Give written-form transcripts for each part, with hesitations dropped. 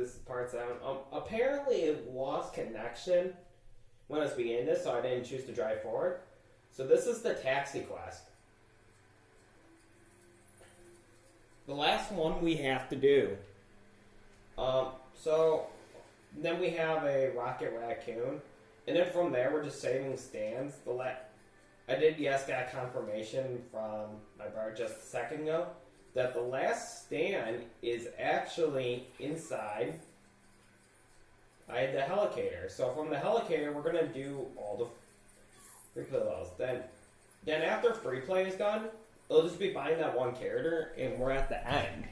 this part's out. Apparently it lost connection when I was beginning this, so I didn't choose to drive forward. So this is the taxi quest. The last one we have to do. So then we have a rocket raccoon, and then from there we're just saving stands. I did got confirmation from my bar just a second ago that the last stand is actually inside the helicator. So from the helicator, we're gonna do all the free play levels. Then after free play is done, it'll just be buying that one character, and we're at the end.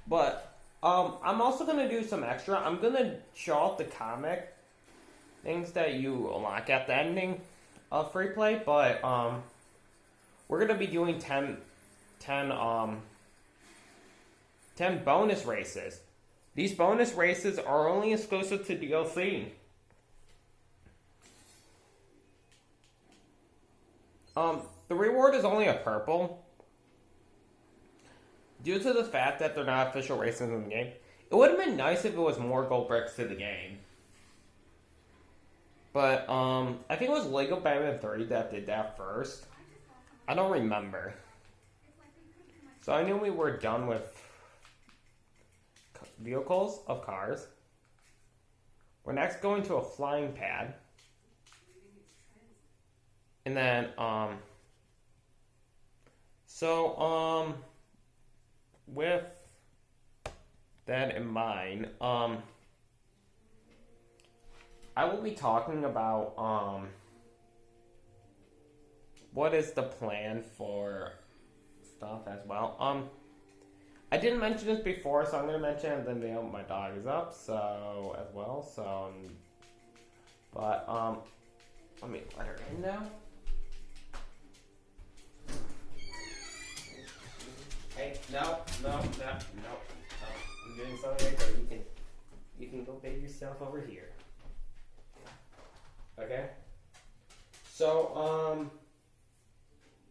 But I'm also gonna do some extra. I'm gonna show off the comic things that you unlock at the ending of free play. But we're gonna be doing 10 bonus races. These bonus races are only exclusive to DLC. The reward is only a purple. Due to the fact that they're not official races in the game. It would have been nice if it was more gold bricks to the game. But, I think it was Lego Batman 3 that did that first. I don't remember. So I knew we were done with vehicles of cars. We're next going to a flying pad. And then, with that in mind, I will be talking about, what is the plan for stuff as well. I didn't mention this before, so I'm going to mention it, and then my dog is up, so, as well, so, but, let me let her in now. Hey, no, I'm doing something right there. You can go bathe yourself over here. Okay? So,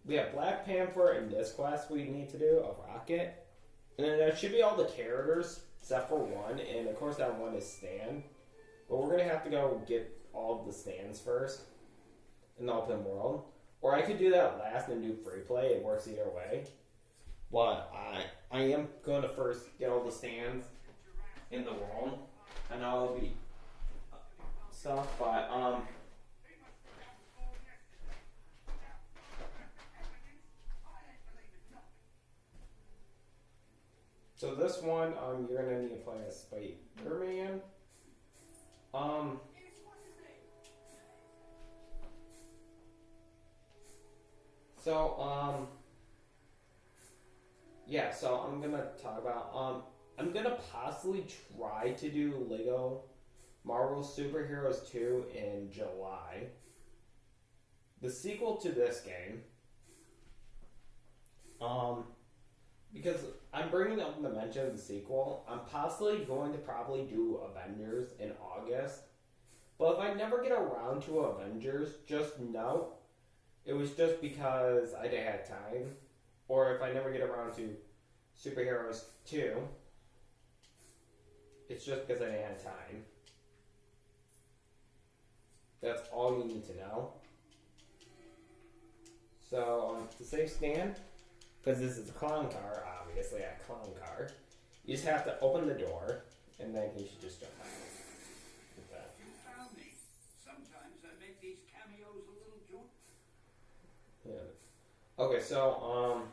we have Black Panther in this quest we need to do, a rocket. And then that should be all the characters, except for one, and of course that one is Stan. But we're going to have to go get all of the stands first in the open world. Or I could do that last and do free play, it works either way. But I am going to first get all the stands in the world, and I'll be stuff, but, so this one, you're gonna need to play as Spider-Man. Yeah, so I'm gonna talk about, I'm gonna possibly try to do Lego Marvel Superheroes 2 in July. The sequel to this game. Because I'm bringing up the mention of the sequel, I'm possibly going to probably do Avengers in August. But if I never get around to Avengers, just know it was just because I didn't have time. Or if I never get around to Superheroes 2, it's just because I didn't have time. That's all you need to know. So, to save Stan, because this is a clown car, obviously a clown car, you just have to open the door, and then you should just jump out. You found me. Sometimes I make these cameos a little joint. Yeah. Okay, so,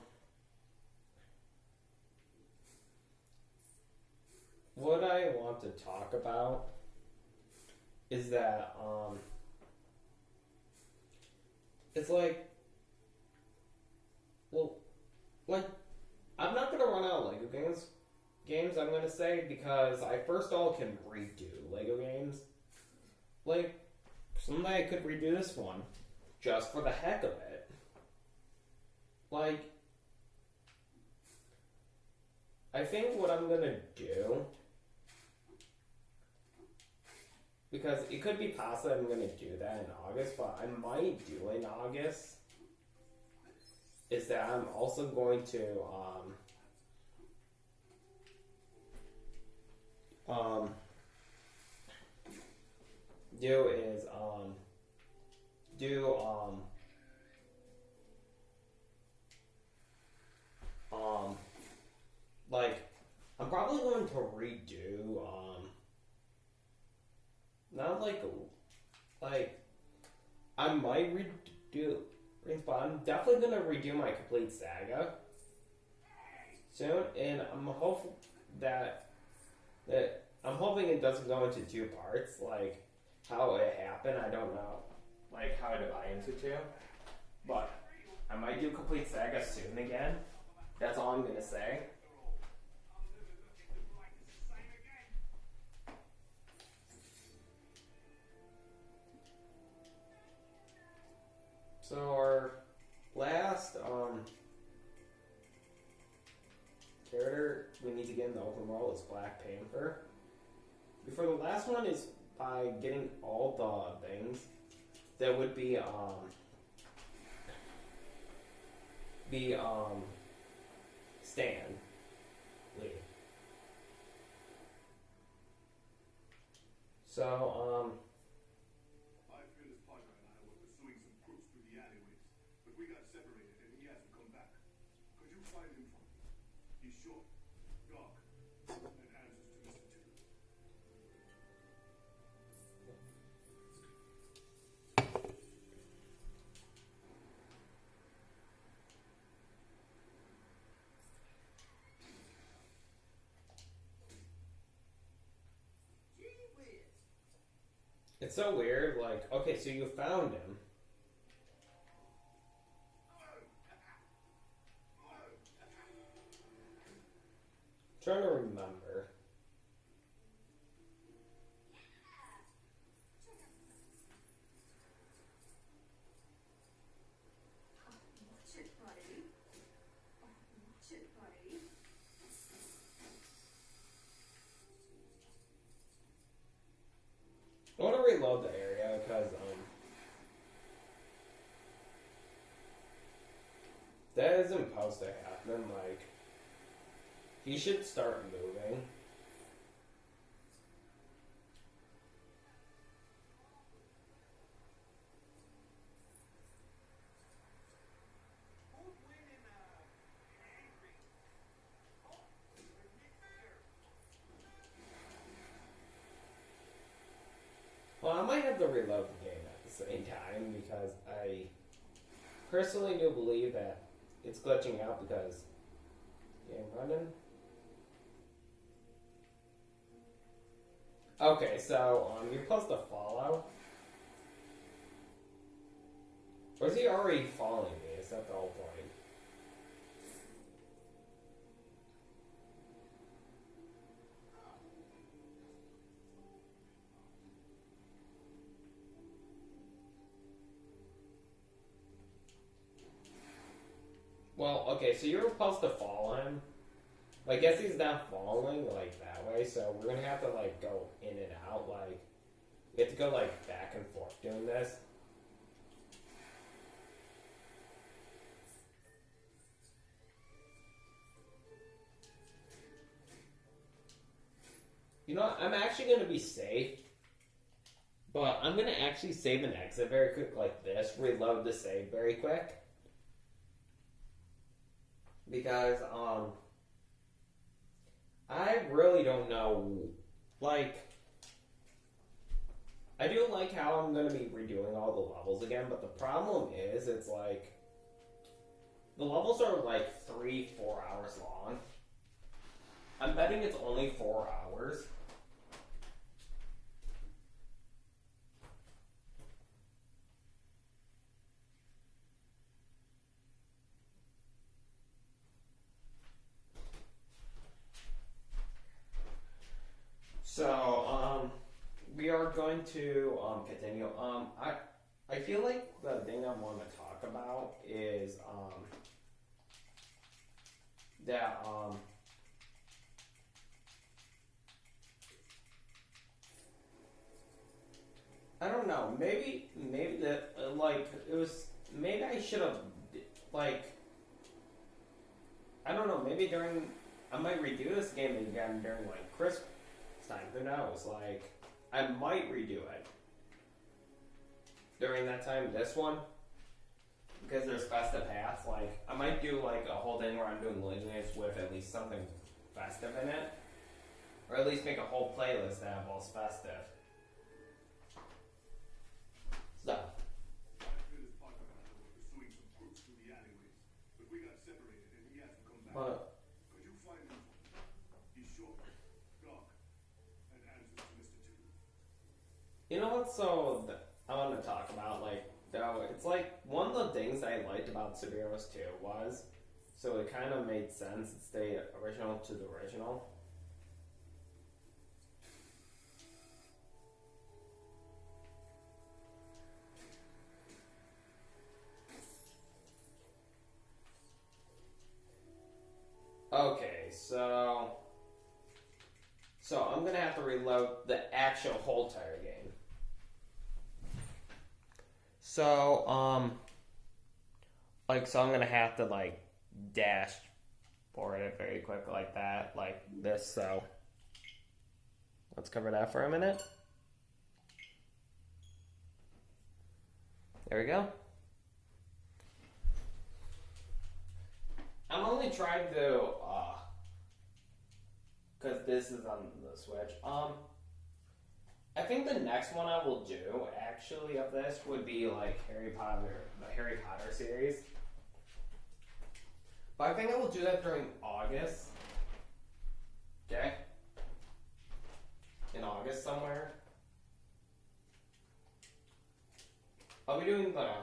what I want to talk about is that, it's like, well, like, I'm not going to run out of Lego games, I'm going to say, because I first all can redo Lego games. Like, someday I could redo this one, just for the heck of it. Like, I think what I'm going to do, because it could be possible I'm going to do that in August, but I might do in August, is that I'm also going to, do is do like I'm probably going to redo not like I might redo but I'm definitely gonna redo my complete saga soon, and I'm hopeful that I'm hoping it doesn't go into two parts, like how it happened. I don't know, like how to divide into two, but I might do complete saga soon again. That's all I'm gonna say. So our last character we need to get in the open world is Black Panther. Before the last one is by getting all the things that would be Stan Lee. So My fearless partner and I were pursuing some crooks through the alleyways, but we got separated and he hasn't come back. Could you find him for me? He's short, dark, and answers to Mr. Tickle. it's so weird, like, okay, so you found him. Trying to remember. Watch it, buddy. Watch it, buddy. I want to reload the area because that isn't supposed to happen. Like, he should start moving. Well, I might have to reload the game at the same time because I personally do believe that it's glitching out because game running. Okay, so you're supposed to follow. Or is he already following me? Is that the whole point? Well, okay, so you're supposed to follow him. I guess he's not following, like, that way, so we're gonna have to, like, go in and out, like, we have to go, like, back and forth doing this. You know what, I'm actually gonna be safe, but I'm gonna actually save and exit very quick like this, reload the save very quick. Because, I really don't know, like, I do like how I'm going to be redoing all the levels again, but the problem is, it's like, the levels are like 3-4 hours long. I'm betting it's only 4 hours. So, we are going to continue. I feel like the thing I want to talk about is that I don't know. Maybe that like it was. Maybe I should have like. I don't know. Maybe I might redo this game again during like Christmas time. Who knows? Like, I might redo it. during that time. This one, because there's festive hats. Like I might do like a whole thing where I'm doing Legends with at least something festive in it, or at least make a whole playlist that involves festive. So. His partner and I were pursuing some crooks through the alleyways, but we got separated and he hasn't come back. But Could you find him for me? He's short, dark, and answers to Mr. Two. you know what? I want to talk about it's like one of the things I liked about Superheroes 2 was, so it kind of made sense. It's the original to the original. Okay, so I'm gonna have to reload the actual whole entire game. So I'm gonna have to dash forward it very quick like that, like this. So let's cover that for a minute. There we go. I'm only trying to, because this is on the Switch. I think the next one I will do, actually, of this would be like Harry Potter, the Harry Potter series. But I think I will do that during August. Okay? In August somewhere. I'll be doing the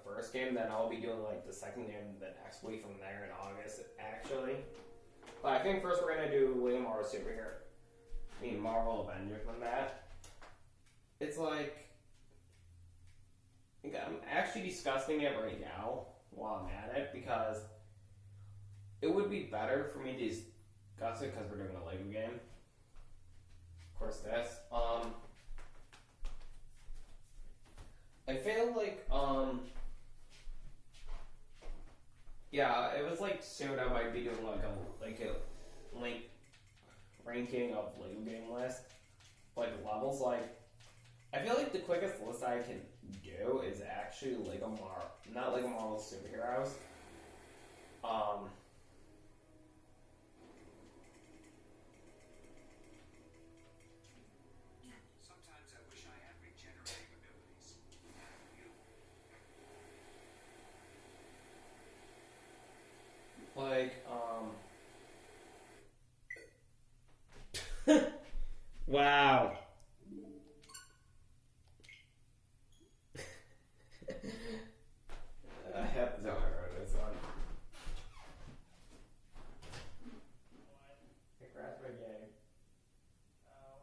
first game, then I'll be doing the second game the next week from there in August, actually. But I think first we're gonna do Lego Marvel Superhero. I mean Marvel Avengers from that. It's I'm actually discussing it right now while I'm at it because it would be better for me to discuss it because we're doing a Lego game. Of course, this. I feel yeah, it was soon I might be doing a ranking of Lego game list, levels. I feel the quickest list I can do is actually not Lego Marvel Superheroes. Sometimes I wish I had regenerating abilities. Wow. I have no idea this one. I crashed my game. Oh.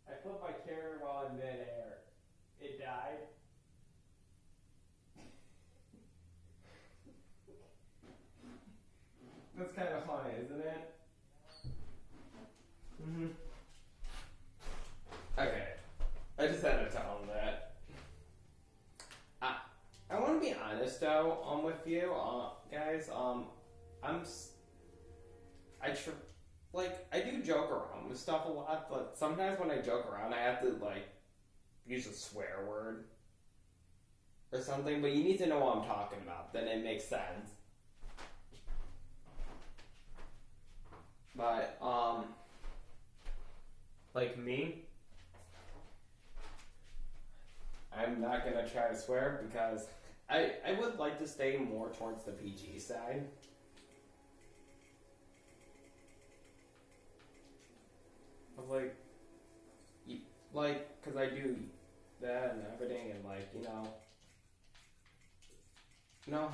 I flipped my camera while in midair. It died. That's kind of funny, isn't it? Mm-hmm. Okay. I just had to tell him that. I want to be honest though, with you, guys. I do joke around with stuff a lot, but sometimes when I joke around, I have to use a swear word or something. But you need to know what I'm talking about, then it makes sense. But me, I'm not gonna try to swear because I would like to stay more towards the PG side. Of because I do that and everything, and right now, you know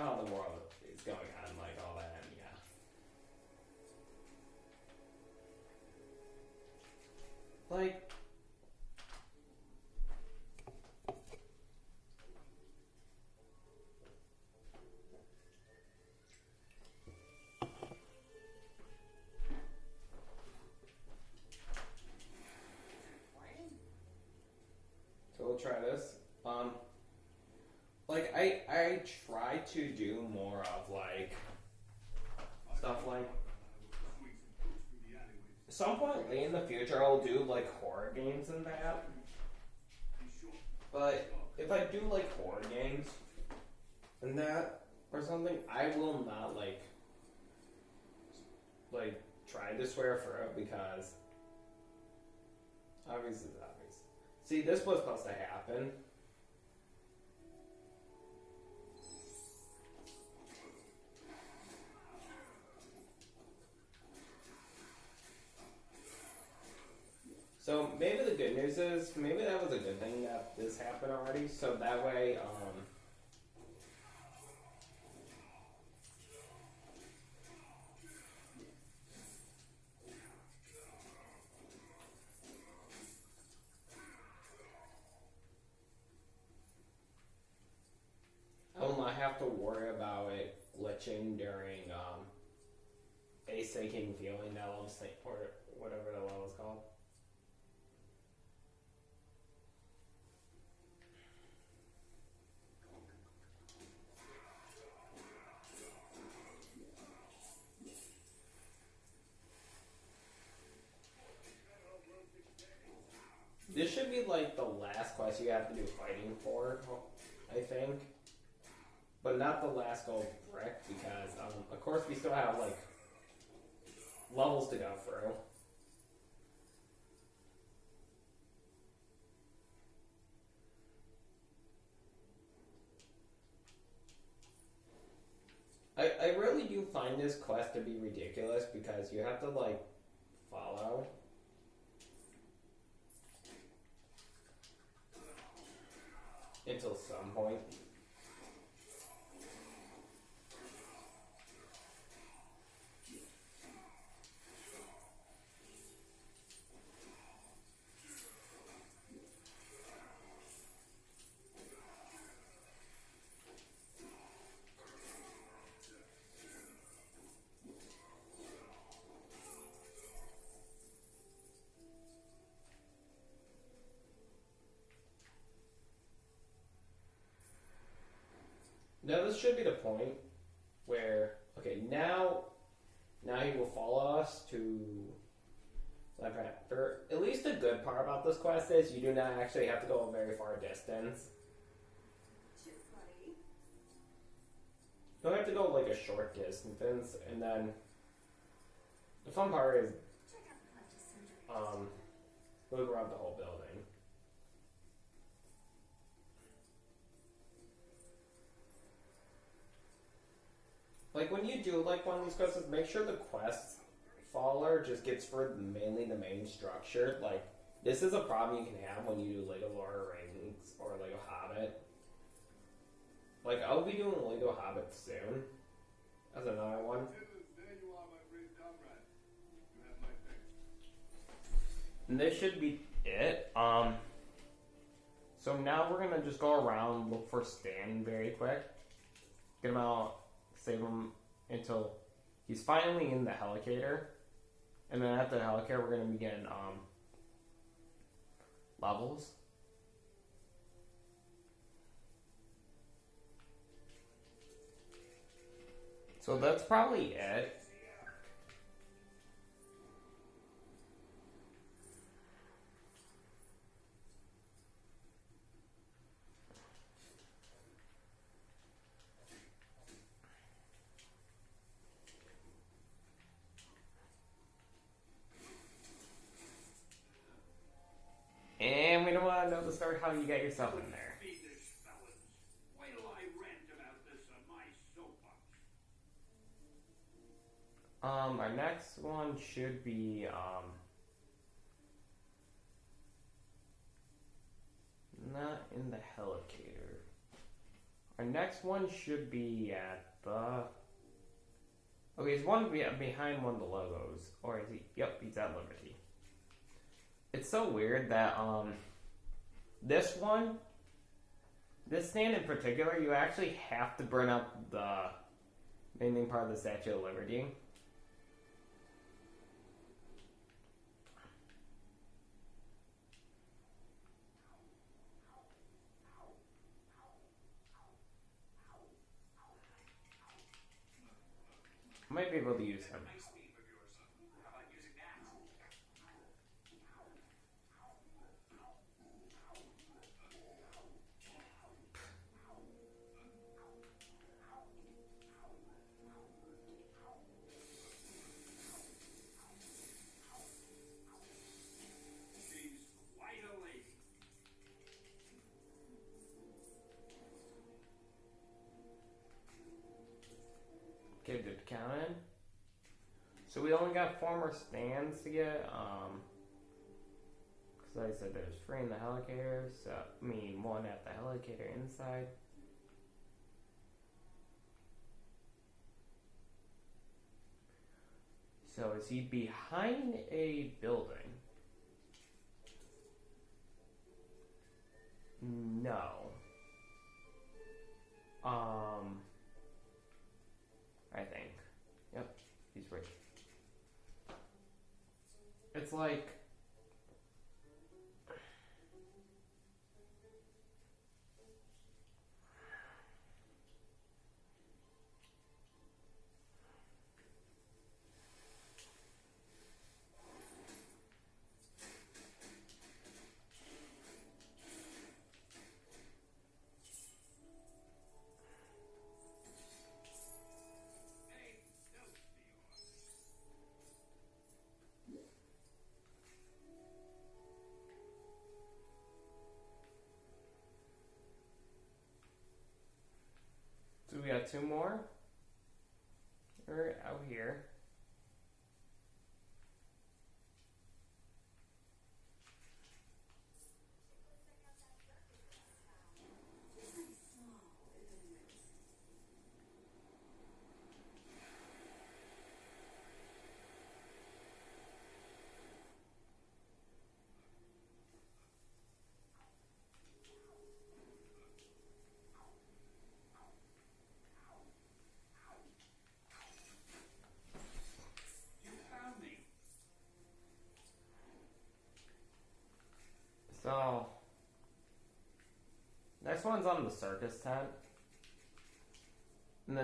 how the world is going on, all that, and so we'll try this. I try to do more of stuff some point in the future I'll do like horror games and that. But if I do like horror games and that or something, I will not like try to swear through because obviously it's obvious. See, this was supposed to happen. So maybe the good news is, maybe that was a good thing that this happened already, so that way, I will not have to worry about it glitching during, a sinking feeling that level thing, or whatever the level is called. This should be like the last quest you have to do fighting for, I think. But not the last gold brick, because, of course we still have, like, levels to go through. I really do find this quest to be ridiculous, because you have to, like, follow until some point. Now this should be the point where, okay, now he will follow us to for at least the good part about this quest is you do not actually have to go a very far distance. You don't have to go like a short distance, and then the fun part is look around the whole building. Like, when you do, like, one of these quests, make sure the quest follower just gets for mainly the main structure. Like, this is a problem you can have when you do Lego Lord of the Rings or Lego Hobbit. Like, I'll be doing Lego Hobbit soon as another one. And this should be it. So now we're gonna just go around, look for Stan very quick. Get him out. Save him until he's finally in the helicator, and then at the helicator we're going to begin levels. So that's probably it. And we don't want to know the story how you get yourself in there. Wait till I rant about this on my soapbox. Our next one should be not in the helicator. Our next one should be at the. Okay, he's one behind one of the logos, or is he? Yep, he's at Liberty. It's so weird that this stand in particular, you actually have to burn up the main part of the Statue of Liberty. I might be able to use him. Nice beef of yours. How about using that? actually did count in. So we only got 4 more stands to get, because I said there's free in the helicarrier, so, I mean, 1 at the helicarrier inside. So is he behind a building? No. I think. Yep, he's right. It's like... So we got 2 more. We're out here. You found me. So, next one's on the circus tent. And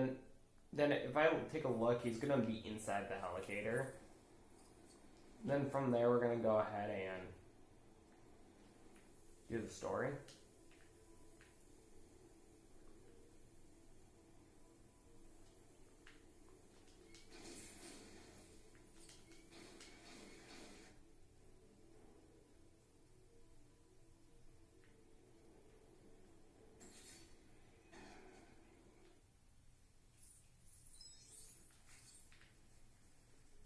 then if I take a look, he's gonna be inside the helicarrier. Then from there, we're gonna go ahead and do the story.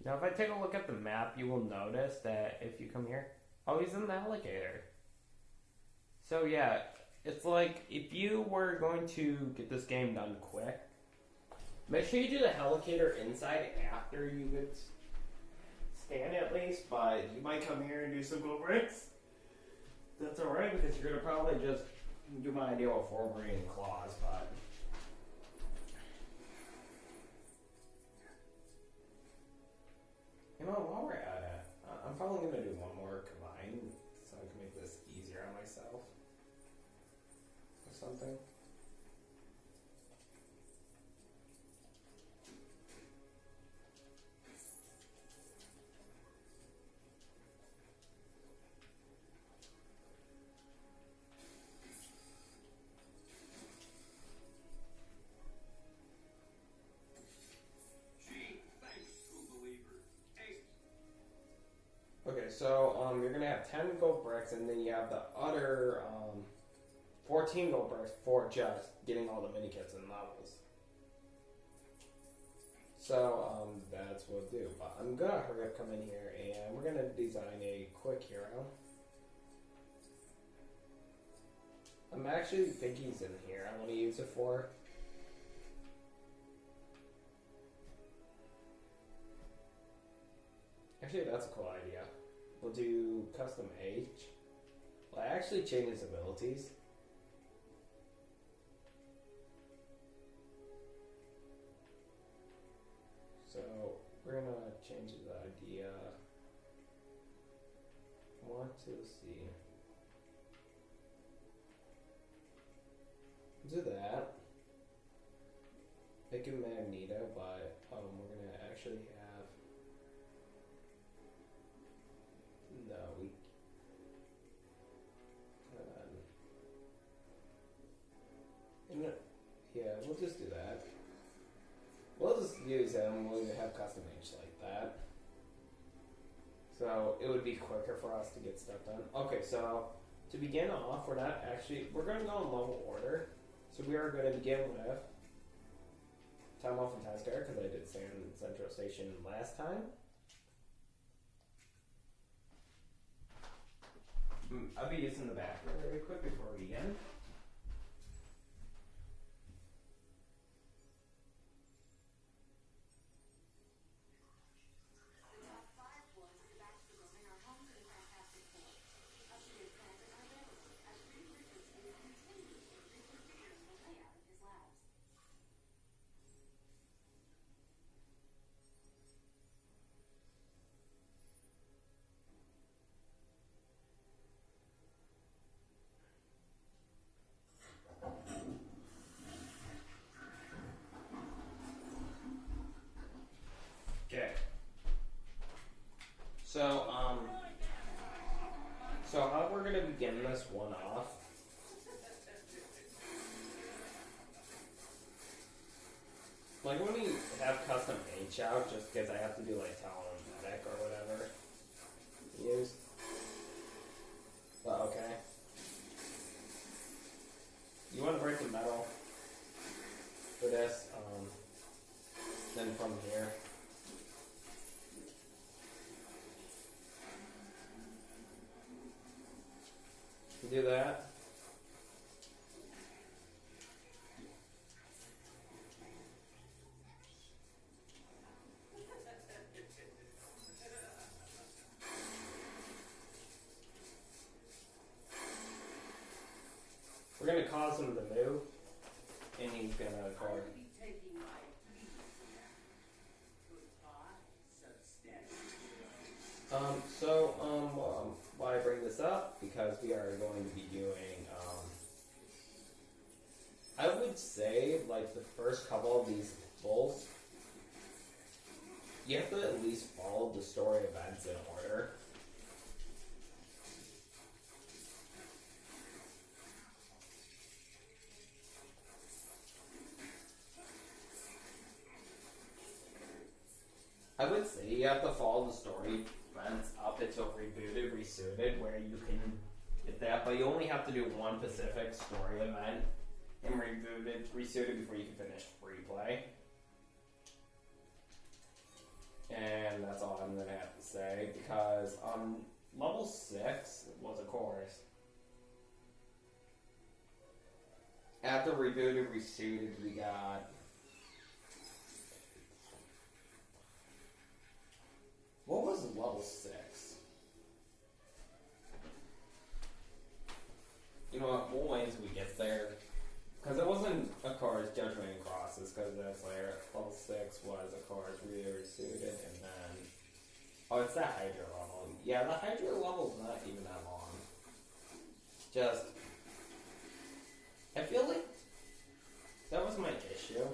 Now, if I take a look at the map, you will notice that if you come here, oh, he's in the helicarrier. So yeah, it's like if you were going to get this game done quick, make sure you do the helicarrier inside after you get stand at least. But you might come here and do some gold bricks. That's alright because you're gonna probably just do my idea with 4 green claws, but. You know, while we're at it, I'm probably going to do 1 more combine so I can make this easier on myself. Or something. Gee, thanks, true believer. Hey, Okay, so you're going to have 10 gold bricks and then you have the other 14 gold bricks for just getting all the mini kits and levels. So that's what we'll do. But I'm going to hurry up, come in here, and we're going to design a quick hero. I'm actually think he's in here. I want to use it for. Actually, that's a cool idea. We'll do custom H. Well, I actually change his abilities. So we're gonna change his idea. Want to see. Do that. Make him Magneto, but we're gonna actually have. No, we. Yeah, we'll just do that. We'll just use him. We'll have custom H like that. So it would be quicker for us to get stuff done. Okay, so to begin off, we're going to go in level order. So we are going to begin with time off in Times Square because I did stay in Central Station last time. I'll be using the bathroom really quick before we begin. Okay. So how we're gonna begin this one off. Like when we have custom H out, just because I have to do like telematic or whatever. Use. But okay. You want to break the metal for this? Then from here. Do that. We're gonna cause him to move, and he's gonna call. Why I bring this up? Because we are going to be doing, I would say, like, the first couple of these levels, you have to at least follow the story events in order. I would say you have to follow the story events up until Rebooted, Resuited, where you can get that, but you only have to do one specific story event in Rebooted, Resuited before you can finish Freeplay. And that's all I'm gonna have to say, because level 6 was a course. After Rebooted, Resuited, we got... What was level 6? You know what, we'll wait until we get there. Because it wasn't a course Judgment and Crosses, because that's later. Level 6 was a course really suited, and then... Oh, it's that Hydra level. Yeah, the Hydra level's not even that long. Just... I feel like that was my issue.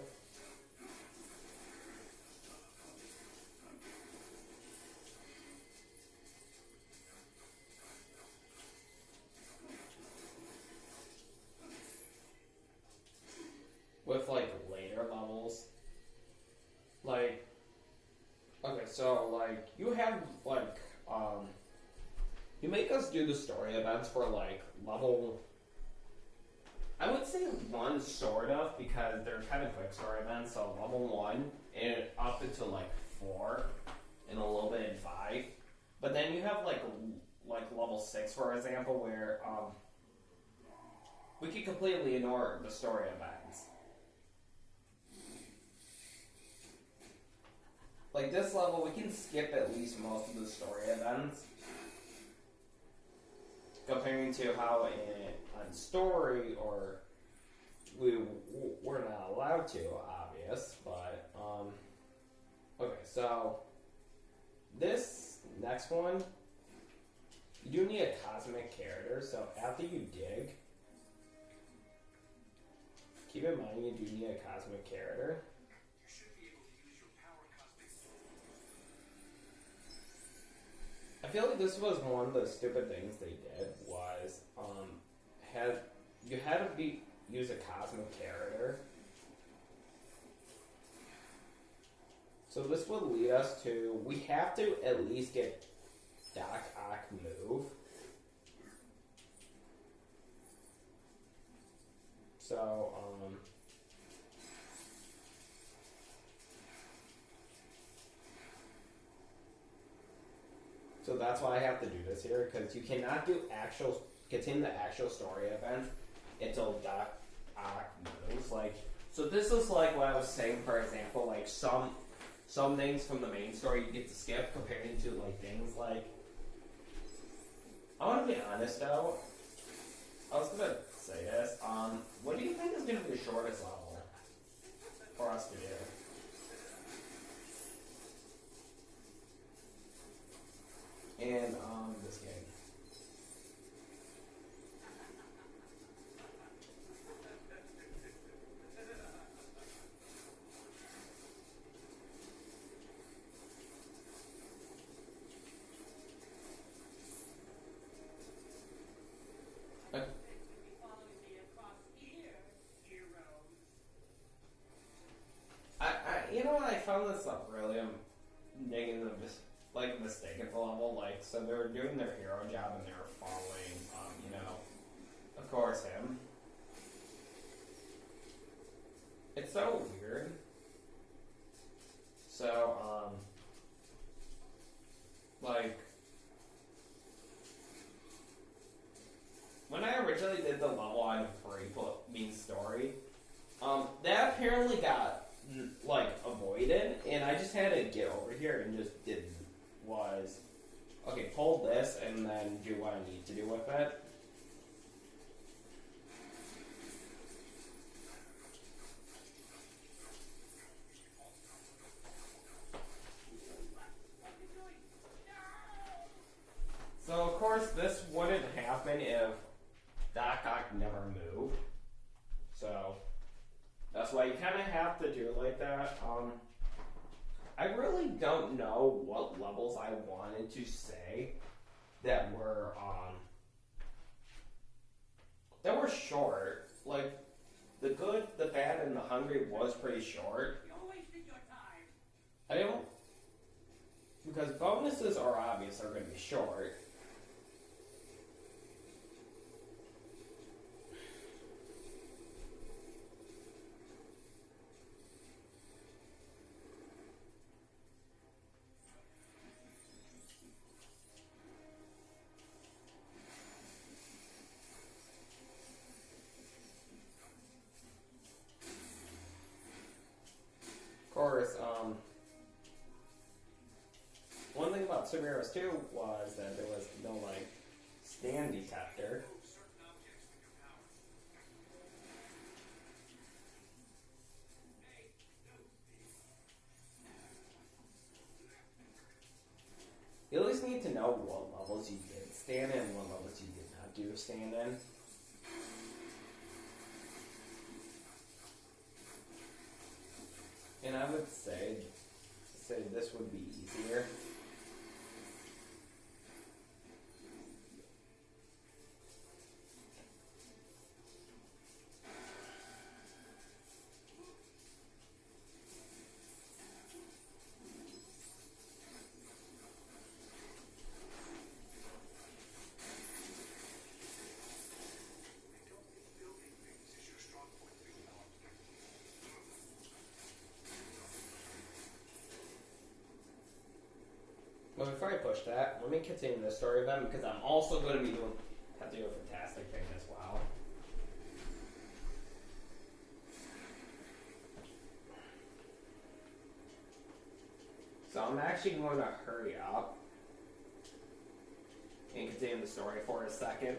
With, like, later levels. Like, okay, so, like, you have, like, you make us do the story events for, like, level... I would say 1, sort of, because they're kind of quick story events, so level 1, and up until, like, 4, and a little bit in 5. But then you have, like level 6, for example, where, we can completely ignore the story events. Like this level, we can skip at least most of the story events. Comparing to how on story, or we're not allowed to, obvious, but, okay, so, this next one, you do need a cosmic character, so after you dig, keep in mind you do need a cosmic character. I feel like this was one of the stupid things they did was you had to use a cosmic character. So this would lead us to we have to at least get Doc Ock move. So So that's why I have to do this here, because you cannot continue the actual story event until Doc Ock moves. Like, so this is like what I was saying, for example, like some things from the main story you get to skip comparing to like things like, I want to be honest though, I was gonna say this, what do you think is gonna be the shortest level for us to do? And this game. You know what? I found this up really making the like mistake at the level. Like, so they were doing their hero job and they were following, you know, of course him. It's so weird. So, like, when I originally did the level on Freeplay story, that apparently got like avoided, and I just had to get over here and just did was okay, pull this and then do what I need to do with it. So of course this wouldn't happen if Doc Ock never moved. So that's why you kind of have to do it like that. I really don't know what levels I wanted to say that were short. Like, the good, the bad, and the hungry was pretty short. You wasted your time. I don't, because bonuses are obvious are going to be short. Of course, one thing about Super Heroes 2 was that there was no, like, stand detector. You at least need to know what levels you did stand in and what levels you did not do stand in. And I would say this would be easier. But before I push that, let me continue the story event because I'm also going to be have to do a fantastic thing as well. So I'm actually going to hurry up and continue the story for a second.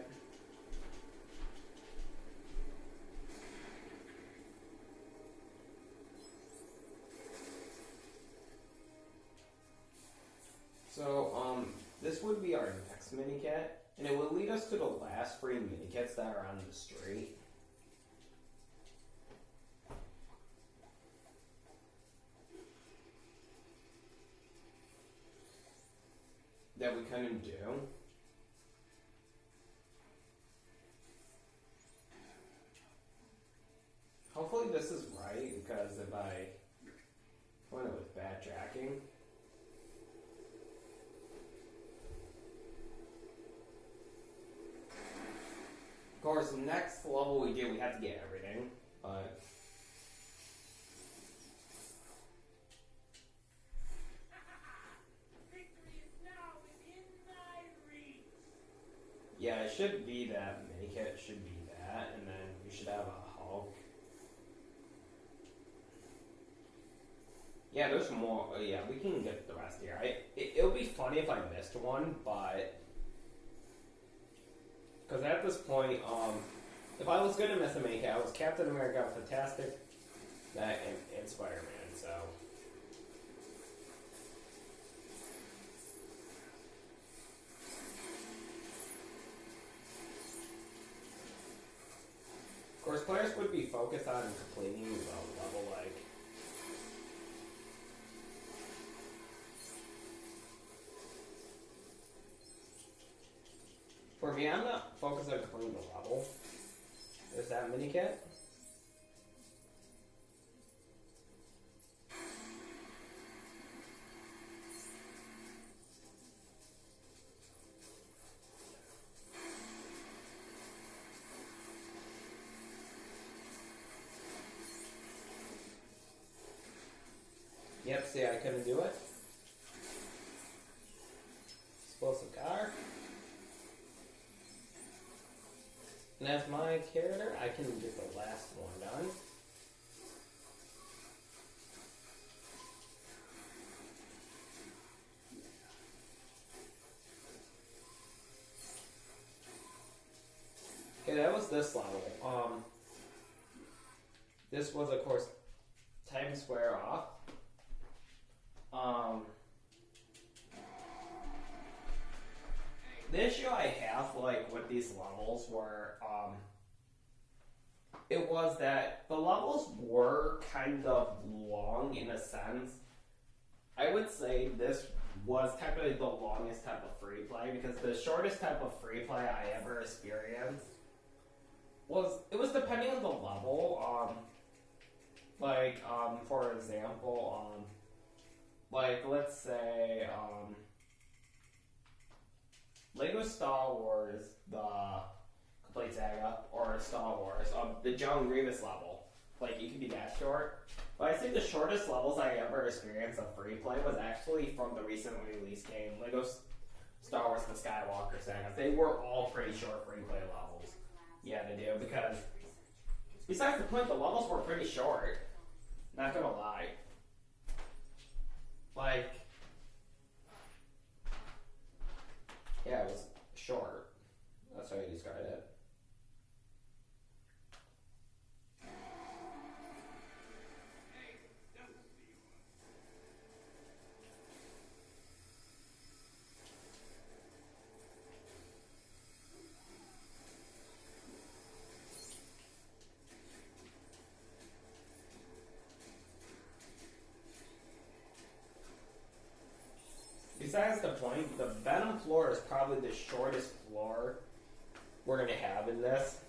So, this would be our next mini-kit, and it will lead us to the last free mini-kits that are on the street. That we couldn't do. Hopefully this is right, because if I went with backtracking. Of course, the next level we do, we have to get everything, but Victory is now within Yeah, it should be that mini kit. Should be that, and then we should have a Hulk. Yeah, there's more. Yeah, we can get the rest here. It would be funny if I missed one, but because at this point, if I was gonna miss a mini kit, I was Captain America, Fantastic, that and Spider-Man. So. Of course, players would be focused on completing a level like. For me, I'm not focused on completing the level. There's that mini kit. Yep, see, I couldn't do it. Explosive car. And as my character, I can get the last one done. Okay, that was this level. This was, of course, Times Square off. The issue I have, like, with these levels were, it was that the levels were kind of long in a sense. I would say this was technically the longest type of free play because the shortest type of free play I ever experienced was depending on the level. For example, let's say, Lego Star Wars, the Complete Saga, or Star Wars, the John Grievous level. Like, you can be that short. But I think the shortest levels I ever experienced of free play was actually from the recently released game, Lego Star Wars The Skywalker Saga. They were all pretty short free play levels. Yeah, they do, because besides the point, the levels were pretty short. Not gonna lie. Like, yeah, it was short. That's how you describe it. Besides the point, the Venom floor is probably the shortest floor we're going to have in this.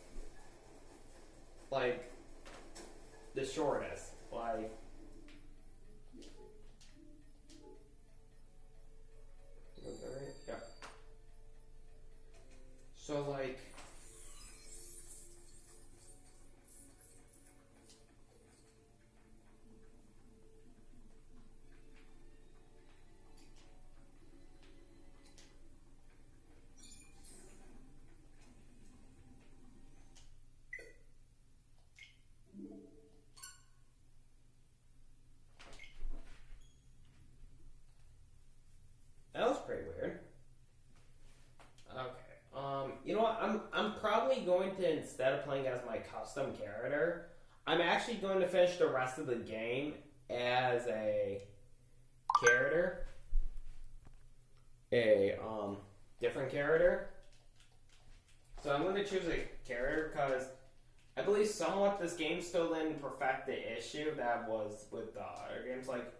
Like, the shortest. Like, yeah. So, like, that was pretty weird. Okay. You know what? I'm probably going to, instead of playing as my custom character, I'm actually going to finish the rest of the game as a character. Different character. So I'm going to choose a character because I believe somewhat this game still didn't perfect the issue that was with the other games. Like,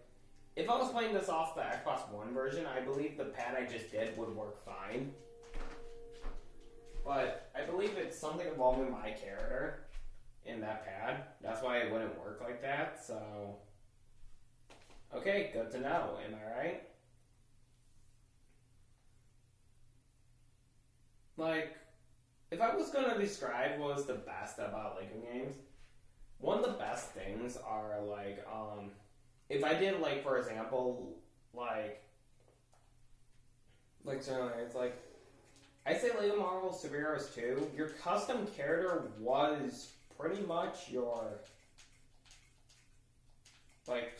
if I was playing this off the Xbox One version, I believe the pad I just did would work fine. But I believe it's something involving my character in that pad. That's why it wouldn't work like that, so... Okay, good to know. Am I right? Like, if I was going to describe what was the best about Lego games, one of the best things are, like, if I did, like, for example, like, so it's like, I'd say Lego Marvel Superheroes 2, your custom character was pretty much your, like,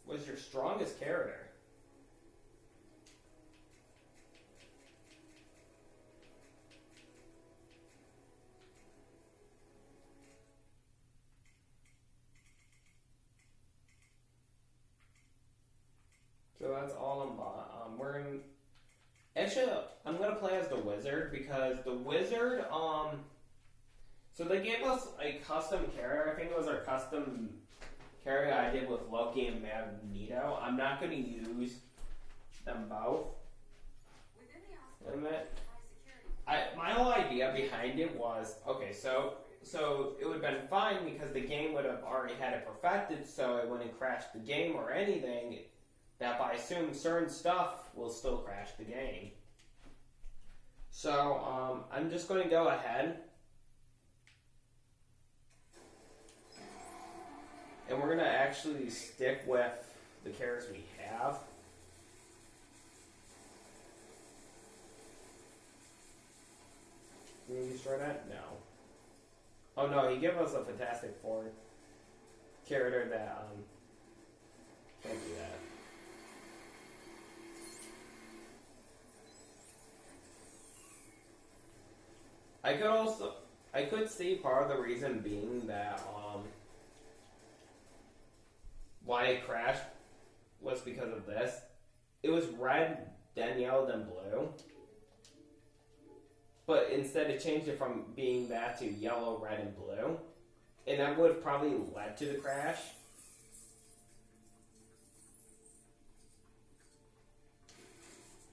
was your strongest character. So that's all I'm bought. Actually, I'm gonna play as the wizard because the wizard, so they gave us a custom character. I think it was our custom character I did with Loki and Magneto. I'm not gonna use them both. Wait a minute. My whole idea behind it was, okay, so it would have been fine because the game would have already had it perfected, so it wouldn't crash the game or anything. That by assuming certain stuff will still crash the game. So, I'm just going to go ahead. And we're going to actually stick with the characters we have. Did we destroy that? No. Oh no, he gave us a Fantastic Four character that, can't do that. I could see part of the reason being that, why it crashed was because of this. It was red, then yellow, then blue. But instead it changed it from being that to yellow, red, and blue. And that would have probably led to the crash.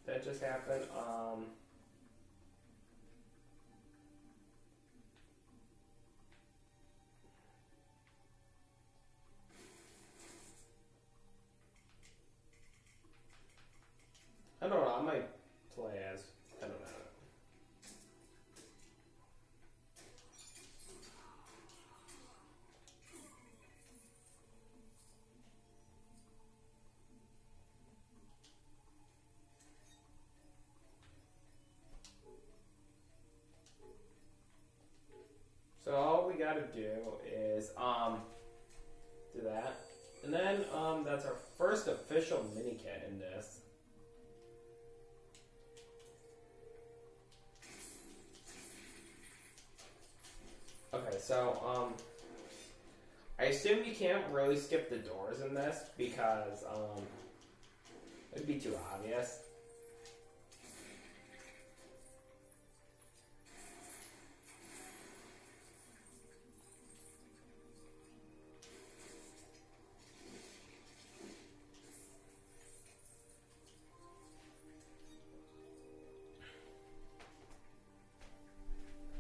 That just happened. I don't know, I might play as, I don't know. So all we gotta do is, do that. And then, that's our first official mini kit in this. Okay, so, I assume you can't really skip the doors in this because, it'd be too obvious.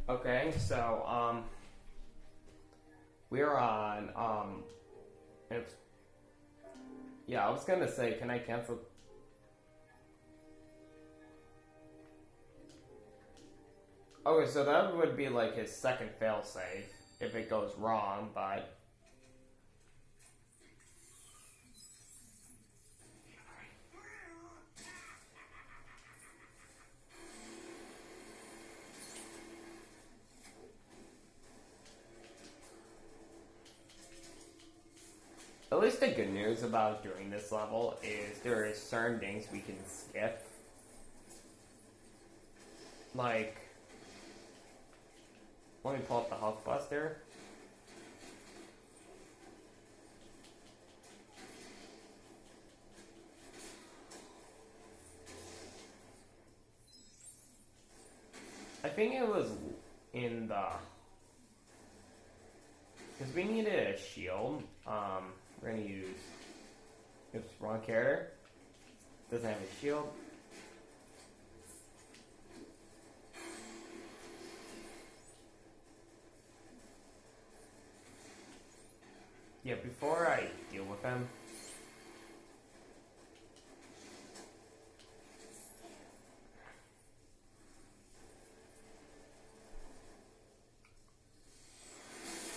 Okay, so, we're on, yeah, I was gonna say, can I cancel? Okay, so that would be like his second failsafe if it goes wrong, but at least the good news about doing this level is there is certain things we can skip. Like, let me pull up the Hulkbuster. I think it was in the, because we needed a shield. We're gonna use, oops, wrong character. Doesn't have a shield. Yeah, before I deal with him,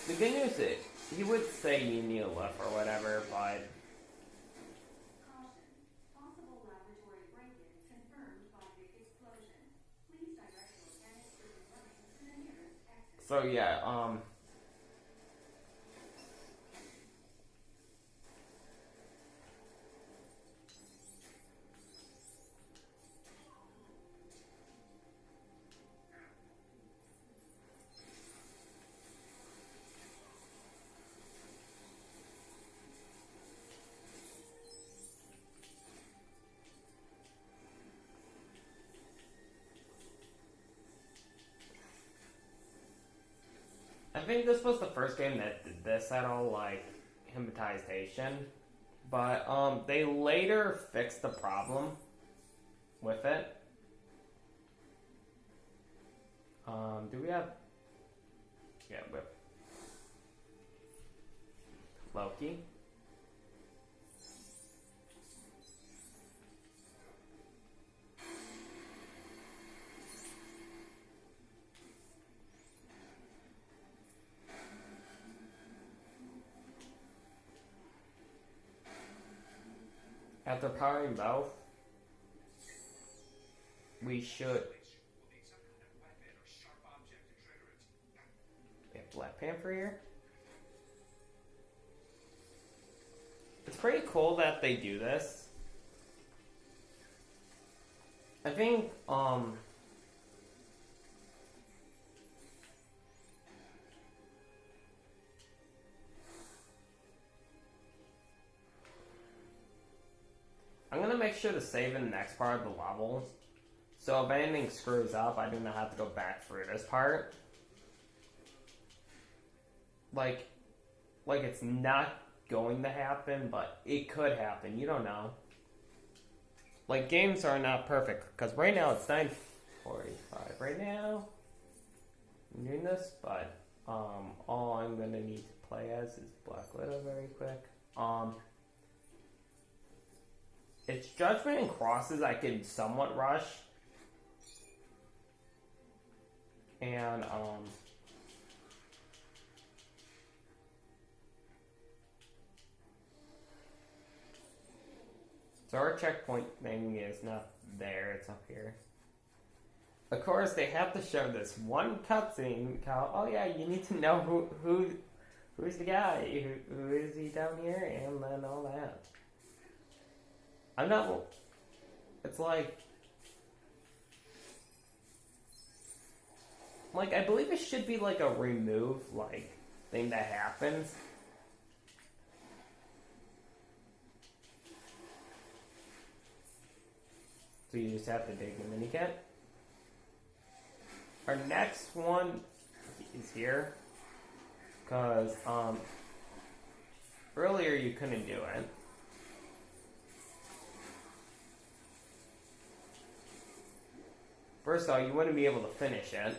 the good news is, he would say you need a lift or whatever, but Caution. Possible laboratory break-in confirmed by big explosion. So yeah, I think this was the first game that did this at all, like hypnotization. But they later fixed the problem with it. Do we have? Yeah, we have Loki. After powering both, we should. We have Black Panther here. It's pretty cool that they do this. I think, I'm gonna make sure to save in the next part of the level. So if anything screws up, I do not have to go back through this part. Like it's not going to happen, but it could happen. You don't know. Like, games are not perfect, because right now it's 9:45 right now. I'm doing this, but all I'm gonna need to play as is Black Widow very quick. It's Judgment and Crosses I can somewhat rush. And so our checkpoint thing is not there, it's up here. Of course, they have to show this one cutscene. Oh yeah, you need to know who's the guy, who is he down here, and then all that. I'm not. It's like I believe it should be like a remove thing that happens. So you just have to dig the mini kit. Our next one is here, because earlier you couldn't do it. First of all, you wouldn't be able to finish it.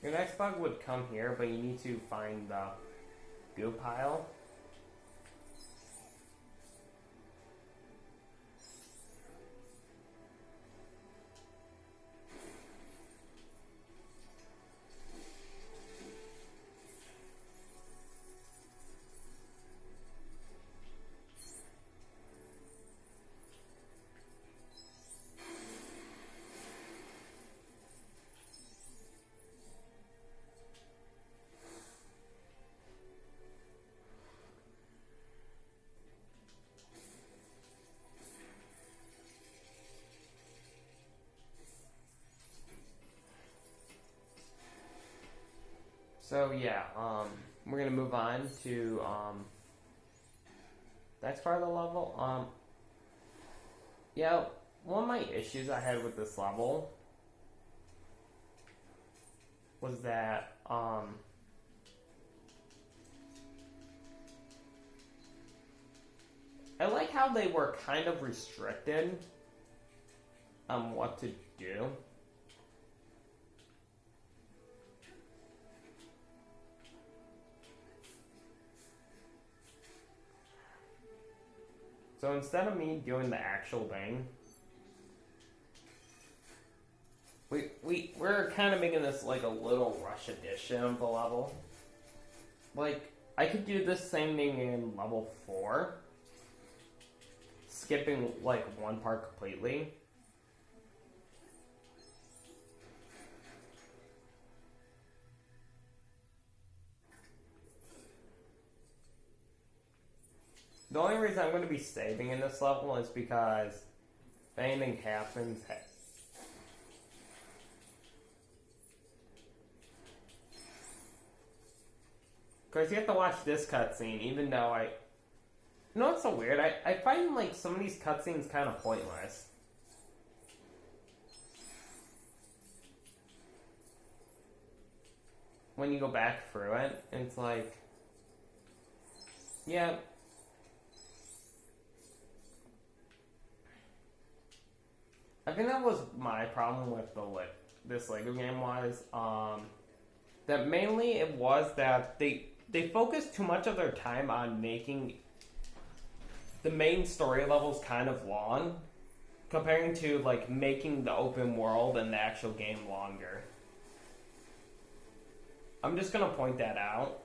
Your next bug would come here, but you need to find the goo pile. So yeah, we're gonna move on to next part of the level. Yeah, one of my issues I had with this level was that I like how they were kind of restricted on what to do. So instead of me doing the actual thing, we're kind of making this like a little rush edition of the level. Like, I could do this same thing in level 4, skipping like one part completely. The only reason I'm going to be saving in this level is because if anything happens... Of course, you have to watch this cutscene, even though I... You know what's so weird? I find, like, some of these cutscenes kind of pointless. When you go back through it, it's like... Yeah... I think that was my problem with this Lego game was, that mainly it was that they focused too much of their time on making the main story levels kind of long, comparing to, like, making the open world and the actual game longer. I'm just gonna point that out.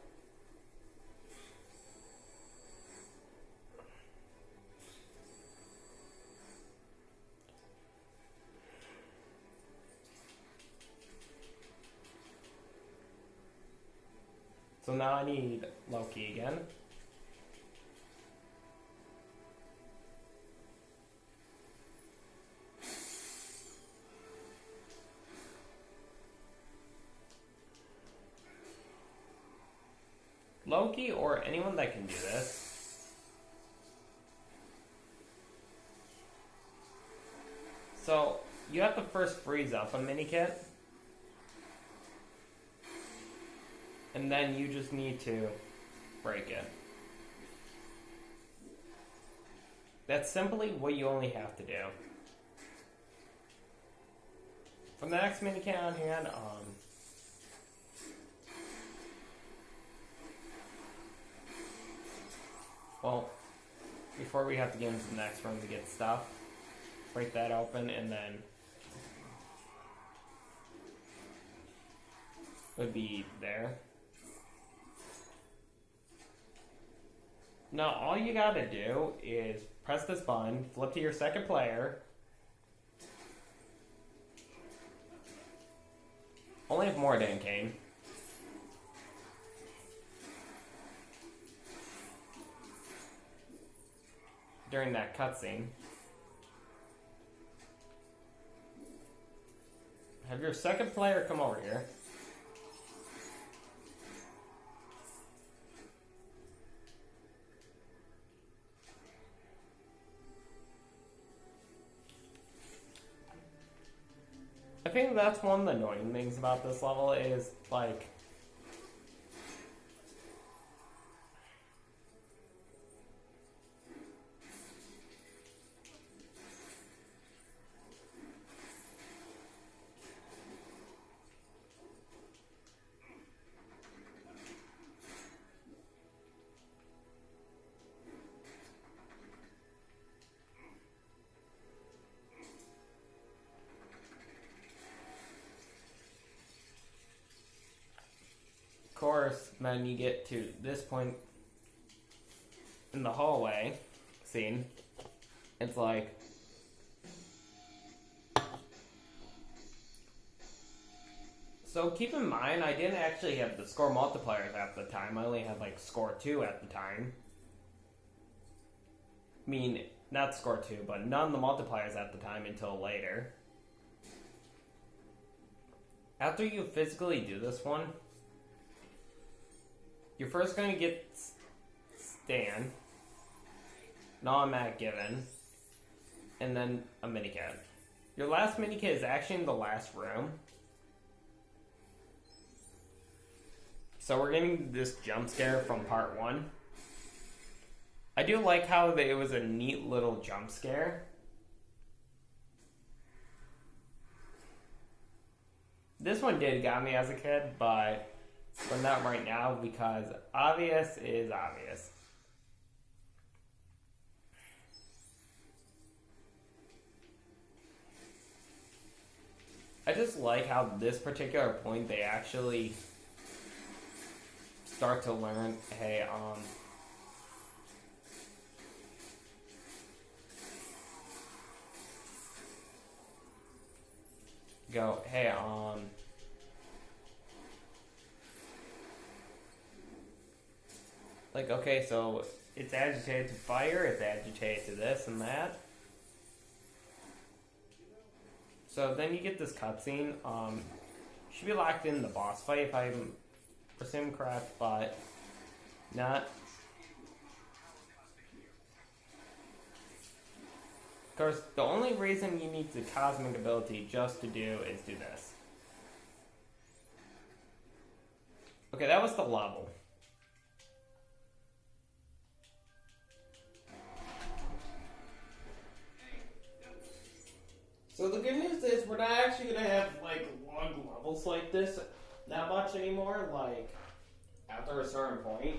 So now I need Loki again. Loki or anyone that can do this. So you have to first freeze up a mini kit. And then you just need to break it. That's simply what you only have to do. For the next minikit on hand, well, before we have to get into the next room to get stuff, break that open and then would be there. Now, all you gotta do is press this button, flip to your second player. Only if Mordin came. During that cutscene. Have your second player come over here. I think that's one of the annoying things about this level is, like... Of course, when you get to this point in the hallway scene, it's like... So keep in mind, I didn't actually have the score multipliers at the time. I only had, like, score 2 at the time. I mean, not score 2, but none of the multipliers at the time until later. After you physically do this one, you're first going to get Stan, non-automatic given, and then a minikit. Your last minikit is actually in the last room. So we're getting this jump scare from part 1. I do like how it was a neat little jump scare. This one did got me as a kid, but we're not right now because obvious is obvious. I just like how this particular point they actually start to learn, hey, go, hey, like, okay, so it's agitated to fire, it's agitated to this and that. So then you get this cutscene. Should be locked in the boss fight if I'm assuming correct, but not. Of course, the only reason you need the cosmic ability just to do is do this. Okay, that was the level. So the good news is we're not actually gonna have like long levels like this that much anymore. Like after a certain point,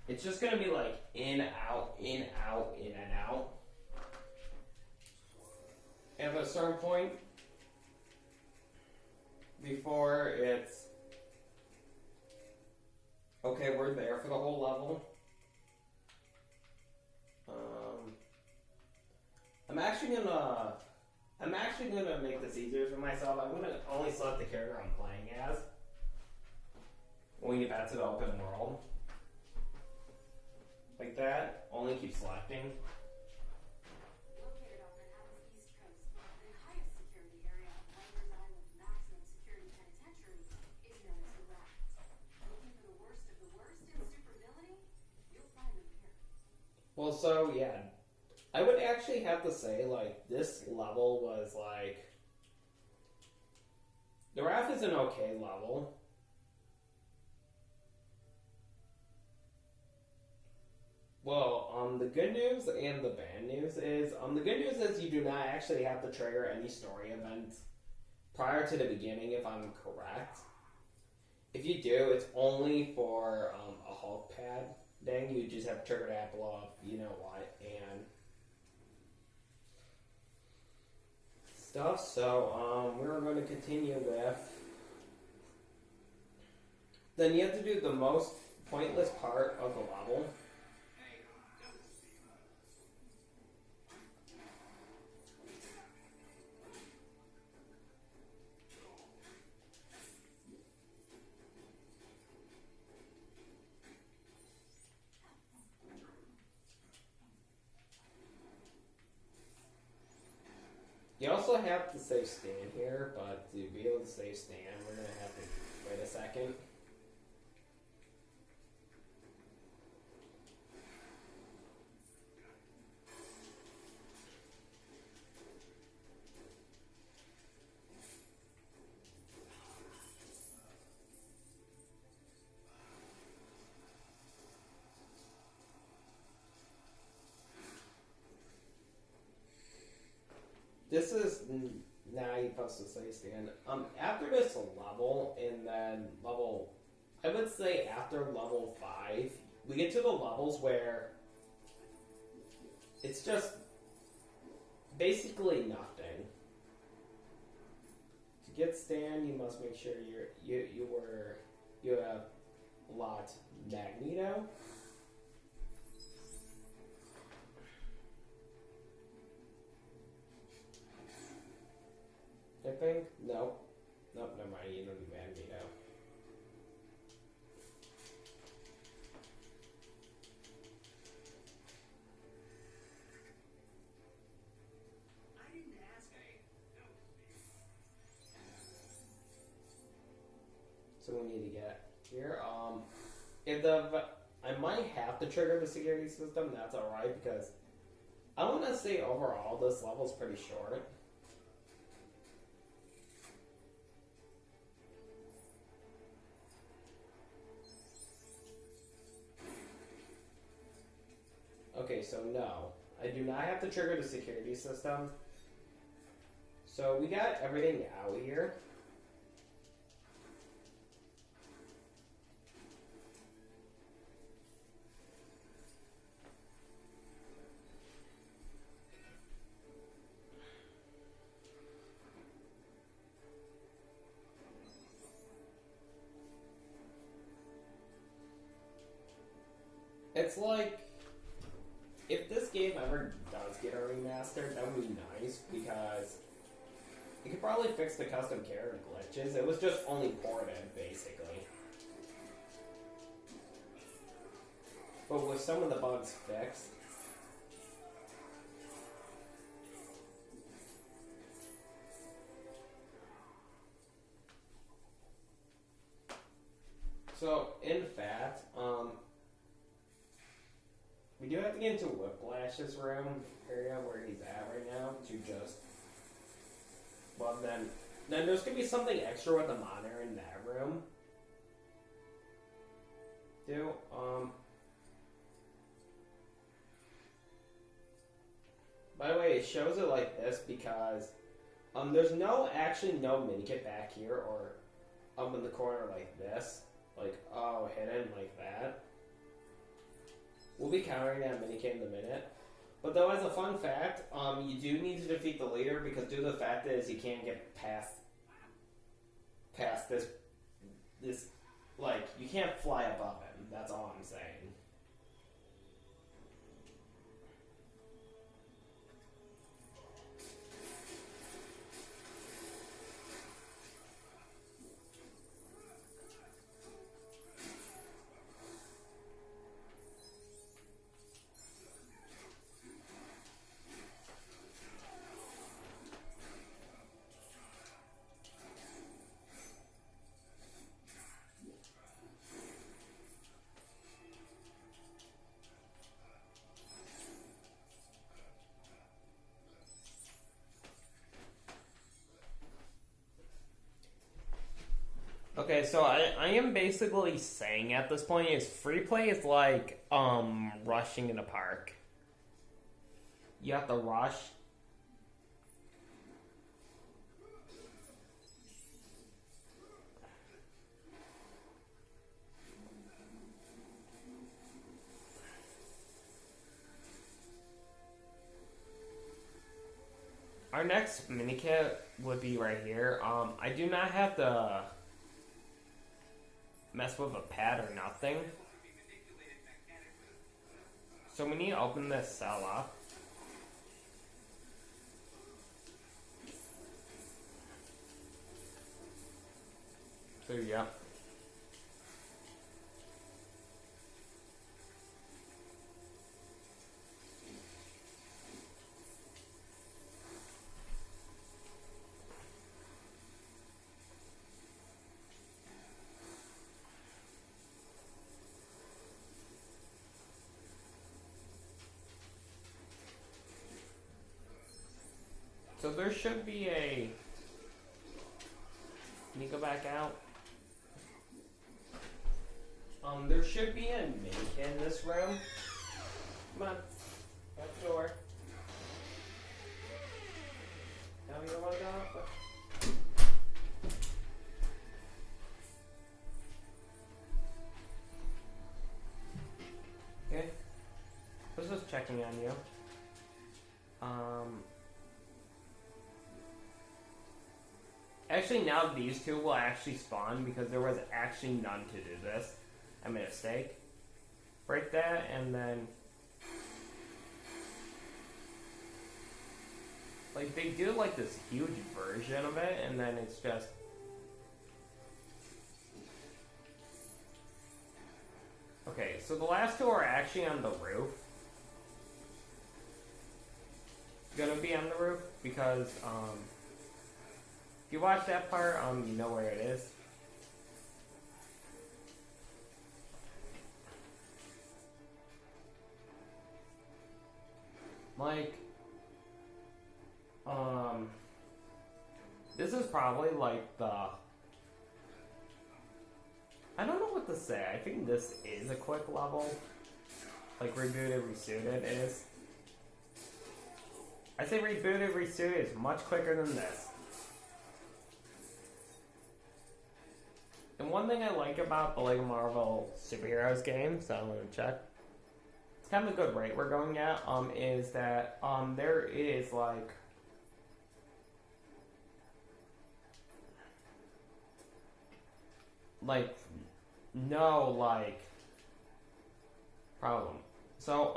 it's just gonna be like in, out, in, out, in and out. At a certain point, before it's okay, we're there for the whole level. I'm actually gonna make this easier for myself. I'm gonna only select the character I'm playing as when we get back to the open world. Like that. Only keep selecting. Located on Manhattan's East Coast, the highest security area of Rikers Island's maximum security penitentiary is known as the Rats. Looking for the worst of the worst in supervillainy? You'll find them here. Well, so yeah, I would actually have to say like this level was like the Wrath is an okay level. Well, the good news and the bad news is, the good news is you do not actually have to trigger any story events prior to the beginning, if I'm correct. If you do, it's only for a Hulk pad. Then you just have to trigger that, blow up, you know what, and stuff. So, we're going to continue with. Then you have to do the most pointless part of the level. You also have to save Stan here, but to be able to save Stan, we're going to have to wait a second. This is now you're supposed to say Stan. After this level, and then level, I would say after level 5, we get to the levels where it's just basically nothing. To get Stan, you must make sure you have lot Magneto. I think? Nope, never mind, you don't need Magneto. I didn't ask. So we need to get here. I might have to trigger the security system, that's alright, because I want to say overall this level's pretty short. Okay, so no. I do not have to trigger the security system. So we got everything out here. It's like, if this game ever does get a remaster, that would be nice, because it could probably fix the custom character glitches. It was just only ported, basically. But with some of the bugs fixed, so, in fact, we do have to get into Whiplash's room area where he's at right now to just. Well, then there's gonna be something extra with the monitor in that room. By the way, it shows it like this because there's no minikit back here or up in the corner like this. Like, hidden like that. We'll be countering that minikit in a minute. But though, as a fun fact, you do need to defeat the leader because due to the fact is you can't get past this, like, you can't fly above him. That's all I'm saying. Okay, so I am basically saying at this point is Freeplay is like rushing in a park. You have to rush. Our next minikit would be right here. I do not have to mess with a pad or nothing. So we need to open this cell up. So yeah. So there should be a... Can you go back out? There should be a minikit in this room. Come on. Out the door. Now you don't want to go out? Okay. I was just checking on you. Actually, now these two will actually spawn because there was actually none to do this. I made a mistake. Break that, and then... Like, they do, like, this huge version of it, and then it's just... Okay, so the last two are actually on the roof. Gonna be on the roof, because, if you watch that part, you know where it is. Like, this is probably like the... I don't know what to say. I think this is a quick level. Like, rebooted, resuited is. I say rebooted, resuited is much quicker than this. And one thing I like about the Lego Marvel Superheroes game, so I'm going to check. It's kind of a good rate we're going at, is that, there is, like... problem. So,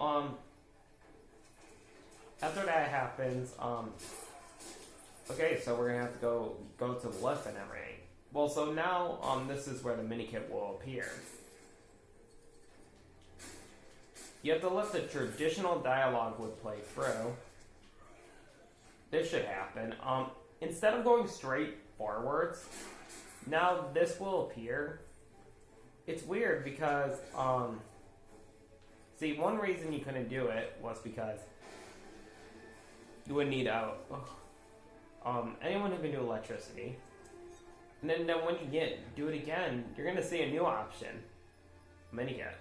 after that happens, okay, so we're gonna have to go to the lift and everything. Well, so now, this is where the minikit will appear. You have to let the traditional dialogue would play through. This should happen. Instead of going straight forwards, now this will appear. It's weird because, see, one reason you couldn't do it was because you would need anyone who can do electricity. And then when you do it again, you're going to see a new option. Minikit.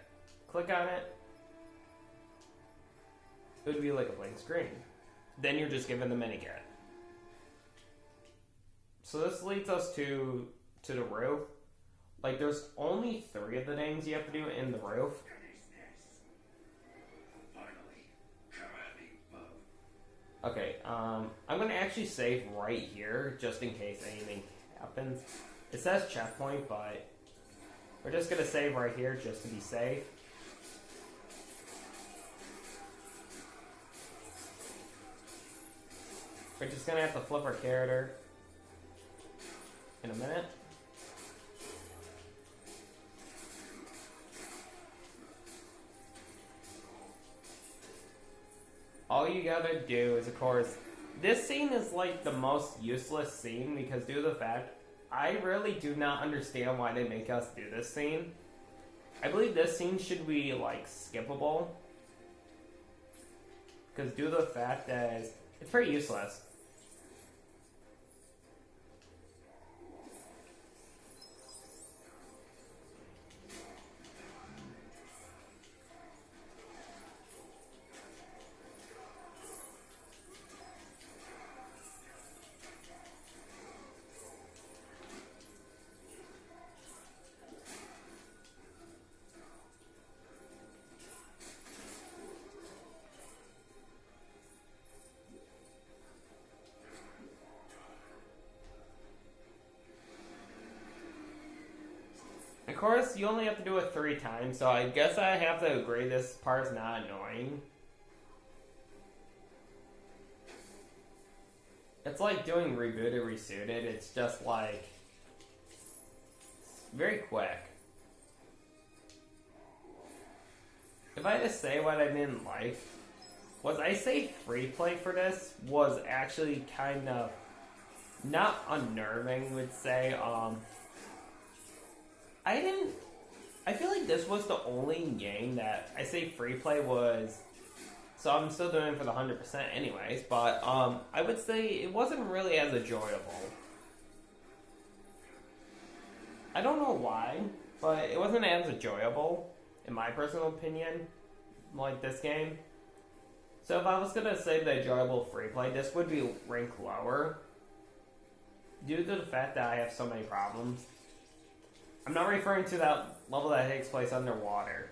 Click on it. It would be like a blank screen. Then you're just given the minikit. So this leads us to the roof. Like, there's only 3 of the things you have to do in the roof. Okay, I'm gonna actually save right here, just in case anything happens. It says checkpoint, but we're just gonna save right here, just to be safe. We're just gonna have to flip our character in a minute. All you gotta do is, of course, this scene is like the most useless scene because due to the fact I really do not understand why they make us do this scene. I believe this scene should be like skippable because due to the fact that it's pretty useless. Of course, you only have to do it 3 times, so I guess I have to agree this part is not annoying. It's like doing rebooted, resuited. It's just like very quick. If I had to say what I didn't like, was I say Freeplay for this was actually kind of not unnerving, would say. I feel like this was the only game that I say Freeplay was, so I'm still doing it for the 100% anyways, but I would say it wasn't really as enjoyable. I don't know why, but it wasn't as enjoyable, in my personal opinion, like this game. So if I was going to say the enjoyable Freeplay, this would be ranked lower, due to the fact that I have so many problems. I'm not referring to that level that takes place underwater.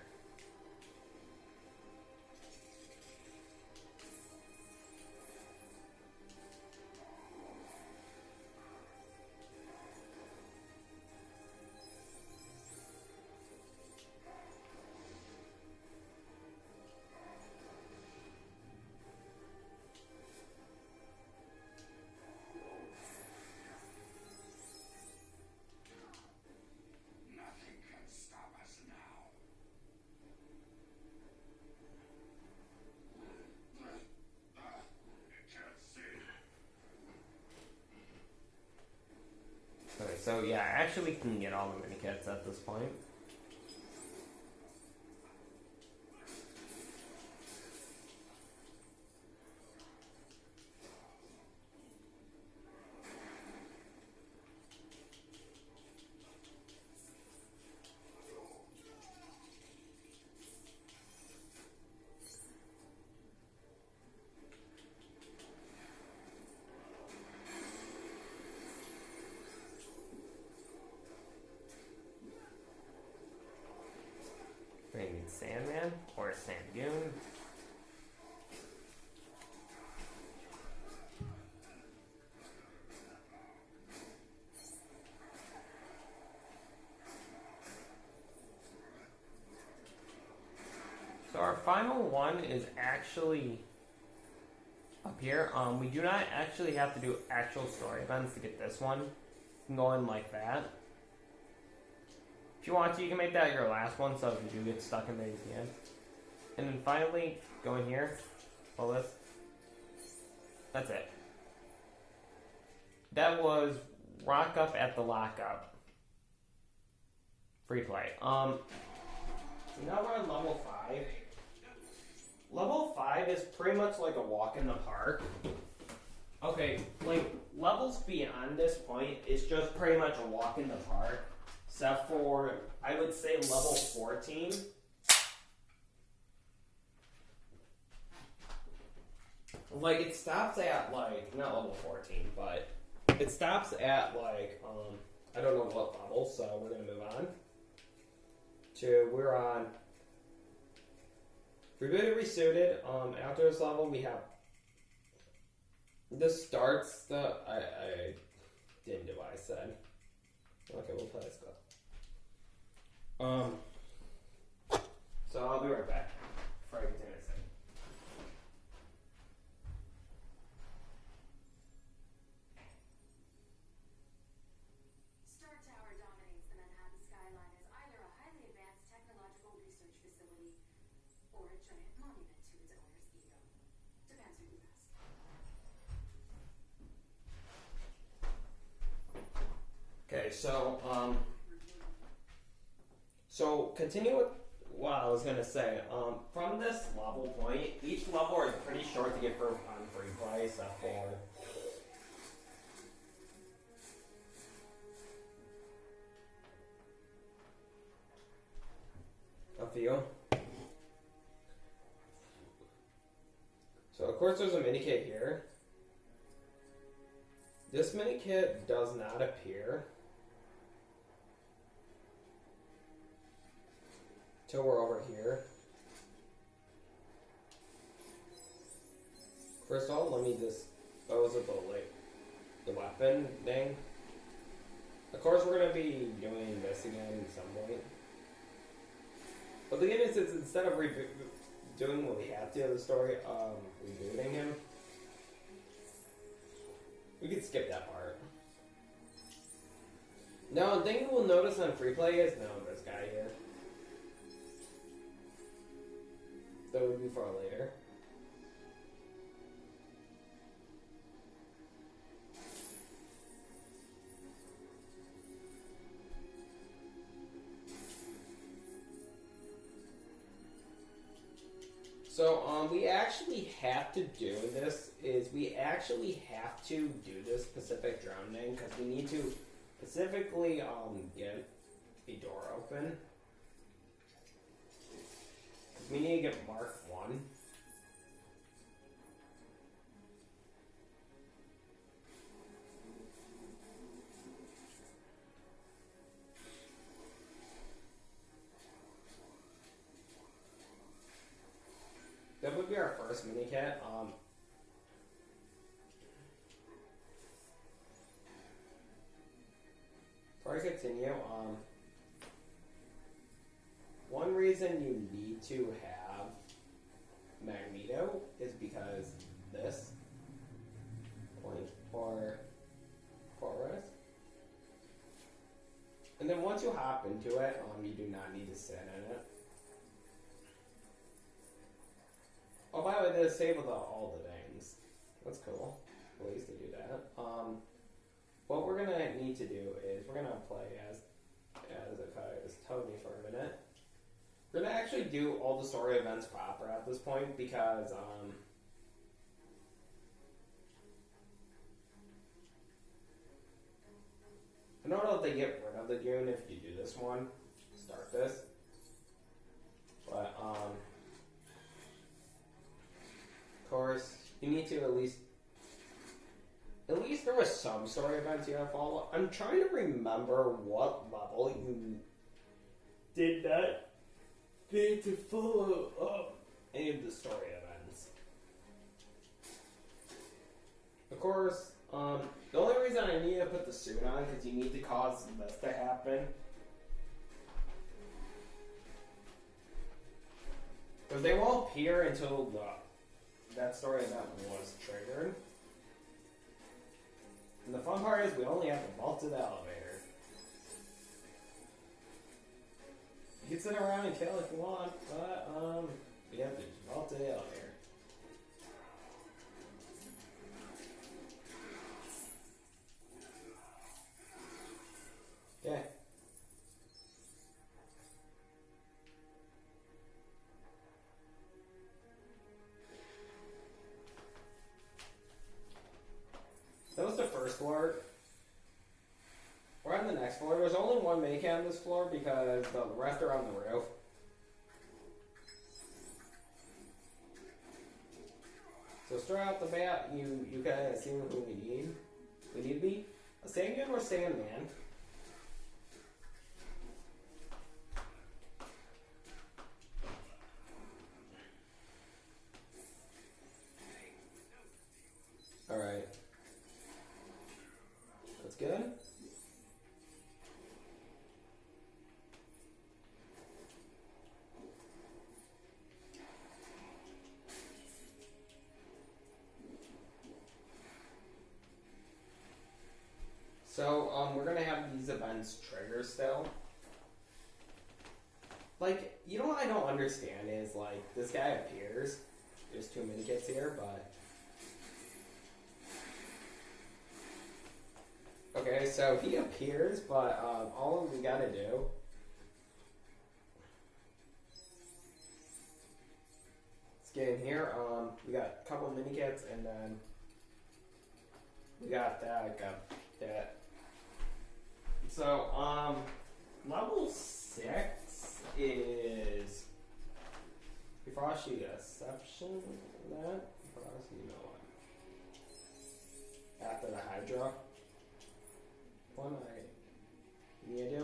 Okay, so yeah, actually we can get all the minikits at this point. We need Sandman or Sangoon. final one is actually up here. We do not actually have to do actual story events to get this one going like that. If you want to, you can make that your last one, so if you do get stuck in there, you can. And then finally, go in here, pull this. That's it. That was Rock Up at the Lockup. Free play. Now we're on level 5. Level 5 is pretty much like a walk in the park. Okay, like, levels beyond this point is just pretty much a walk in the park. Except for, I would say, level 14. Like, it stops at, like, not level 14, but it stops at, like, I don't know what level, so we're going to move on. We're on Rebooted, Resuited. After this level, we have, this starts the, I didn't do what I said. Okay, we'll play this go. So I'll be right back before I continue this thing. Star Tower dominates the Manhattan skyline as either a highly advanced technological research facility or a giant monument to its owner's ego. Depends who you ask. Okay, so continue with what I was gonna say. From this level point, each level is pretty short to get on free play, except for a few. So of course there's a mini kit here. This mini kit does not appear till we're over here. First of all, let me dispose of the weapon thing. Of course, we're gonna be doing this again at some point. But the thing is, instead of doing what we have to in the story, rebooting him, we could skip that part. Now, the thing you will notice on Freeplay is, this guy here. That would be for later. So, we actually have to do this, we actually have to do this specific drone name, because we need to specifically, get a door open. We need to get Mark 1. That would be our first mini kit. Before I continue, one reason you need to have Magneto is because this point for us. And then once you hop into it, you do not need to sit in it. Oh, by the way, they disabled all the things. That's cool. Ways to do that. What we're gonna need to do is we're gonna play as Tony for a minute. We're gonna actually do all the story events proper at this point because I don't know if they get rid of the Dune if you do this one. Start this. But of course, you need to at least there was some story events you gotta follow. I'm trying to remember what level you did that need to follow up any of the story events. Of course, the only reason I need to put the suit on because you need to cause this to happen. Because they won't appear until that story event was triggered. And the fun part is we only have to vault to the elevator. You can sit around and kill if you want, but we have to vault to the elevator. Okay. That was the first floor. We're on the next floor. There's only one minicam on this floor because the rest are on the roof. So straight out the bat, you kind of see who we need. We need to be a Sandman or Sandman. Alright. That's good. So, we're gonna have these events trigger still. Like, you know what I don't understand is, like, this guy appears. There's 2 minikits here, but... Okay, so he appears, but all we gotta do is get in here. We got a couple minikits, and then we got that. Got that. So level 6 is Frosty Deception. That Frosty, you know what? After the Hydra. What am I need to do?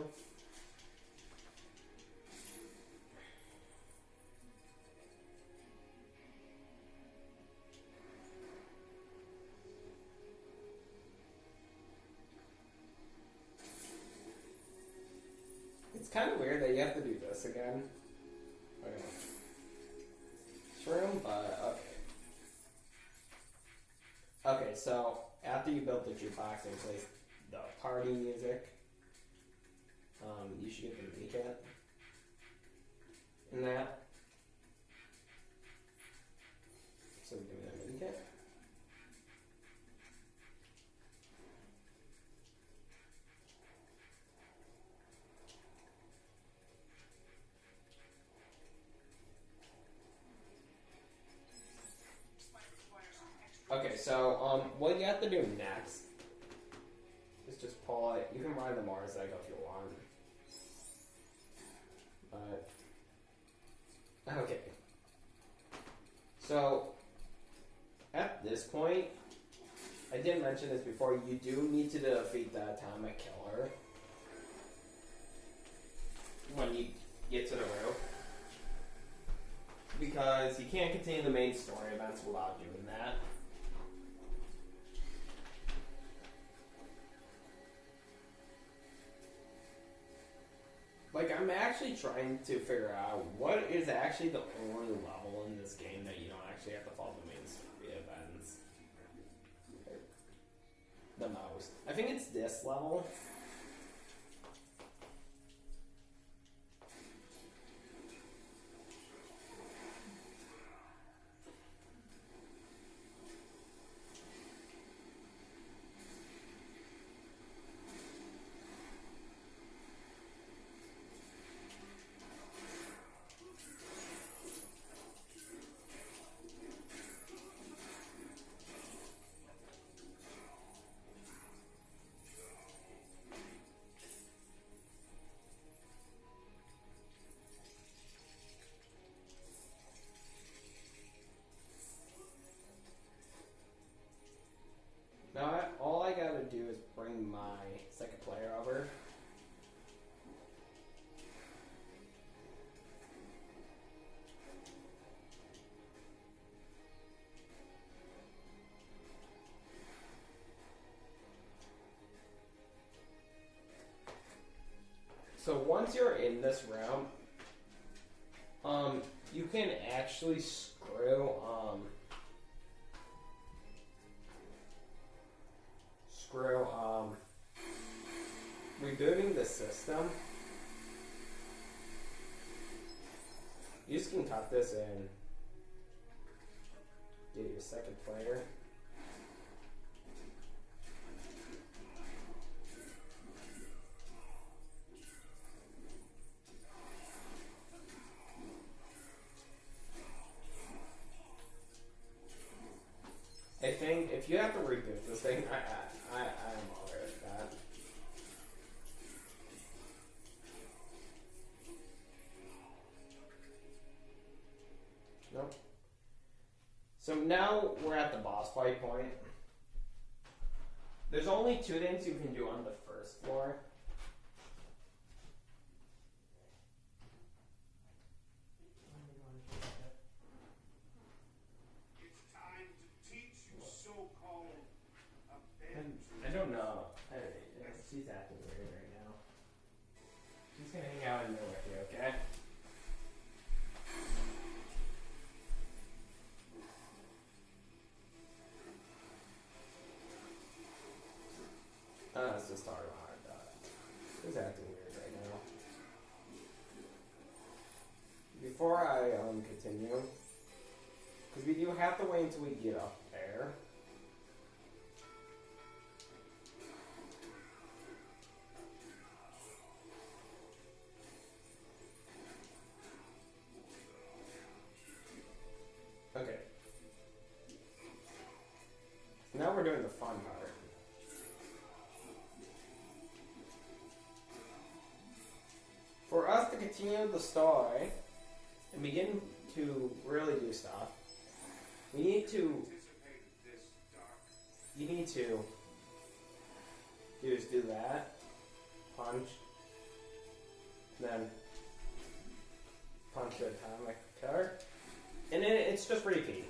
It's kind of weird that you have to do this again. Okay. Shroom, but okay. Okay, so after you build the jukebox and place the party music, you should get the minicat in that. So we give me that minicat. Okay, so what you have to do next is just pull it. You can ride the Mars Egg if you want. But okay. So at this point, I didn't mention this before, you do need to defeat the Atomic Killer when you get to the roof. Because you can't continue the main story events without doing that. Like, I'm actually trying to figure out what is actually the only level in this game that you don't actually have to follow the main story events. The most. I think it's this level. Now, all I gotta do is bring my second player over. So once you're in this round, you can actually screw rebooting the system. You just can cut this in. Get your second player. I think if you have to reboot this thing, I'm alright with that. Nope. So now we're at the boss fight point. There's only 2 things you can do on the first floor. It's time to teach you so-called I don't know. She's acting weird right now. She's gonna hang out in there with you, okay? Let's just talk about her. She's acting weird right now. Before I continue, because we do have to wait until we get up there. Okay. Now we're doing the fun part. For us to continue the story and begin to really do stuff, we need to. You need to just do that, punch, then punch the atomic killer, and then it's just repeat.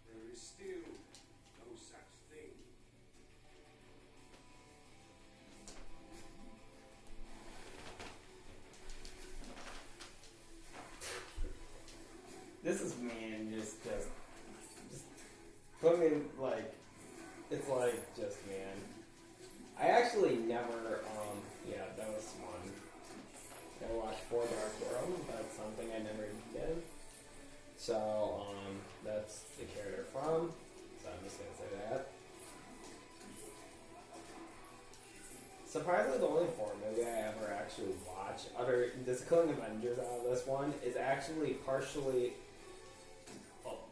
There is still no such thing. This is man, just put me in, like, it's like just man. I actually never, yeah, that was one. I watched For Dark World. That's something I never did. So, that's the character from. So I'm just gonna say that. Surprisingly, the only 4 movie I ever actually watched, other this Killing Avengers out of this one, is actually partially,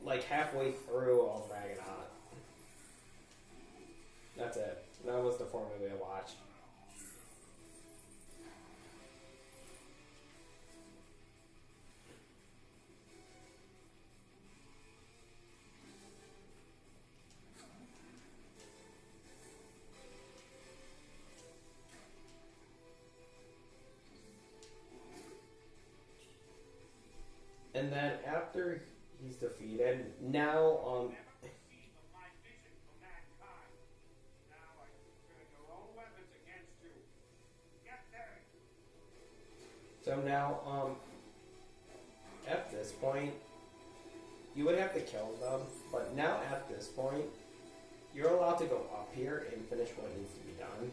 like halfway through all Ragnarok. That's it. That was the 4 movie I watched. And then after he's defeated, now Never conceive of my vision for mankind. Now I can turn your own weapons against you. Get there. so now at this point you would have to kill them, but now at this point you're allowed to go up here and finish what needs to be done.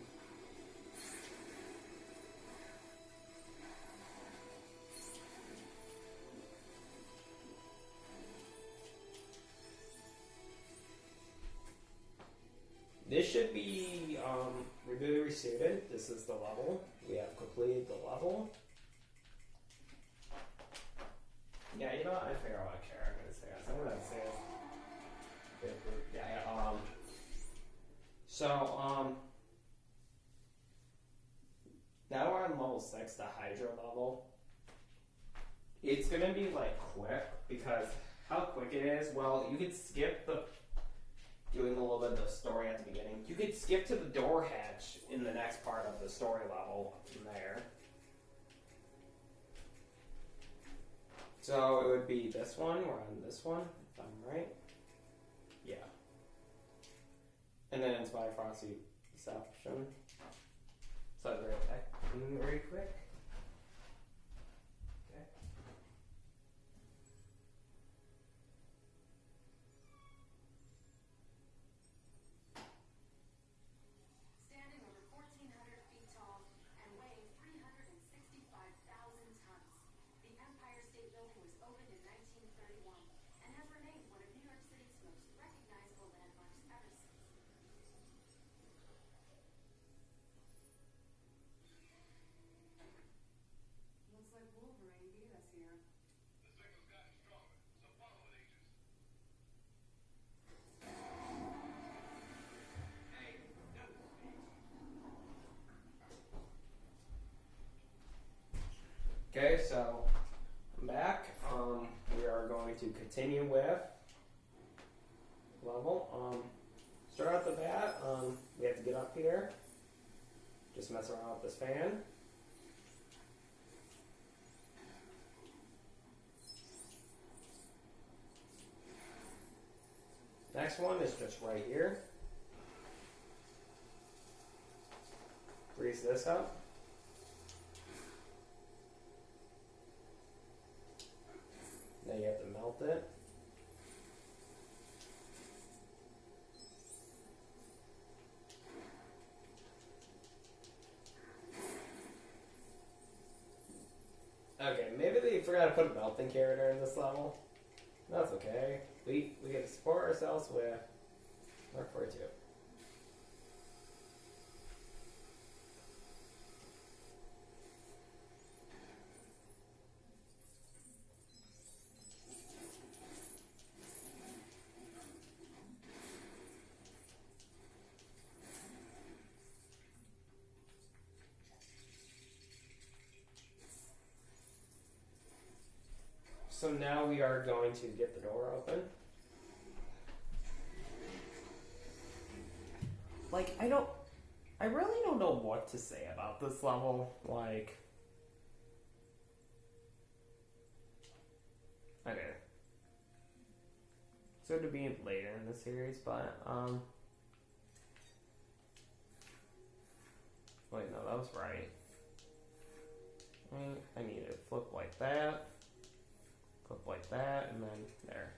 This should be rebooted, resuited. This is the level. We have completed the level. Yeah, you know what? I figure out what character I'm gonna say. I'm gonna say it. Yeah. So level 6, the Hydra level. It's gonna be like quick, because how quick it is, well, you could skip the doing a little bit of the story at the beginning. You could skip to the door hatch in the next part of the story level from there. So it would be this one, we're on this one, if I'm right. Yeah. And then it's by Frosty Deception. So I'll be right back very quick. Okay. Standing over 1,400 feet tall and weighing 365,000 tons, the Empire State Building was opened in 1931 and has remained one of New York City's most recognizable landmarks ever since. Looks like Wolverine beat us here. The signal's gotten stronger, so follow it, agents. Hey, that was easy. Okay, so I'm back. We are going to continue with level. Start out the bat. We have to get up here. Just mess around with this fan. Next one is just right here. Grease this up. Now you have to melt it. Okay, maybe they forgot to put a melting character in this level. That's okay. We get to support ourselves with Mark 42. So now we are going to get the door open. Like, I really don't know what to say about this level. Like, okay. It's going to be later in the series, but, wait, no, that was right. I need to flip like that. Flip like that, and then there.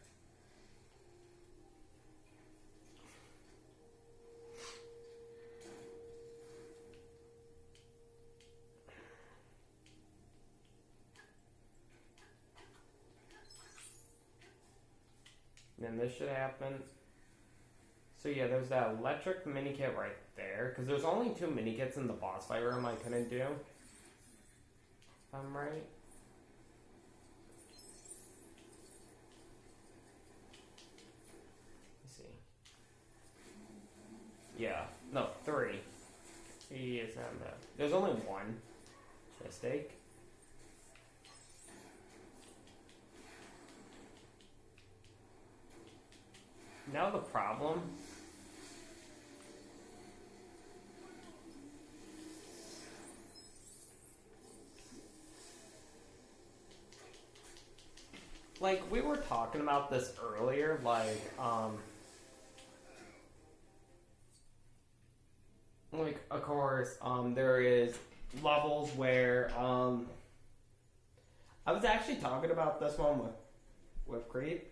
And then this should happen. So yeah, there's that electric mini kit right there, because there's only 2 mini kits in the boss fight room I couldn't do. If I'm right. Yeah, no, 3. He is on the. There's only 1 mistake. Now the problem. Like, we were talking about this earlier, like, of course, there is levels where, I was actually talking about this one with Creep.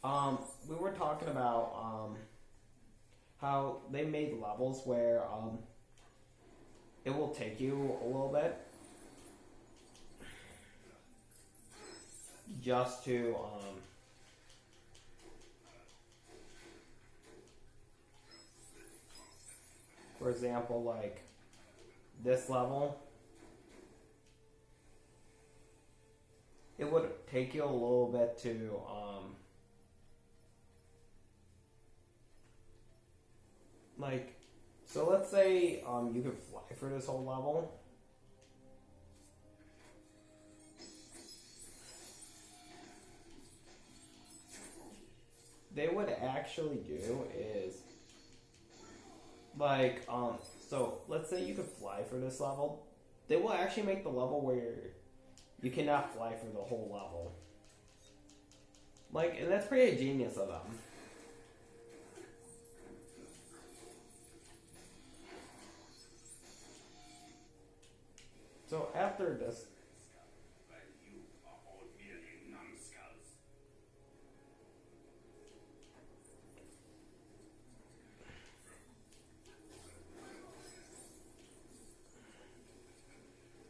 We were talking about, how they made levels where, it will take you a little bit just to, for example, like this level, it would take you a little bit to, like, so let's say, you could fly through this whole level, they would actually do is like so let's say you could fly for this level. They will actually make the level where you cannot fly for the whole level. Like, and that's pretty genius of them. So after this, Well, you are all merely numbskulls.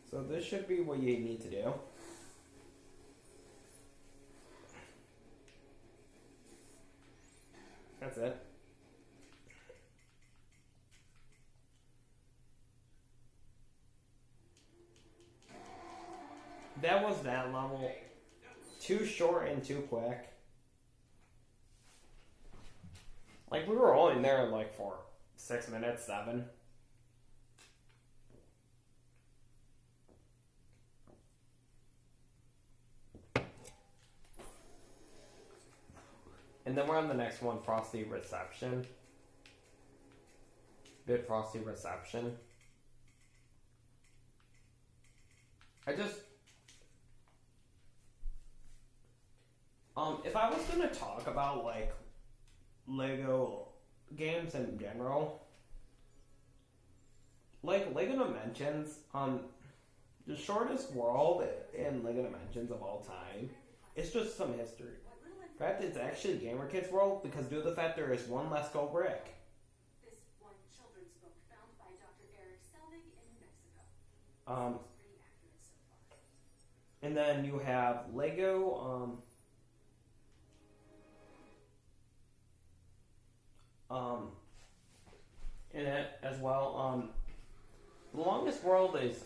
so this should be what you need to do. That's it. That was that level. Too short and too quick. Like, we were only there like for 6 minutes, 7. And then we're on the next one, Frosty Reception. Bit Frosty Reception. If I was gonna talk about like Lego games in general, like Lego Dimensions, the shortest world in Lego Dimensions of all time, it's just some history. In fact, it's actually Gamer Kids World because due to the fact there is one less go brick. This one children's book found by Dr. Eric Selvig in New Mexico. Um, It's pretty accurate so far. and then you have Lego, in it as well. The longest world is,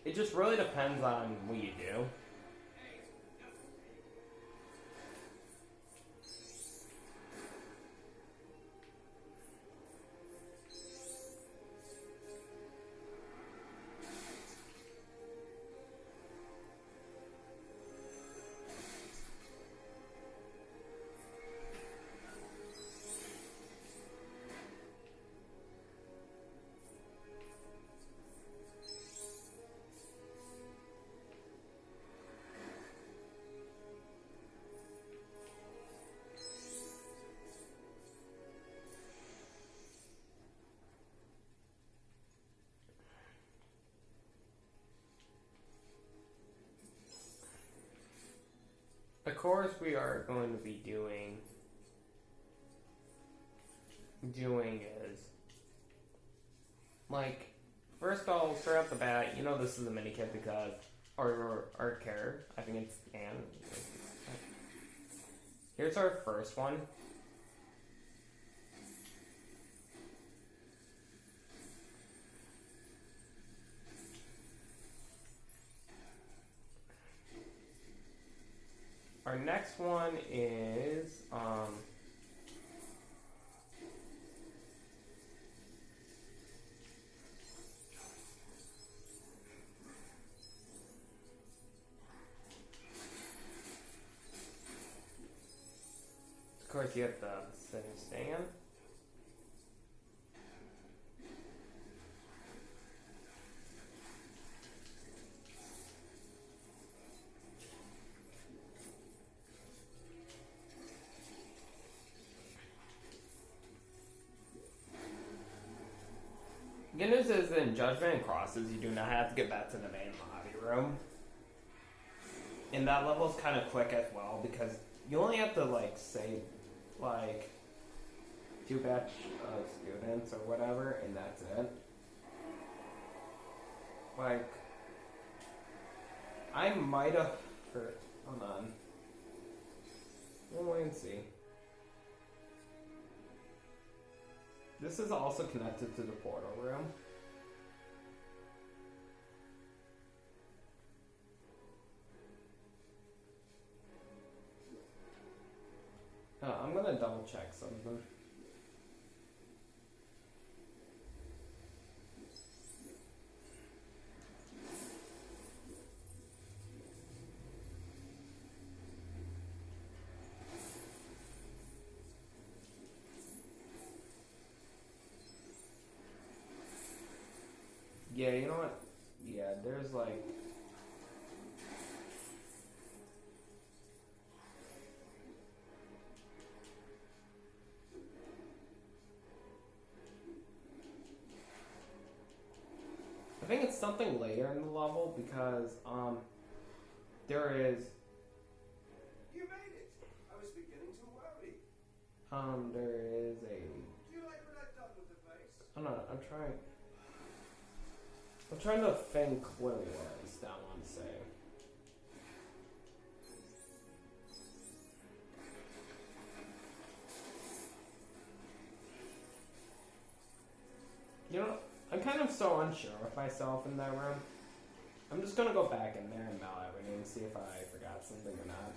it just really depends on what you do. Of course, we are going to be doing is like, first I'll start out the bat. You know this is a mini kit because our care. I think it's Anne. Here's our first one. Our next one is of course you have the center stand. Good news is in Judgment and Crosses, you do not have to get back to the main lobby room. And that level is kind of quick as well because you only have to like save like 2 batch of students or whatever, and that's it. Like, I might have hurt. Hold on. We'll wait and see. This is also connected to the portal room. I'm gonna double check something. Yeah, you know what? Yeah, there's like... I think it's something later in the level because, there is, You made it! I was beginning to worry. there is a... Do you like what I've done with the face? I'm not, I'm trying to think what it was that I want to say. You know, I'm kind of so unsure of myself in that room. I'm just gonna go back in there and mail everything and see if I forgot something or not.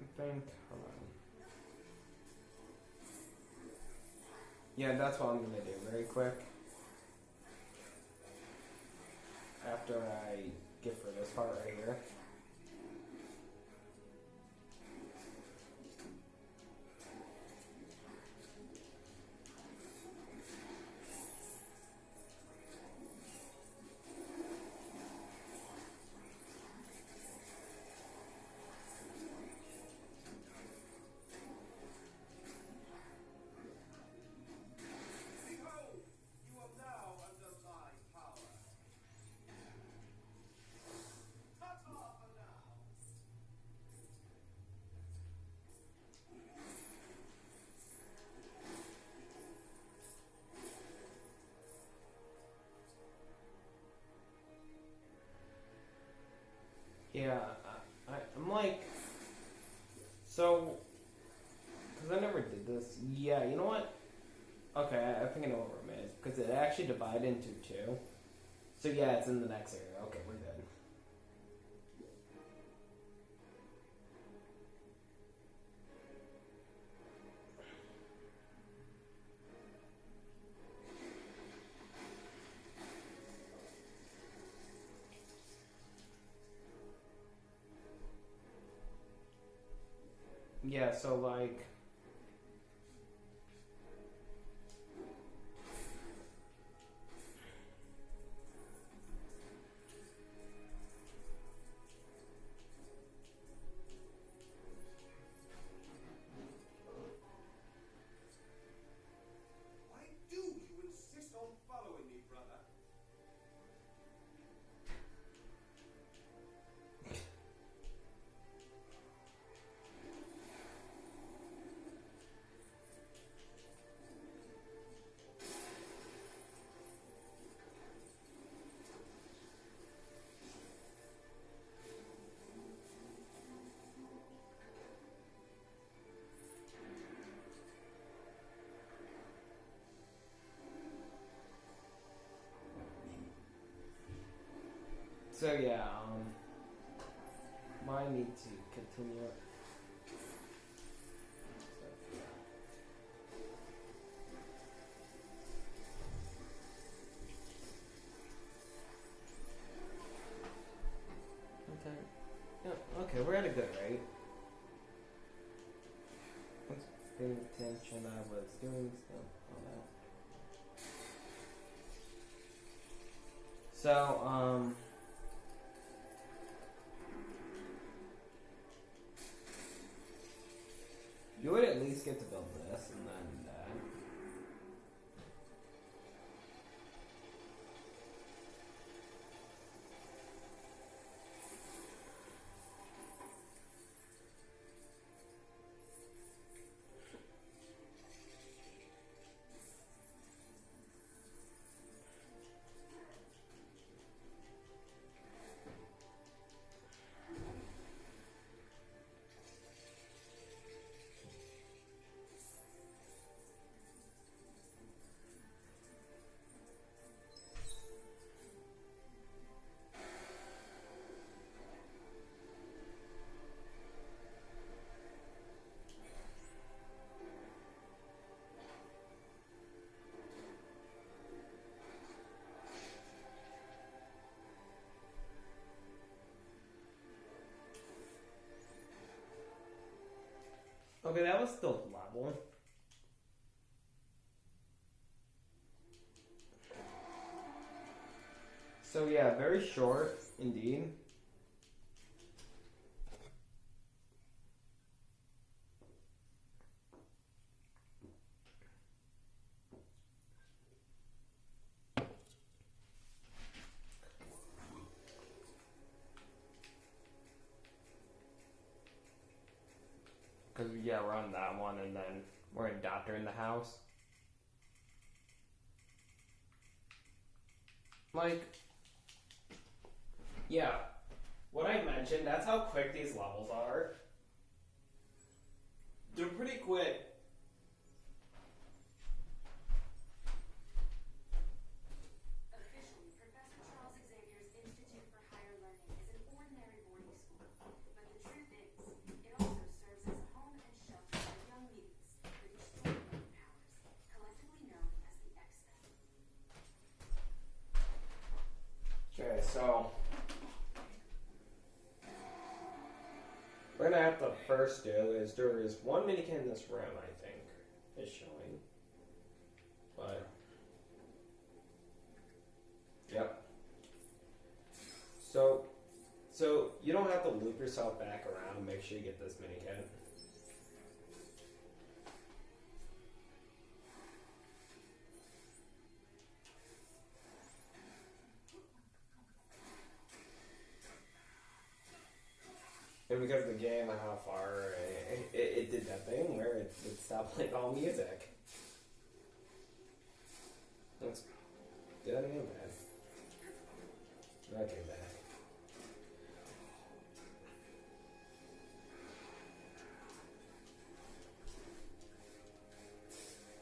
I think, hold on. Yeah, that's what I'm gonna do very quick. After I get through this part right here. Behold! You are now under my power. Ta-ta for now! Yeah, I'm like... So... Because I never did this. Yeah, you know what? Okay, I think I know what room it is. Because it actually divided into two. So yeah, it's in the next area. Okay, we're good. Yeah, so like... Why do you insist on following me, brother? So yeah, I need to continue. Okay. Yeah, okay, we're at a good rate. Let's pay attention. I was doing stuff on that. So, you would at least get to build this and then that. Okay, that was still level. So yeah, very short indeed. Because yeah, we're on that one, and then we're in Doctor in the House. Like, yeah, what I mentioned, that's how quick these levels are. They're pretty quick. Officially, Professor Charles Xavier's Institute for Higher Learning is an ordinary boarding school. But the truth is, it also serves as a home and shelter for young mutants with extraordinary powers, collectively known as the X-Men. Okay, so we're gonna have to first do is there is one minikit in this room, I think, is showing. But yep. So you don't have to loop yourself back around and make sure you get this minikit. And because of the game and how far it did that thing where it stopped playing all music. That's good and bad. Okay, bad.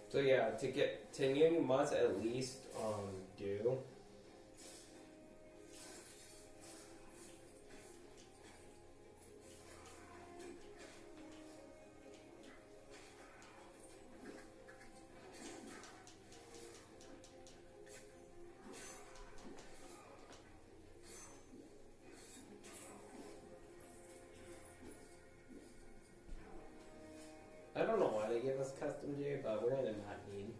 So yeah, you must at least do. I don't know why they gave us custom J, but we're gonna not need.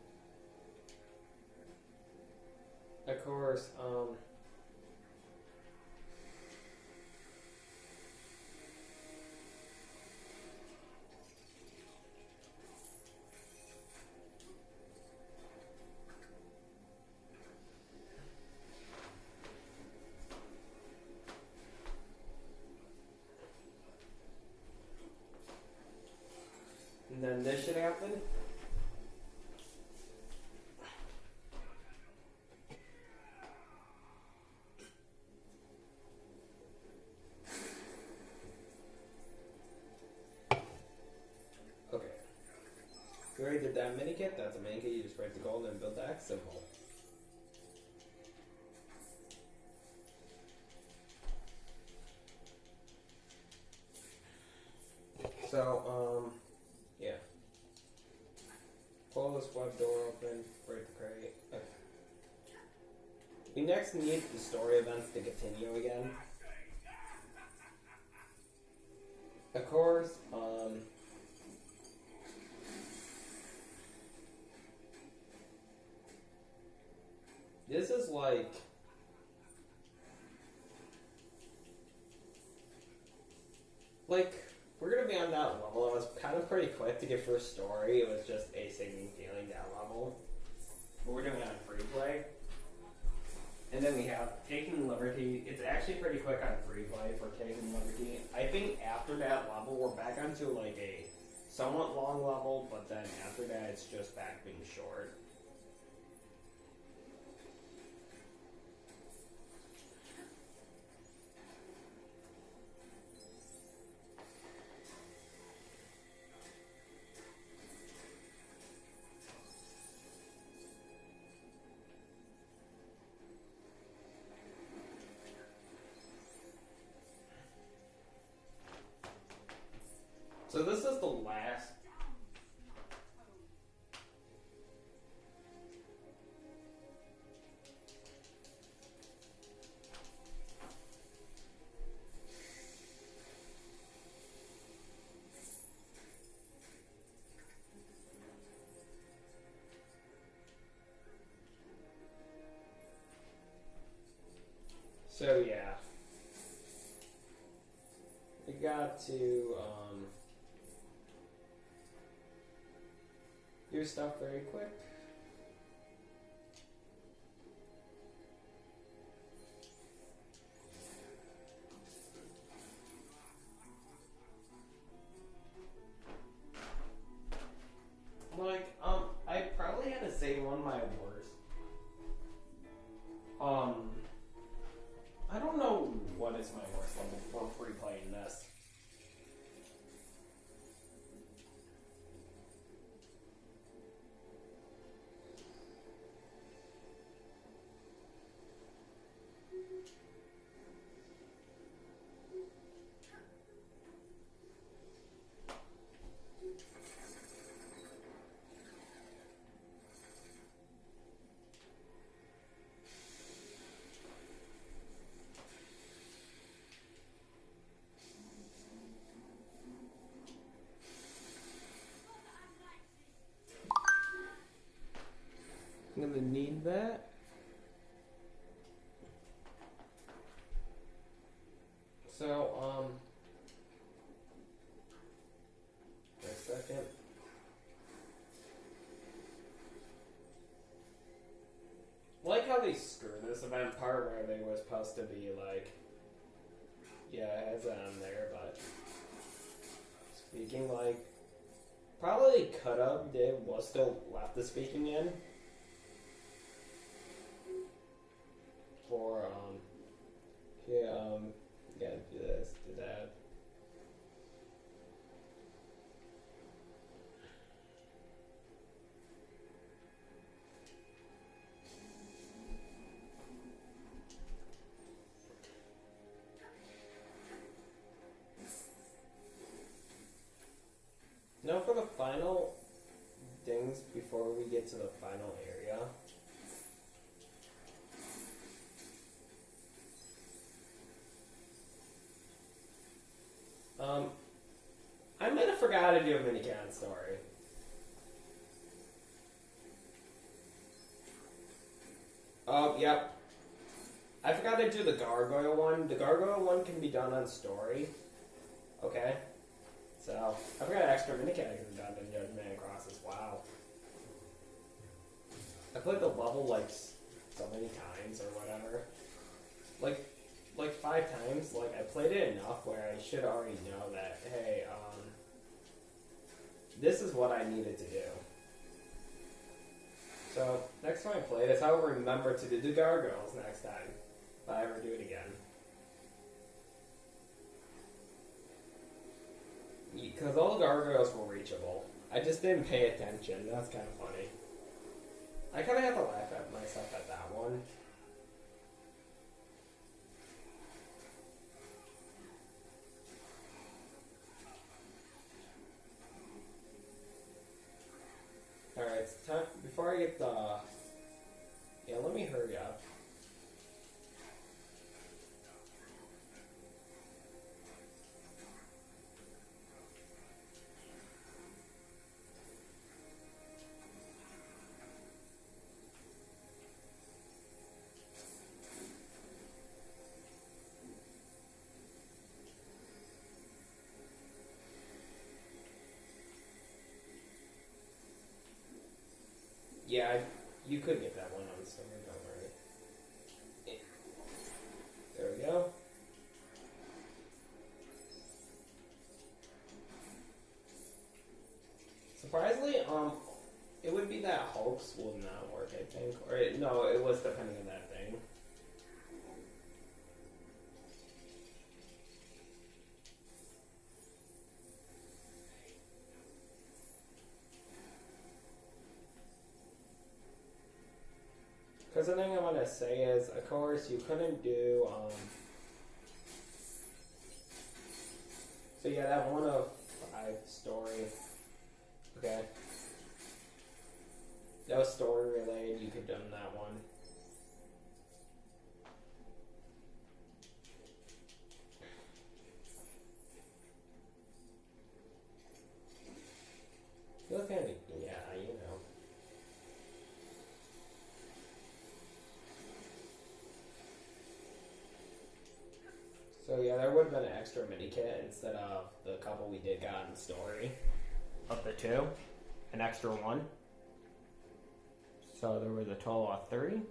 Of course, and then this should happen. Okay. We already did that mini kit. That's a main kit. You just write the gold and build that symbol. So, yeah. Pull this web door open, break the crate. Okay. We next need the story events to continue again. Of course, this is like we're gonna be on that level. It was kind of pretty quick to get first story. It was just a singing feeling that level. But we're doing it on Freeplay. And then we have Taking Liberty. It's actually pretty quick on Freeplay for Taking Liberty. I think after that level, we're back onto like a somewhat long level, but then after that, it's just back being short. So this is the last. So yeah, we got to do stuff very quick. Like, I probably had to say one of my worst. I don't know what is my worst level for free playing this. I'm gonna need that. So, wait a second. I like how they screw this event part where they were supposed to be like, yeah, it has that on there, but speaking like, probably could have, was still left the speaking in. For, yeah, do this, do that. Now for the final things before we get to the final area. I might have forgot to do a minican story. Oh, yep. I forgot to do the gargoyle one. The gargoyle one can be done on story. Okay. So, I forgot extra minican I could have done in Judgment Crosses. Wow. I played the level like so many times or whatever. Like 5 times. Like I played it enough where I should already know that, hey, this is what I needed to do. So, next time I play this, I will remember to do the gargoyles next time. If I ever do it again. Because all the gargoyles were reachable. I just didn't pay attention. That's kind of funny. I kind of have to laugh at myself at that one. Alright, it's time. Before I get the. Yeah, let me hurry up. Yeah, you could get that one on summer, don't worry. There we go. Surprisingly, it would be that hoax will not work, I think. Or, no, it was depending on that thing. Because the thing I want to say is, of course, you couldn't do, so yeah, that 1 of 5 story, okay, that was story related, you could have done that one. You look at me, yeah, you know. So yeah, there would have been an extra mini kit instead of the couple we did got in the story. Of the two, an extra one. So there was a total of 3.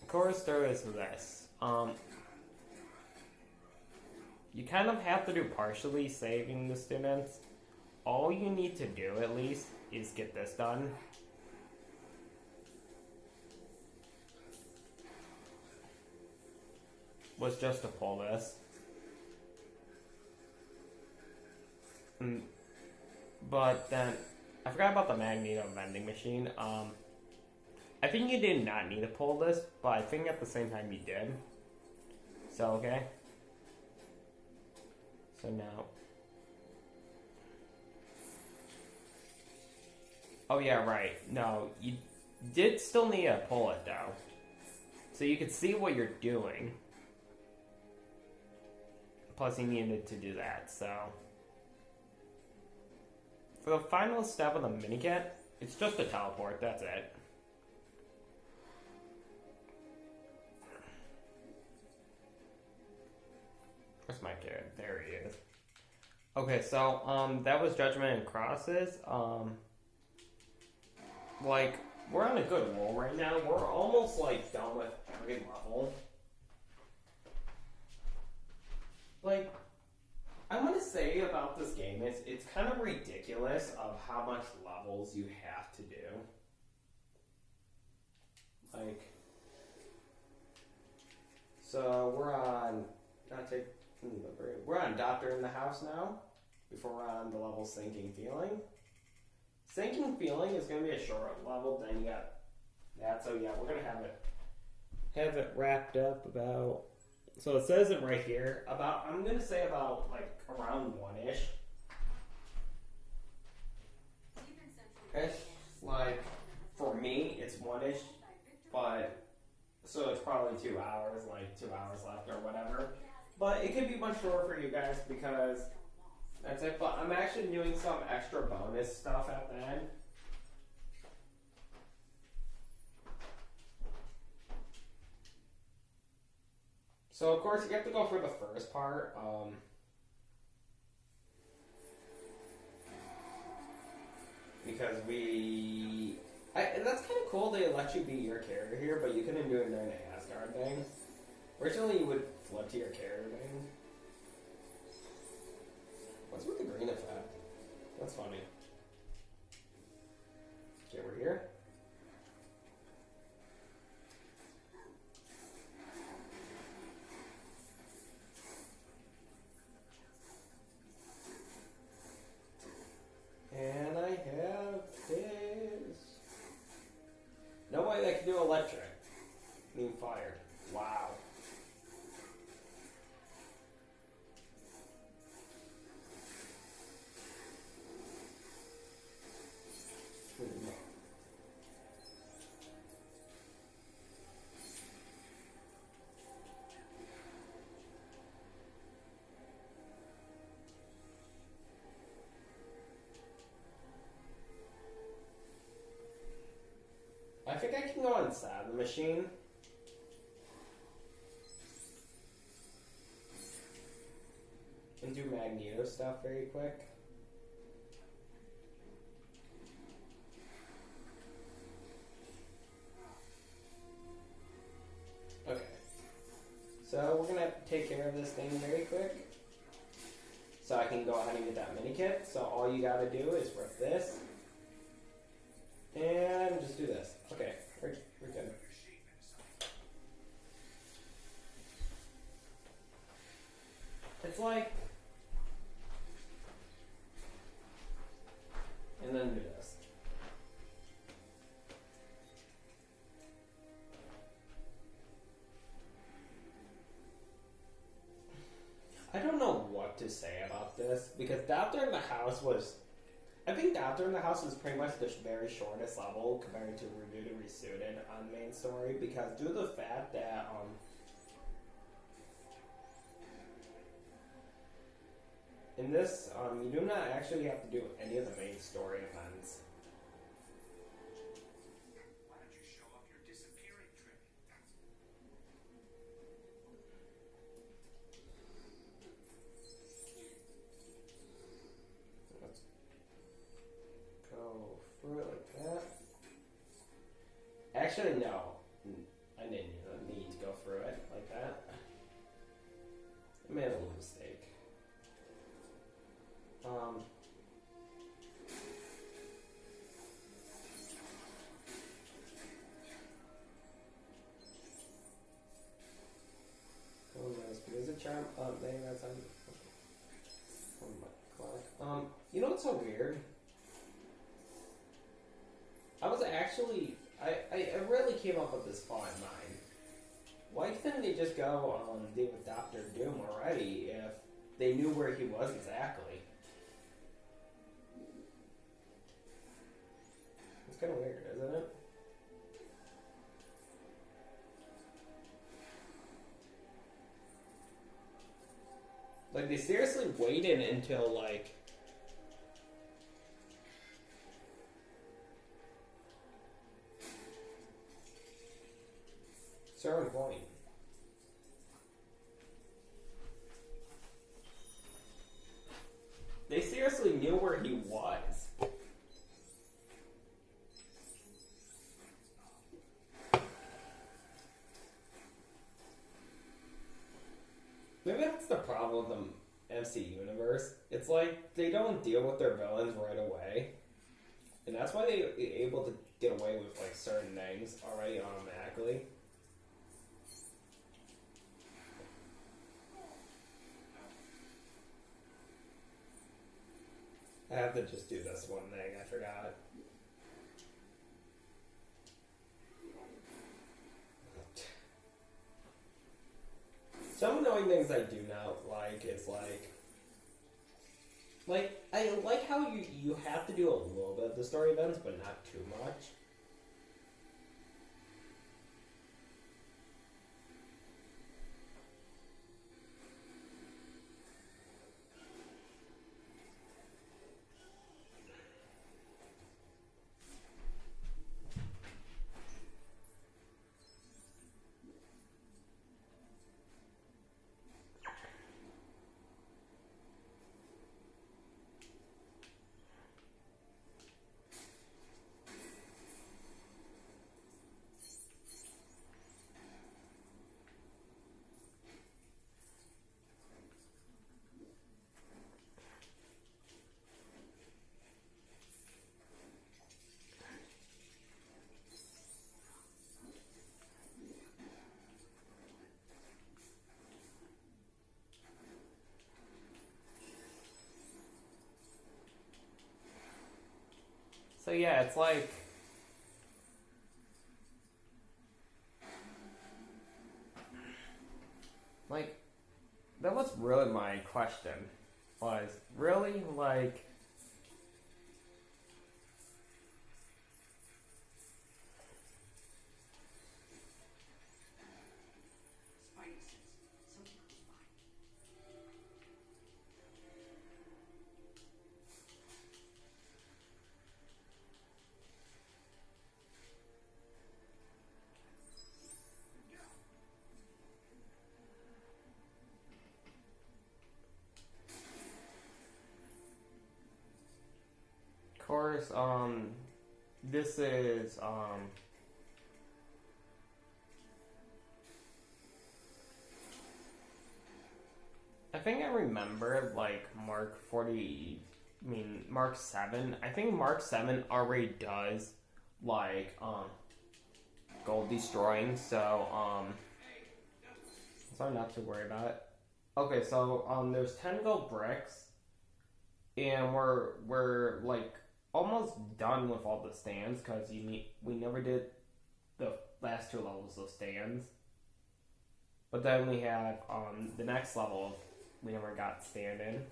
Of course, there is this. You kind of have to do partially saving the students. All you need to do, at least, is get this done. Was just to pull this. But then, I forgot about the magneto vending machine. I think you did not need to pull this, but I think at the same time you did. So, okay. So now. Oh yeah, right. No, you did still need to pull it though. So you could see what you're doing. Plus you needed to do that, so. For the final step of the minikit, it's just a teleport, that's it. Where's my kid? There he is. Okay, so, that was Judgment and Crosses. Like, we're on a good roll right now. We're almost, like, done with every level. Like, I'm gonna say about this game, it's kind of ridiculous of how much levels you have to do. Like, so we're on, we're on Doctor in the House now, before we're on the level Sinking Feeling. Sinking Feeling is going to be a short level, then you got that, so yeah, we're going to have it wrapped up about, so it says it right here, about, I'm going to say about, like, around 1-ish. Ish, like, for me, it's 1-ish, but, so it's probably 2 hours, like 2 hours left or whatever. But it could be much shorter for you guys because that's it. But I'm actually doing some extra bonus stuff at the end. So of course you have to go for the first part. Because that's kind of cool. They let you be your character here, but you couldn't do it during the Asgard thing. Originally, you would flip to your character name. What's with the green effect? That's funny. Okay, we're here. And I have this. Nobody that can do electric. Being fired. Wow. I think I can go inside the machine. And do Magneto stuff very quick. Okay. So we're gonna have to take care of this thing very quick. So I can go ahead and get that mini kit. So all you gotta do is rip this. And just do this. Okay, we're good. It's like, and then do this. I don't know what to say about this because Doctor in the House was, I think Doctor in the House is pretty much the very shortest level compared to Reboot and Resuited on main story because due to the fact that in this, you do not actually have to do any of the main story events. Why don't you show up your disappearing trick? Let's go through it like that. Actually, no. I didn't need to go through it like that. I made a little mistake. Oh, nice. Music charm. Maybe that's on. Oh my clock. You know what's so weird? I was actually. I really came up with this thought in mind. Why couldn't they just go deal with Doctor Doom already if they knew where he was exactly? It's kind of weird, isn't it? Like, they seriously waited until, like... certain point. They seriously knew where he was. Maybe that's the problem with the MC universe. It's like they don't deal with their villains right away. And that's why they're able to get away with like certain things already automatically. I have to just do this one thing, I forgot. Some annoying things I do not like is like I like how you have to do a little bit of the story events, but not too much. So yeah, it's like that was really my question. Was really like Spidey sense something close by. of course, this is I think I remember like Mark 40, I mean Mark 7. I think Mark 7 already does like gold destroying, so sorry not to worry about it. Okay, so there's 10 gold bricks and we're like almost done with all the stands because we never did the last two levels of stands. But then we have the next level we never got stand in.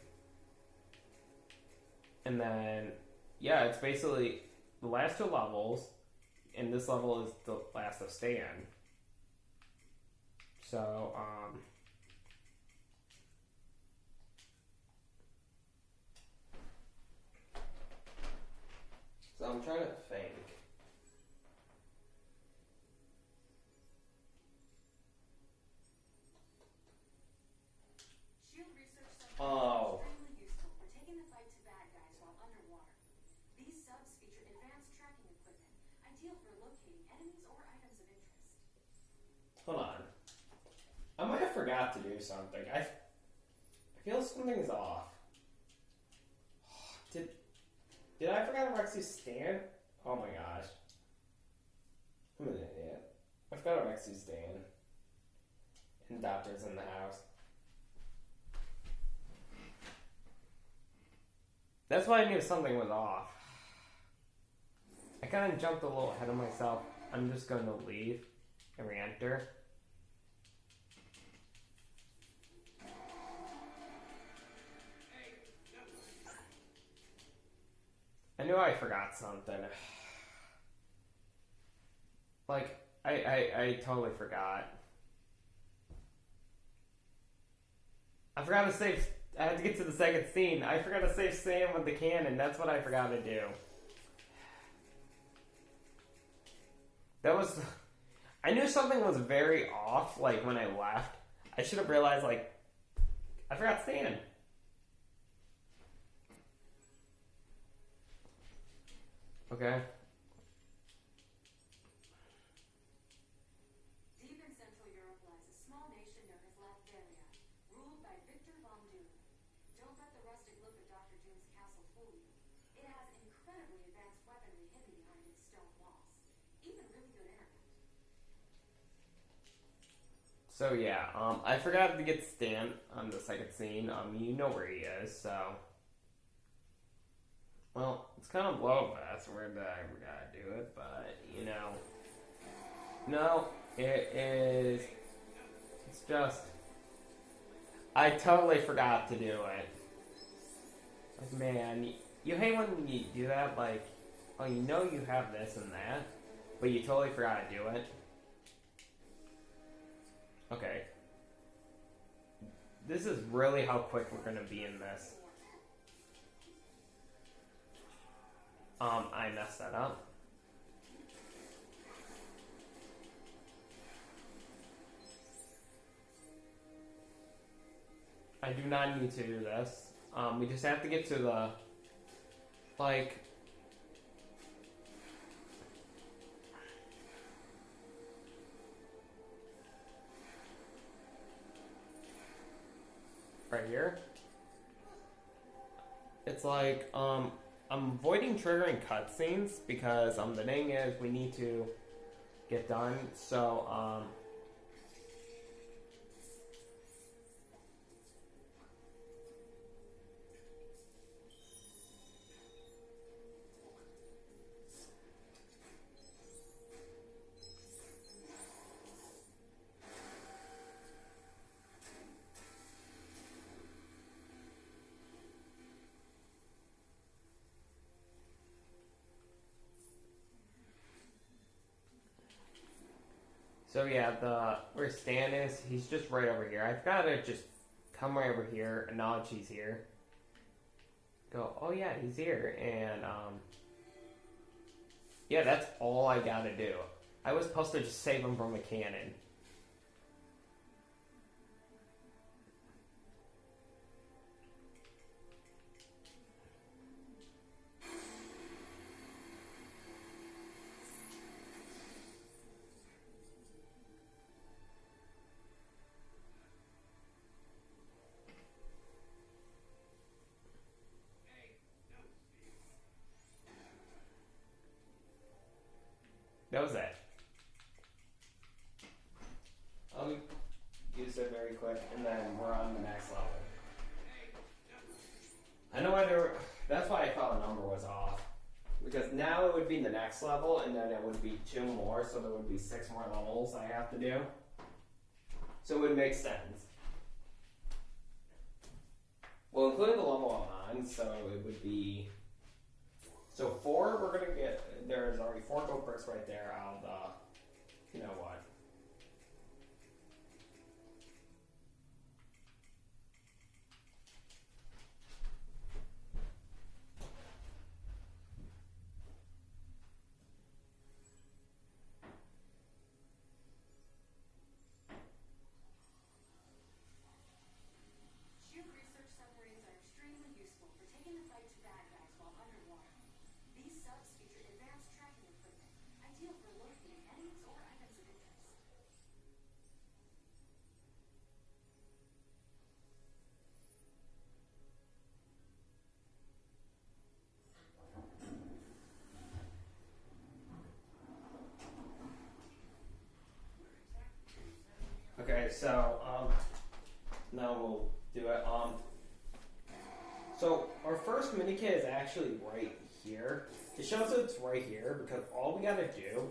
And then yeah, it's basically the last two levels, and this level is the last of stand. So So I'm trying to think. Shield research submarines Oh. are extremely useful for taking the fight to bad guys while underwater. These subs feature advanced tracking equipment, ideal for locating enemies or items of interest. Hold on. I might have forgot to do something. I feel something's off. Did I forget Rexy's stand? Oh my gosh. I'm an idiot. I forgot Rexy's stand. And Doctor's in the house. That's why I knew something was off. I kind of jumped a little ahead of myself. I'm just going to leave and re-enter. I knew I forgot something. Like, I totally forgot. I forgot to save... I had to get to the second scene. I forgot to save Sam with the cannon. That's what I forgot to do. That was... I knew something was very off, like, when I left. I should have realized, like... I forgot Stan. Okay. Deep in Central Europe lies a small nation known as Latveria, ruled by Victor von Doom. Don't let the rustic look of Dr. Doom's castle fool you. It has incredibly advanced weaponry hidden behind its stone walls. Even really good internet. So yeah, I forgot to get Stan on the second scene. You know where he is, so... Well, it's kind of low, but that's where I gotta do it, but, you know... No, it is... It's just... I totally forgot to do it. Like, man, you hate when you do that, like... Oh, you know you have this and that, but you totally forgot to do it. Okay. This is really how quick we're gonna be in this. I messed that up. I do not need to do this. We just have to get to the, like... Right here. It's like, I'm avoiding triggering cutscenes because, the thing is, we need to get done, so, So yeah, where Stan is, he's just right over here. I've got to just come right over here, acknowledge he's here. Go, oh yeah, he's here, and yeah, that's all I gotta do. I was supposed to just save him from a cannon. That was it. I'll use it very quick, and then we're on the next level. I know that's why I thought the number was off. Because now it would be the next level, and then it would be 2 more, so there would be 6 more levels I have to do. So it would make sense. Well, including the level I'm on, so it would be... So 4, we're going to get... There's already 4 gold bricks right there out of the... You know what? Okay, so now we'll do it. So our first mini kit is actually right here. It shows that it's right here because all we gotta do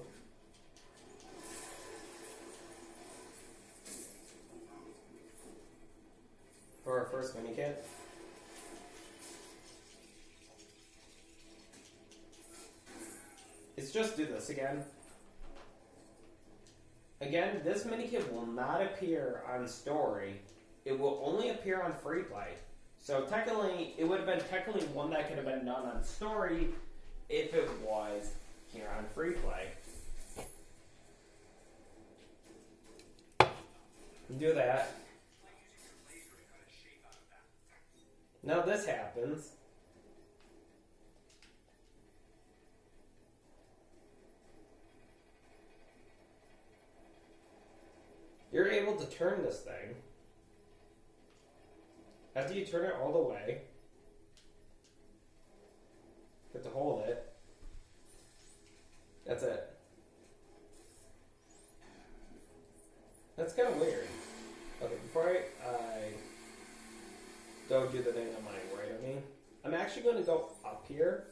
for our first mini kit is just do this again. Again, this mini kit will not appear on story. It will only appear on Freeplay. So technically, it would have been technically one that could have been done on story if it was here on Freeplay. Do that. Now this happens. You're able to turn this thing. After you turn it all the way, you have to hold it. That's it. That's kind of weird. Okay, before I go do the thing on my right of me, I'm actually going to go up here.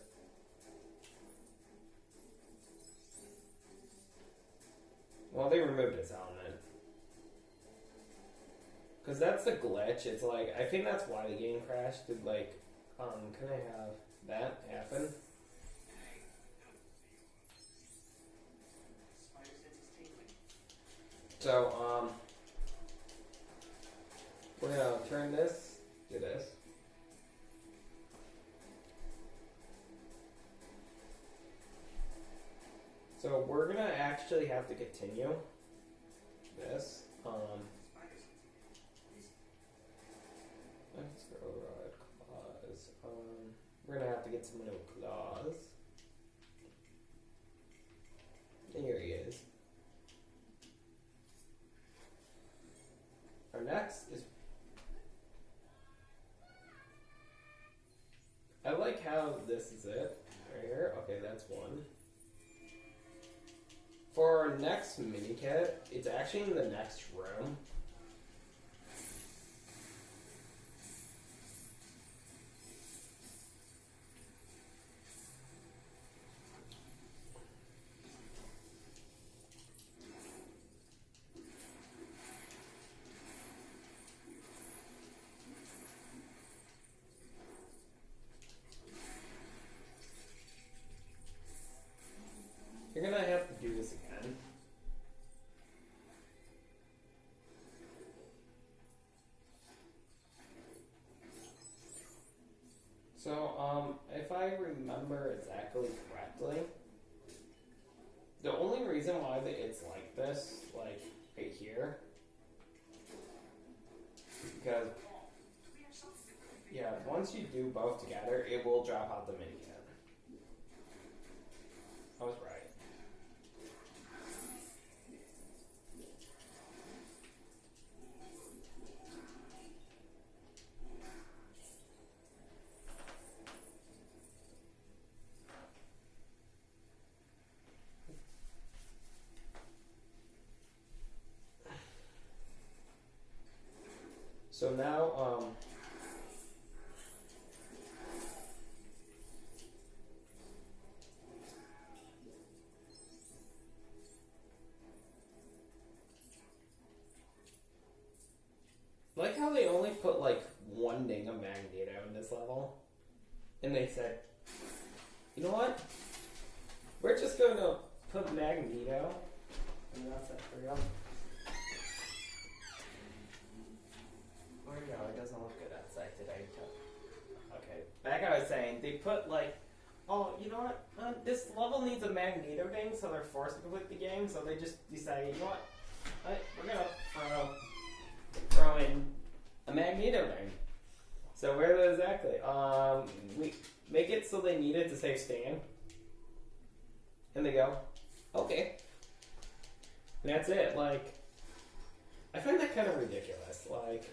Well, they removed this element. Because that's the glitch. It's like, I think that's why the game crashed. Did like, can I have that happen? So, we're gonna turn this, do this. So we're gonna actually have to continue this. Let's go right claws. We're gonna have to get some new claws. Here he is. Our next is. I like how this is it right here. Okay, that's one. For our next mini kit, it's actually in the next room. You're gonna have to do this again. So, if I remember exactly correctly, the only reason why it's like this, like right here, is because, yeah, once you do both together, it will drop out the mini kit. I was right. So now, like how they only put like one ding of Magneto in this level, and they said, you know what? We're just going to put Magneto, and that's it for you. Where you go? It doesn't look good outside today. Okay, back I was saying, they put like, oh, you know what? This level needs a Magneto ding, so they're forced to complete the game, so they just decided, you know what? We're going to throw in a Magneto ding. So where is that exactly? We make it so they need it to save Stan. And they go, okay. And that's it. Like, I find that kind of ridiculous. Like,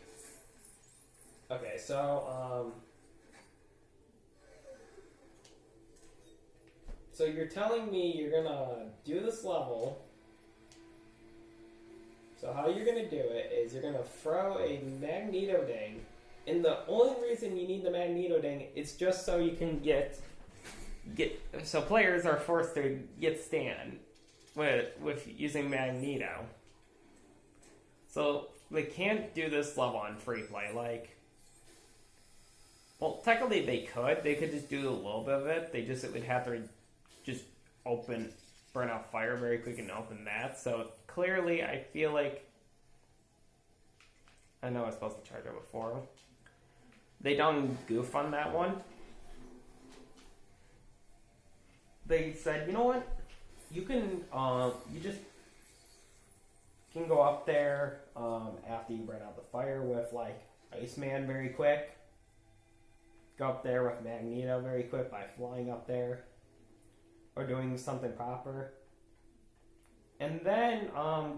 okay, so, so you're telling me you're gonna do this level, So how you're gonna do it is you're gonna throw a magneto ding, and the only reason you need the magneto ding is just so you can get so players are forced to get stand with using magneto. So they can't do this level on free play. Like, well, technically they could. They could just do a little bit of it. It would have to just burn out fire very quick and open that. So clearly, I feel like I know I was supposed to charge it before. They done goof on that one. They said, you know what? You can you just can go up there after you burn out the fire with like Iceman very quick. Go up there with Magneto very quick by flying up there or doing something proper. And then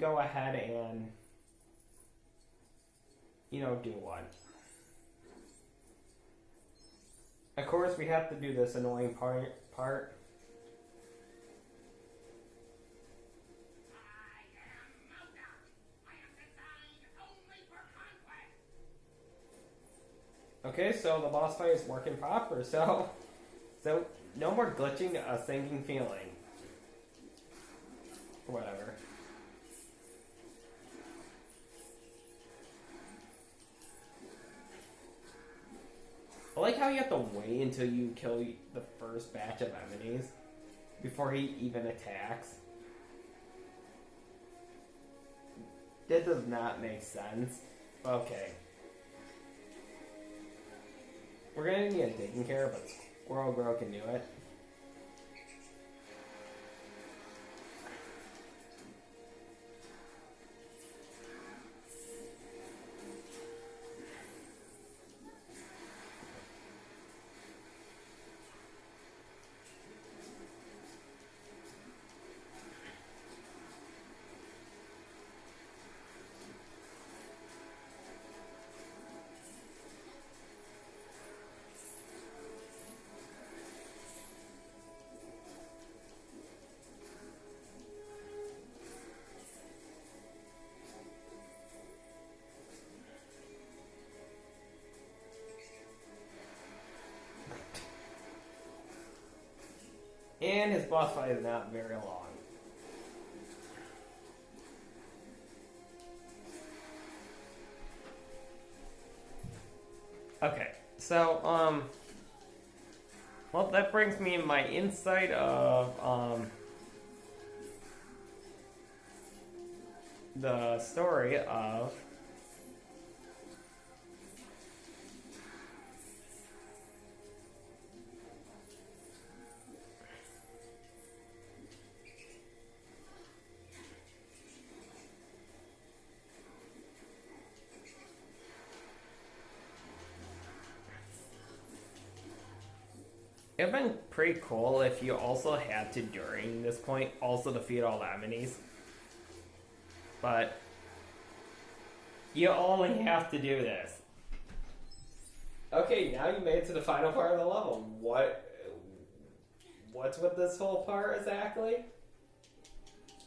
go ahead and do one. Of course, we have to do this annoying part. Okay, so the boss fight is working proper, so no more glitching a sinking feeling. Or whatever. I like how you have to wait until you kill the first batch of enemies before he even attacks. That does not make sense. Okay. We're gonna need a digging care, but Squirrel Girl can do it. And his boss fight is not very long. Okay, so, well, that brings me my insight of, the story of it would have been pretty cool if you also had to, during this point, also defeat all the enemies. But you only have to do this. Okay, now you made it to the final part of the level. What's with this whole part exactly?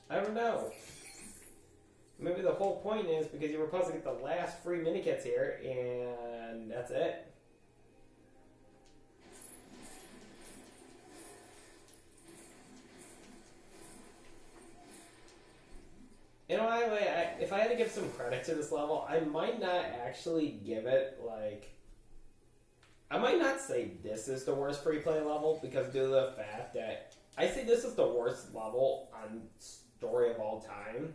I don't know. Maybe the whole point is because you were supposed to get the last 3 minikits here, and that's it. If I had to give some credit to this level, I might not actually give it, like... I might not say this is the worst free play level, because due to the fact that... I say this is the worst level on story of all time.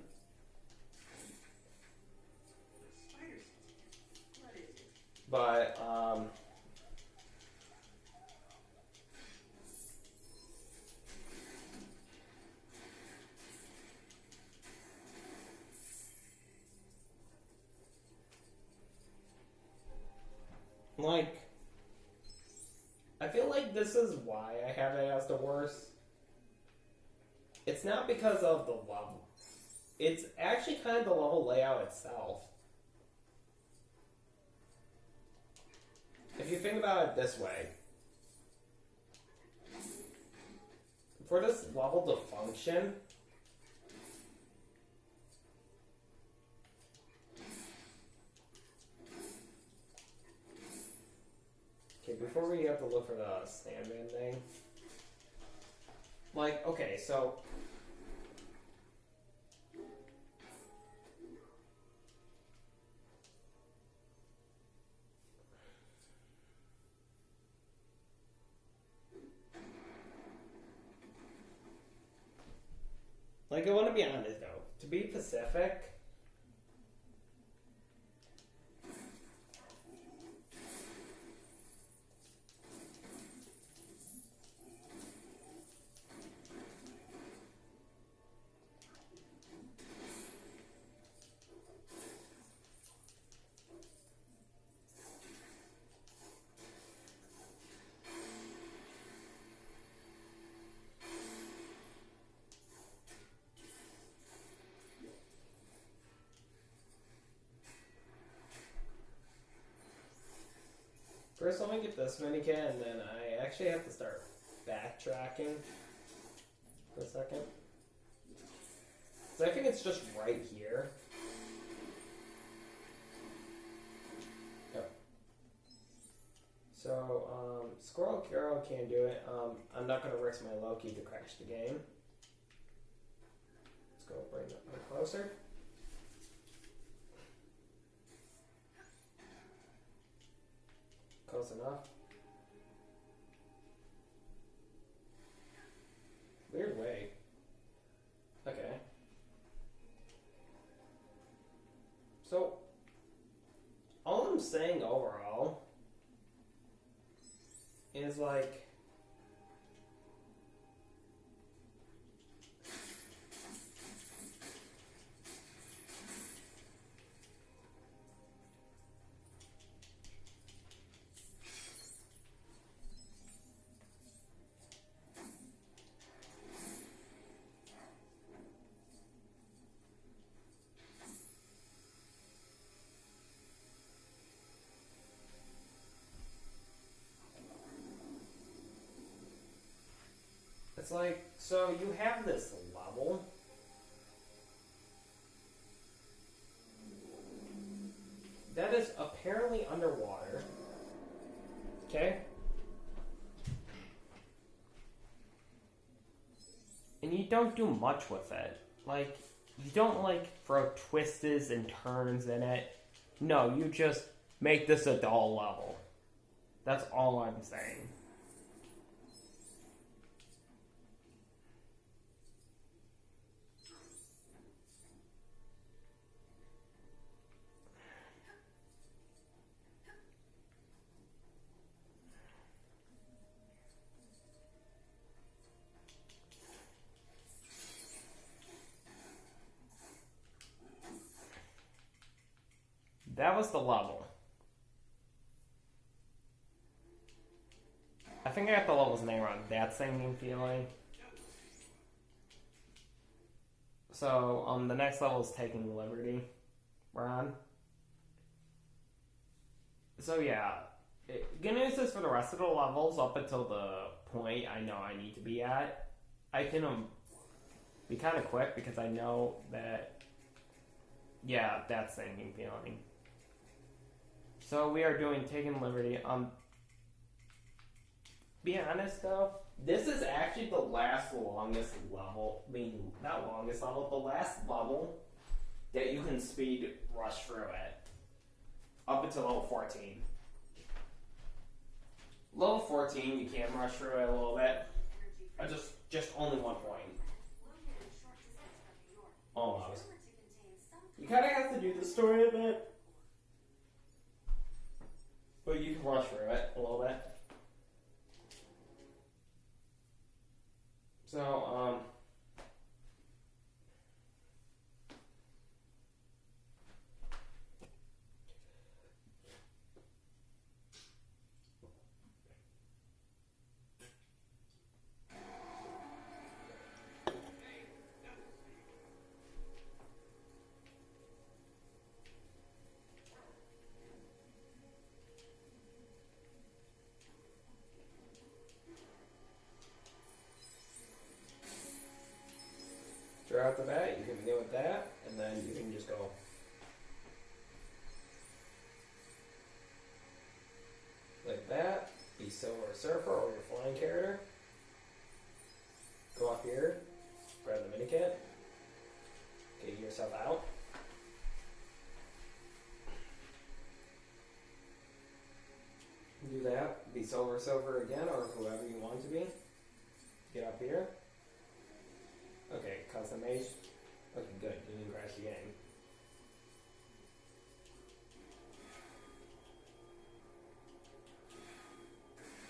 But, like, I feel like this is why I have it as the worst. It's not because of the level. It's actually kind of the level layout itself. If you think about it this way, for this level to function, before we have to look for the stand-in thing. Like, okay, so... Like, I want to be honest, though. To be Pacific... First, let me get this mini kit, and then I actually have to start backtracking for a second. So I think it's just right here. Yep. So, Squirrel Carol can't do it. I'm not going to risk my Loki to crash the game. Let's go bring it closer. Close enough. Weird way. Okay. So, all I'm saying overall is like, it's like, so you have this level. That is apparently underwater. Okay? And you don't do much with it. Like, you don't, like, throw twists and turns in it. No, you just make this a dull level. That's all I'm saying. That was the level. I think I got the level's name wrong. That singing feeling. So, the next level is Taking Liberty. We're on. So, yeah. Good news is for the rest of the levels, up until the point I know I need to be at, I can be kind of quick because I know that, yeah, that singing feeling. So we are doing Taking Liberty. Be honest though, this is actually the longest level. I mean, not longest level, the last level that you can speed rush through it. Up until level 14. Level 14, you can rush through it a little bit. Just only one point. Almost. You kind of have to do the story a bit. But you can rush through it a little bit. So, right off the bat, you can begin with that, and then you can just go like that, be Silver Surfer or your flying character. Go up here, grab the minikit, get yourself out. Do that, be Silver Surfer again, or whoever you want to be. Get up here. Okay, custom age. Okay, good, you didn't crash the game.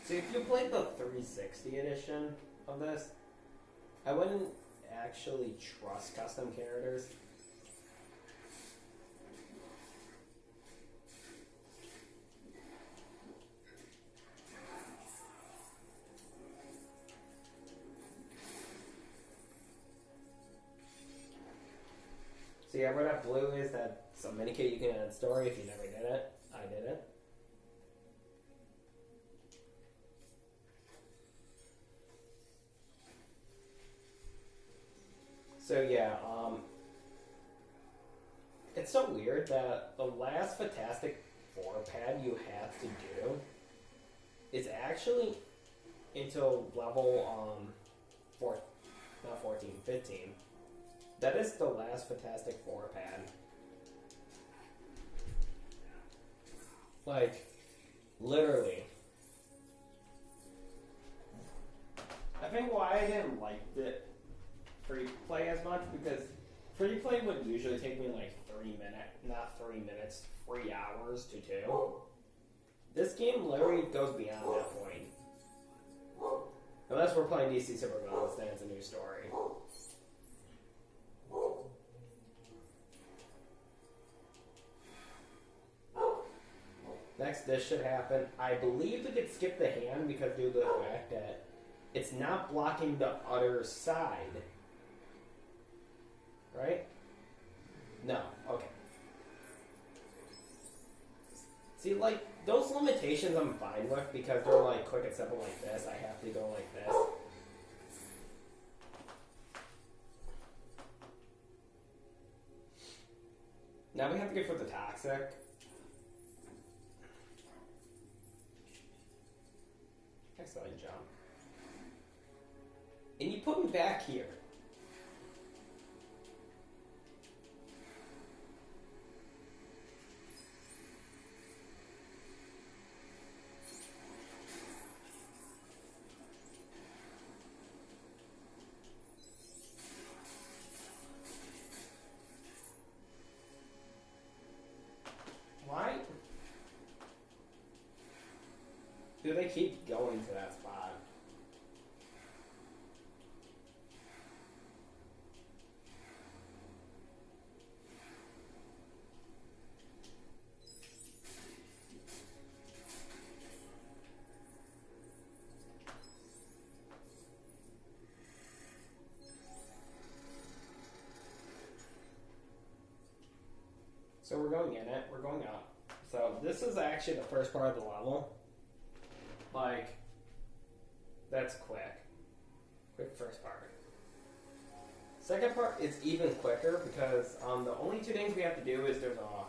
So if you played the 360 edition of this, I wouldn't actually trust custom characters. So yeah, where that blue is, that's a minikit you can add story if you never did it. I did it. So yeah, it's so weird that the last Fantastic Four pad you have to do is actually until level, not 14, 15. That is the last Fantastic Four pad. Like, literally. I think why I didn't like it Freeplay as much, because Freeplay would usually take me like 3 hours to do. This game literally goes beyond that point. Unless we're playing DC Supervillains, then it's a new story. Next, this should happen. I believe we could skip the hand because due to the fact that it's not blocking the other side. Right? No. Okay. See, like, those limitations I'm fine with because they're, like, quick and simple like this. I have to go like this. Now we have to go for the toxic. Excellent jump. And you put me back here. Why do they keep going to that spot? So we're going in it, we're going up. So this is actually the first part of the level. Like, that's quick. Quick first part. Second part is even quicker because the only two things we have to do is there's a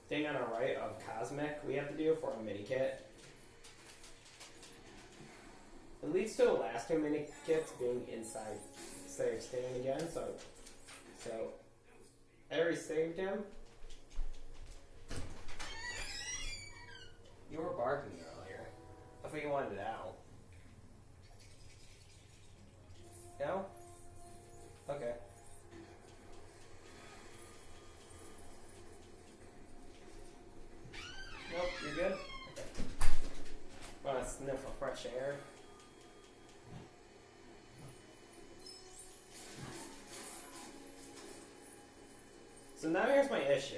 thing on our right of Cosmic we have to do for a mini kit. It leads to the last two mini kits being inside save stand again, so I already saved him. You were barking earlier. I thought you wanted it out. No? Okay. Nope, you're good? Okay. Want to sniff of fresh air? So now here's my issue.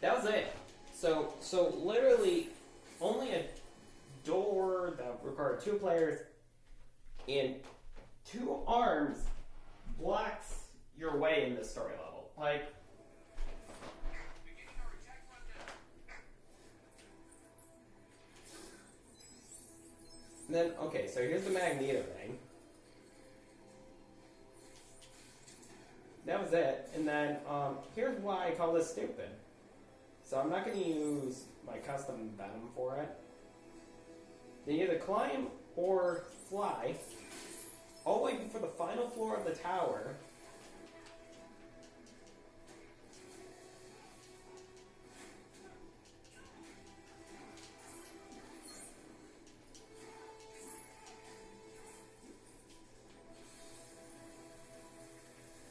That was it. So literally, only a door that required 2 players and 2 arms blocks your way in this story level. Like, then okay. So here's the Magneto thing. That was it. And then here's why I call this stupid. So I'm not going to use my custom venom for it. They either climb or fly all the way for the final floor of the tower.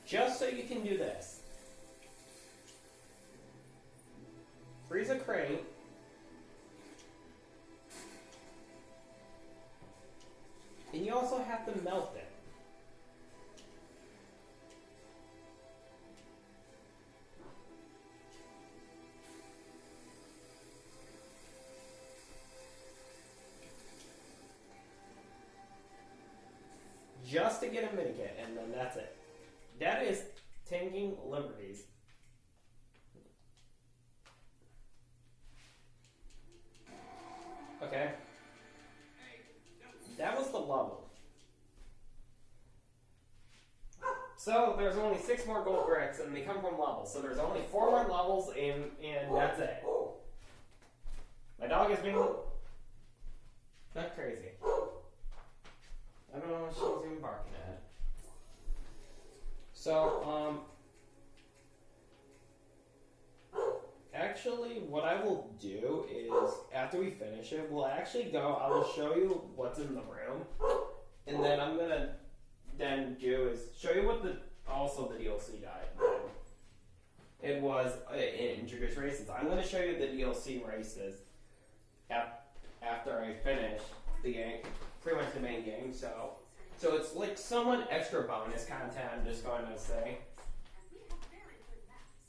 Just so you can do this. Freeze a crate. And you also have to melt it. Just to get a minikit, and then that's it. That is taking liberties. Okay. That was the level. So there's only 6 more gold bricks, and they come from levels. So there's only 4 more levels, and that's it. My dog is being not crazy. I don't know what she's even barking at. So, actually, what I will do is, after we finish it, we'll actually go, I will show you what's in the room, and then I'm gonna then do is show you what also the DLC died. It was in Intricate Races. I'm gonna show you the DLC races after I finish the game, pretty much the main game, so it's like somewhat extra bonus content, I'm just going to say. And we have very good maps.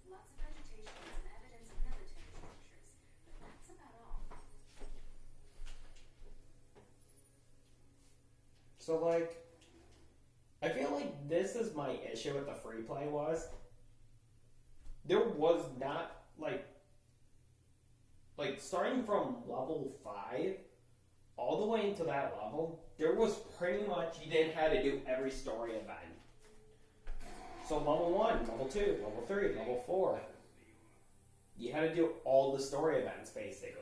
Lots of vegetation and some evidence of military structures. But that's about all. So, like, I feel like this is my issue with the free play was, there was not, like starting from level 5 all the way into that level, there was pretty much, you didn't have to do every story event. So level 1, level 2, level 3, level 4, you had to do all the story events, basically.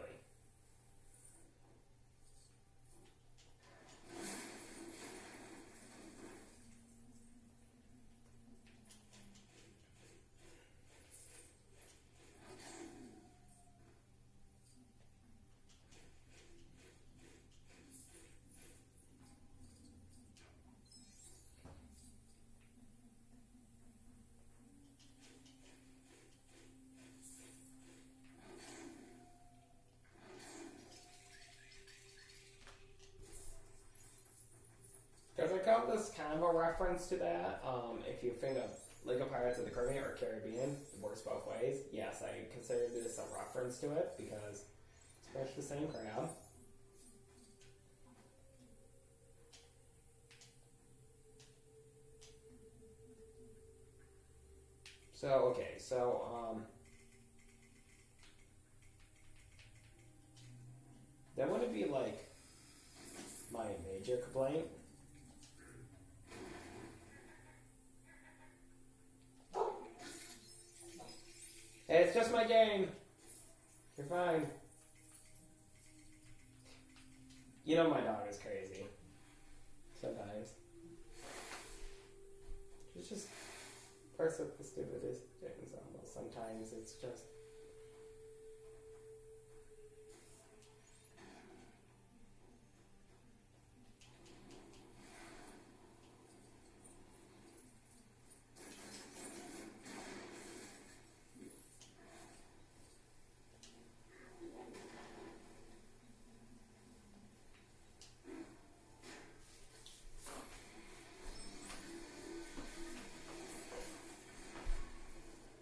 Because I got this kind of a reference to that. If you think of Lego Pirates of the Caribbean or Caribbean, it works both ways. Yes, I consider this a reference to it because it's pretty much the same crab. So, okay, that wouldn't be like my major complaint. Hey, it's just my game. You're fine. You know my dog is crazy. Sometimes. It's just parts of the stupidest things almost. Sometimes it's just...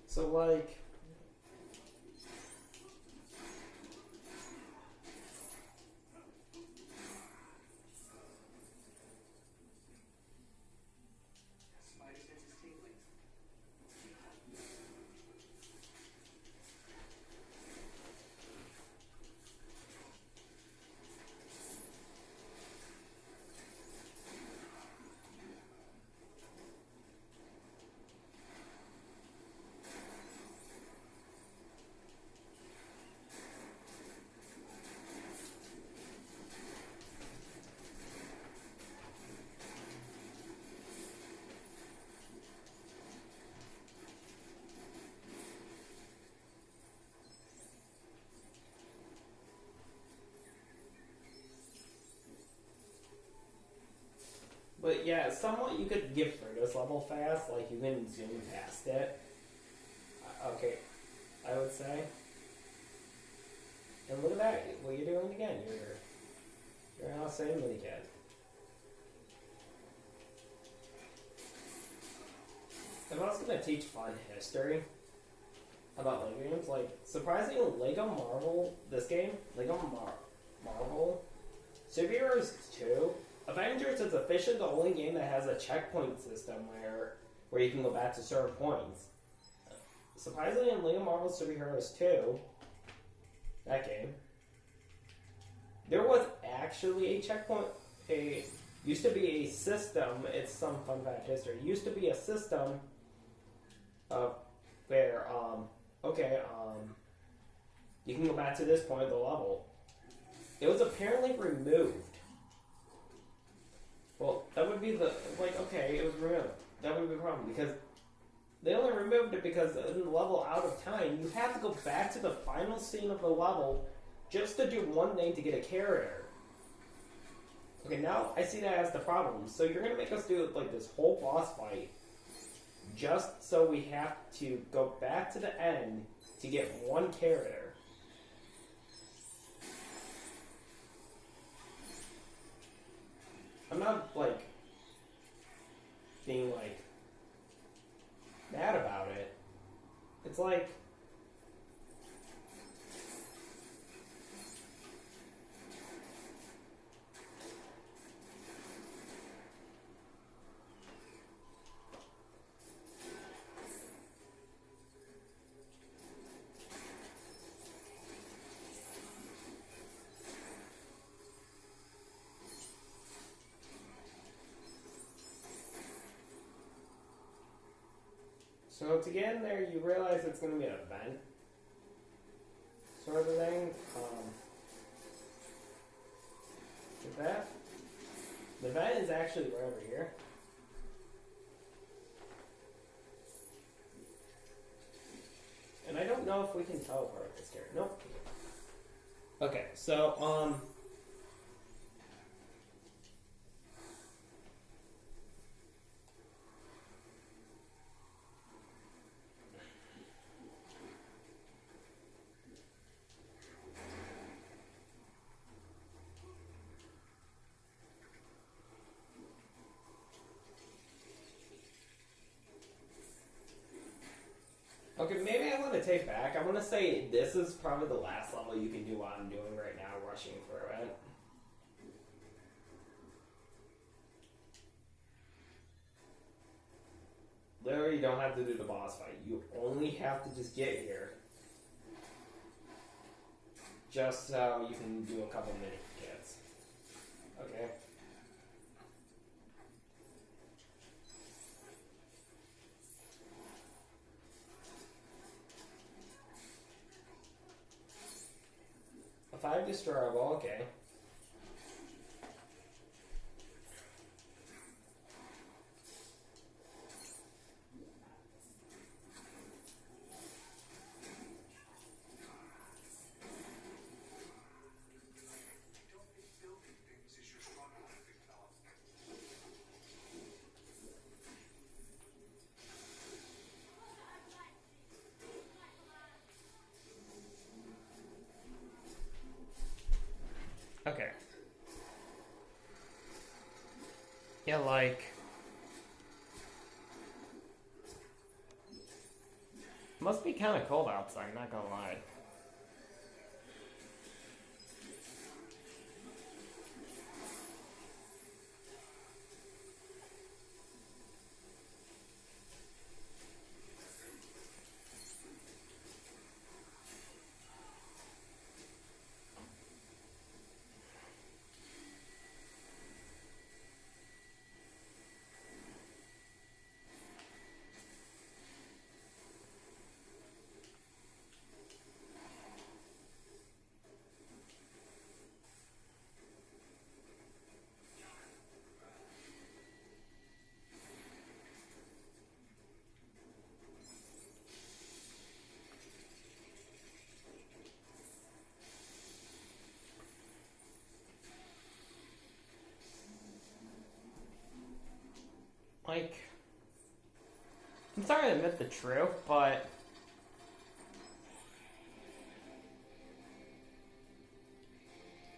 So, like, Spider senses tingling. But yeah, somewhat you could get through this level fast, like you can zoom past it. Okay, I would say. And look at that, what you're doing again, you're now same mini kid. If I was gonna teach fun history about Lego games, like, surprisingly, Lego Marvel, this game, Marvel, Superheroes 2, Avengers is officially the only game that has a checkpoint system where you can go back to certain points. Surprisingly, in Lego Marvel Superheroes 2, that game, there was actually a checkpoint, used to be a system, it's some fun fact history, used to be a system where, you can go back to this point of the level. It was apparently removed. Well, that would be it was removed. That would be the problem, because they only removed it because in the level Out of Time, you have to go back to the final scene of the level just to do one thing to get a character. Okay, now I see that as the problem. So you're gonna make us do like this whole boss fight just so we have to go back to the end to get one character. I'm not, like, being, like, mad about it. It's like... So to get in there, you realize it's going to be an event, sort of thing. The event is actually right over here. And I don't know if we can teleport this character. Nope. Okay, so, okay, maybe I want to take back. I want to say this is probably the last level you can do what I'm doing right now, rushing through it. Literally, you don't have to do the boss fight. You only have to just get here. Just so you can do a couple mini kits. Okay? A 5 destroyable, okay. Don't think building things is your strong point, big fella. Okay. Yeah, like... Must be kind of cold outside, not gonna lie. like, I'm sorry to admit the truth, but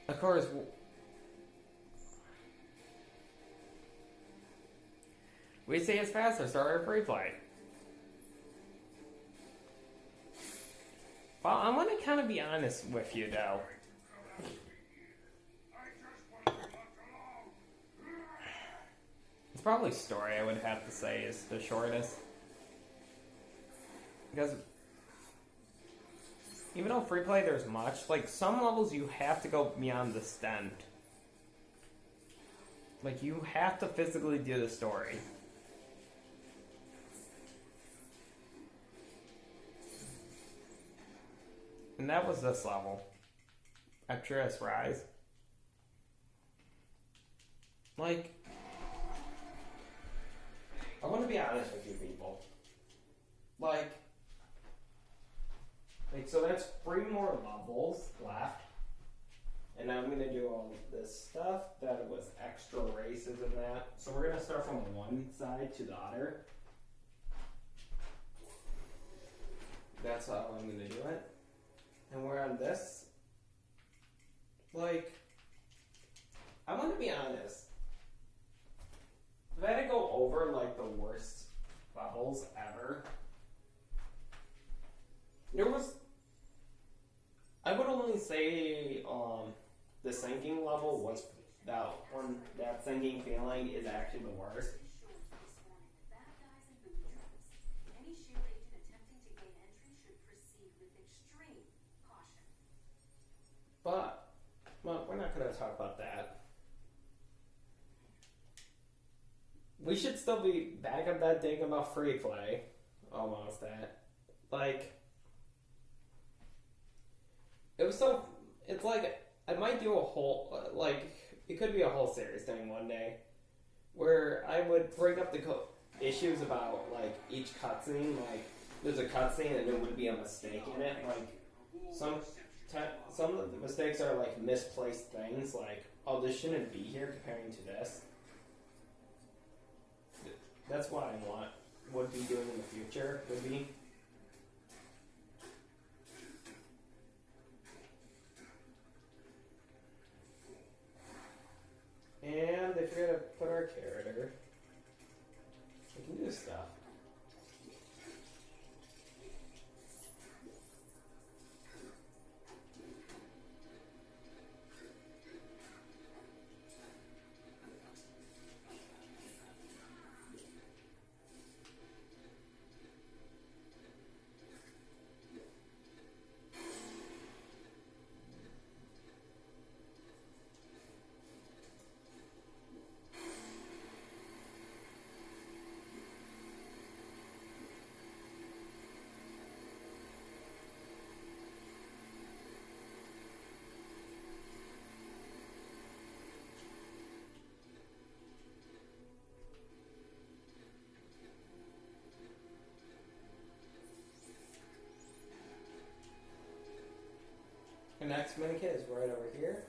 of course, we say it's faster, sorry, Freeplay. Well, I want to kind of be honest with you, though. It's probably story, I would have to say, is the shortest. Because even though Freeplay there's much, like, some levels you have to go beyond the stent. Like, you have to physically do the story. And that was this level. Actress Rise. Like, I want to be honest with you people. Like, so that's 3 more levels left. And I'm going to do all this stuff that was extra races and that. So we're going to start from one side to the other. That's how I'm going to do it. And we're on this. Like, I want to be honest. If I had to go over, like, the worst levels ever, I would only say, the sinking level was that one. That sinking feeling is actually the worst. Any shield agent attempting to gain entry should proceed with extreme caution. But, well, we're not going to talk about that. We should still be back on that thing about Freeplay. Almost that. Like, it was so, it's like, I might do a whole, like, it could be a whole series thing one day, where I would bring up the issues about, like, each cutscene, like, there's a cutscene and there would be a mistake in it, like, some of the mistakes are, like, misplaced things, like, oh, this shouldn't be here comparing to this. That's what I would be doing in the future, would be. And if you're gonna put our character, we can do stuff. The next mini kit is right over here.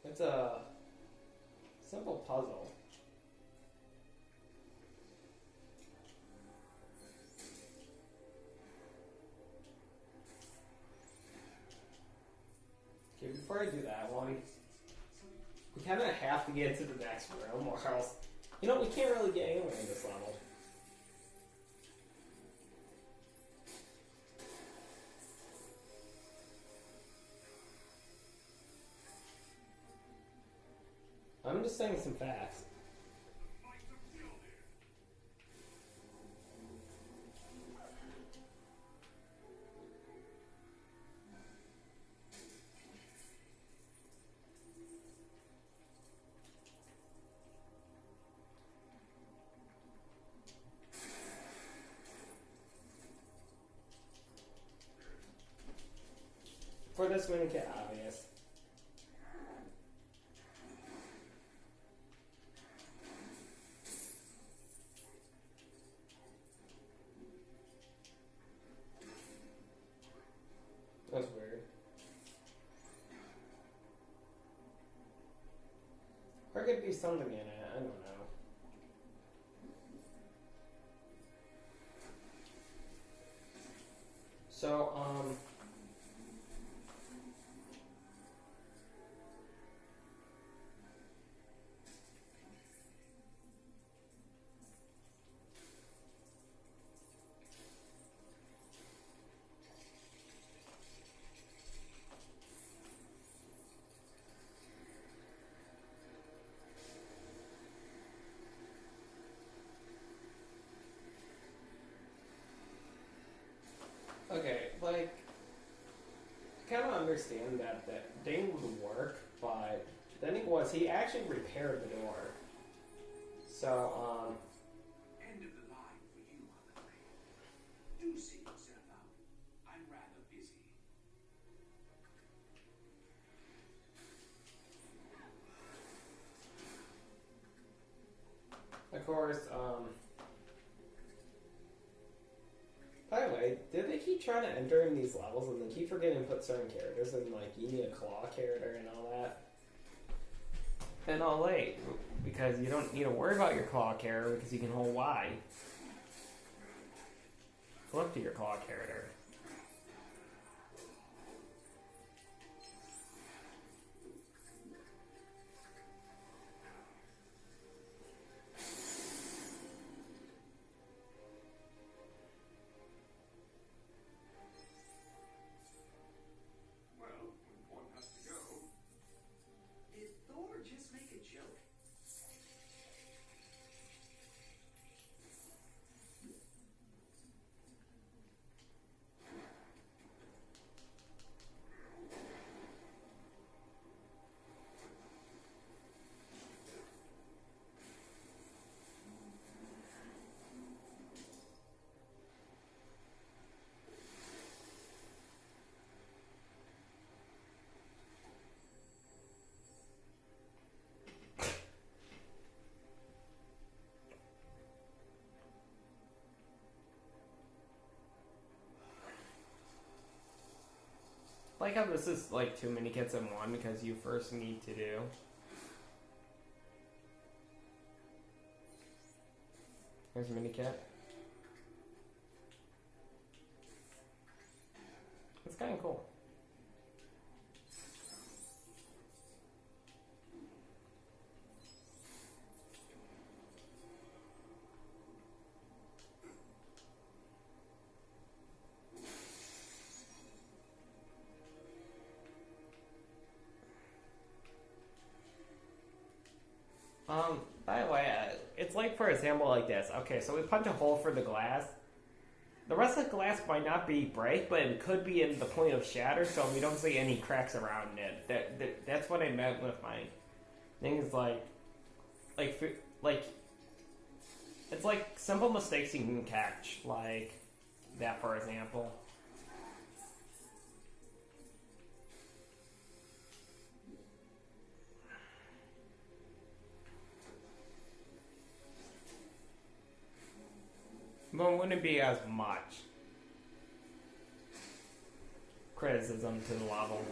It's a simple puzzle. Okay, before I do that one, we kind of have to get to the next room, or else, you know, we can't really get anywhere in this level. I'm just saying some facts. For this mini kit, obvious. could be something in it. I don't know. So, okay, like, I kind of understand that ding would work, but the thing was, he actually repaired the door. So, End of the line for you, Huckleberry. Do see yourself out. I'm rather busy. of course, by the way, did they keep trying to enter in these levels and they keep forgetting to put certain characters in, like, you need a claw character and all that? And all late, because you don't need to worry about your claw character because you can hold Y. Flip to your claw character. Well, when one has to go. Did Thor just make a joke? Like how this is like 2 mini kits in one because you first need to do. Here's a mini kit. It's kind of cool. By the way, it's like, for example, like this. Okay, so we punch a hole for the glass. The rest of the glass might not be break, but it could be in the point of shatter, so we don't see any cracks around it. That's what I meant with my thing. Is like, it's like simple mistakes you can catch, like that, for example. But it wouldn't be as much criticism to the level.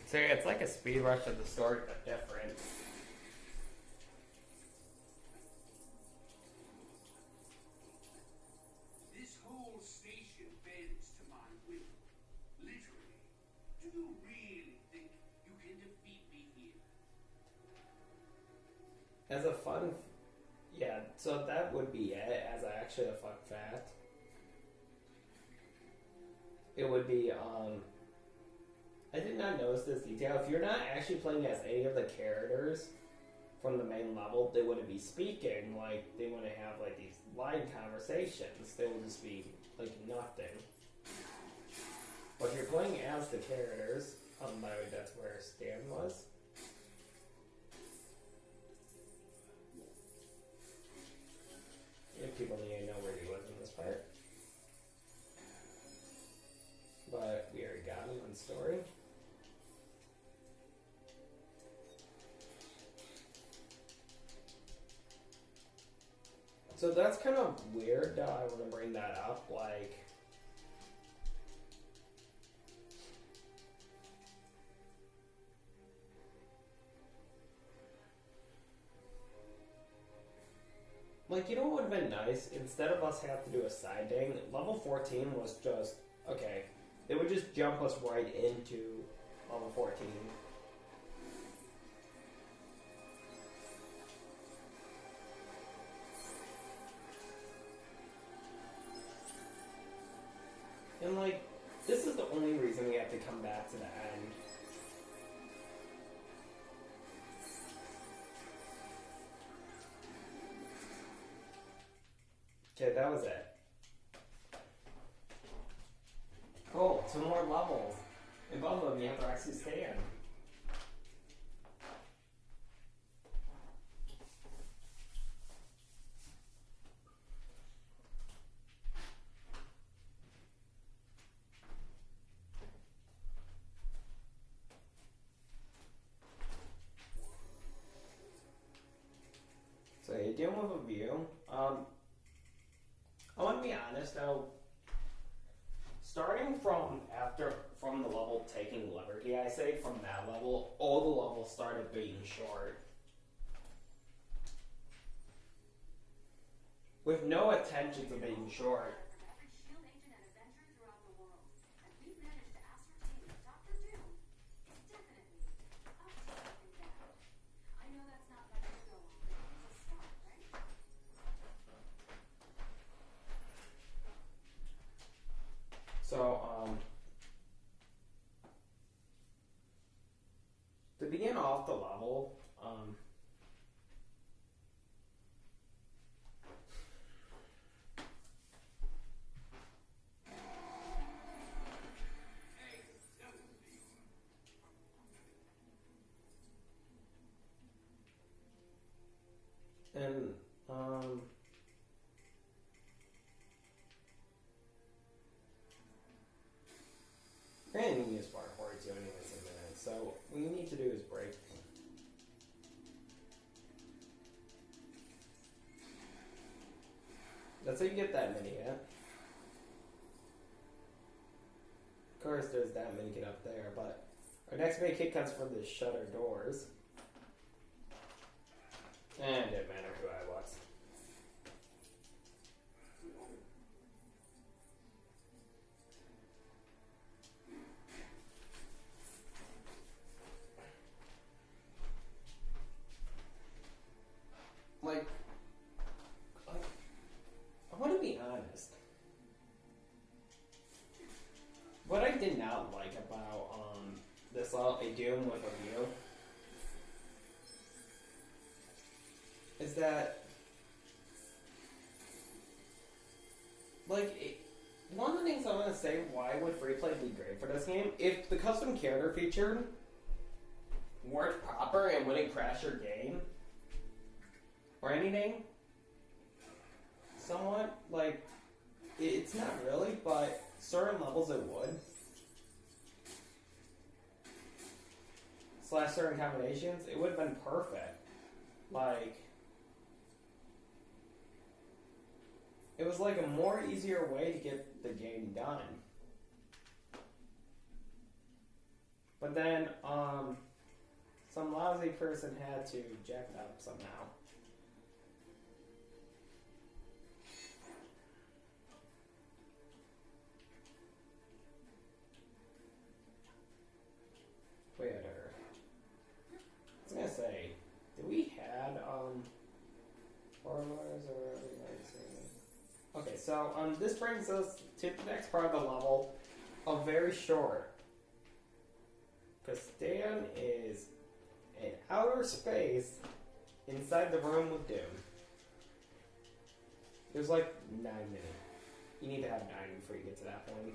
So yeah, it's like a speed rush of the story, but different. This whole station bends to my will. Literally. Do you really think you can defeat me here? As a fun, yeah. So that would be it. As actually a fun fact, it would be. I did not notice this detail. If you're not actually playing as any of the characters from the main level, they wouldn't be speaking. Like they wouldn't have like these line conversations. They would just be like nothing. But if you're playing as the characters, by the way, that's where Stan was. If people need to know where he was in this part. But we already got him on story. So that's kind of weird. I want to bring that up. Like, you know what would have been nice? Instead of us have to do a side thing, level 14 was just, okay, they would just jump us right into level 14. And, like, this is the only reason we have to come back to the end. Okay, that was it. Cool, 2 more levels. And both of them you have to actually stand. So you're dealing with a view. I want to be honest though. Starting from the level taking liberty, I say from that level, all the levels started being short, with no attention to being short. Every shield agent and avenger throughout the world, and we've managed to ascertain that Dr. Doom is definitely up to something bad. I know that's not much to go on, but it's a start, right? So, to begin off the level, and we're gonna need this part 42 anyways in a minute. So what you need to do is break. That's how you get that mini hit. Of course, there's that mini hit up there, but our next big hit comes from the shutter doors. And it didn't matter who I was. Like, I want to be honest. What I did not like about this level, a Doom with a view, is that, like, one of the things I want to say, why would Freeplay be great for this game? If the custom character feature worked proper and wouldn't crash your game, or anything, somewhat, like, it's not really, but certain levels it would. / certain combinations, it would have been perfect. Like, it was like a more easier way to get the game done. But then, some lousy person had to jack it up somehow. Whatever. I was gonna say, did we had, Warlords or okay, so, this brings us to the next part of the level, a very short. Because Stan is in outer space inside the room with Doom. There's like 9 minutes. You need to have 9 before you get to that point.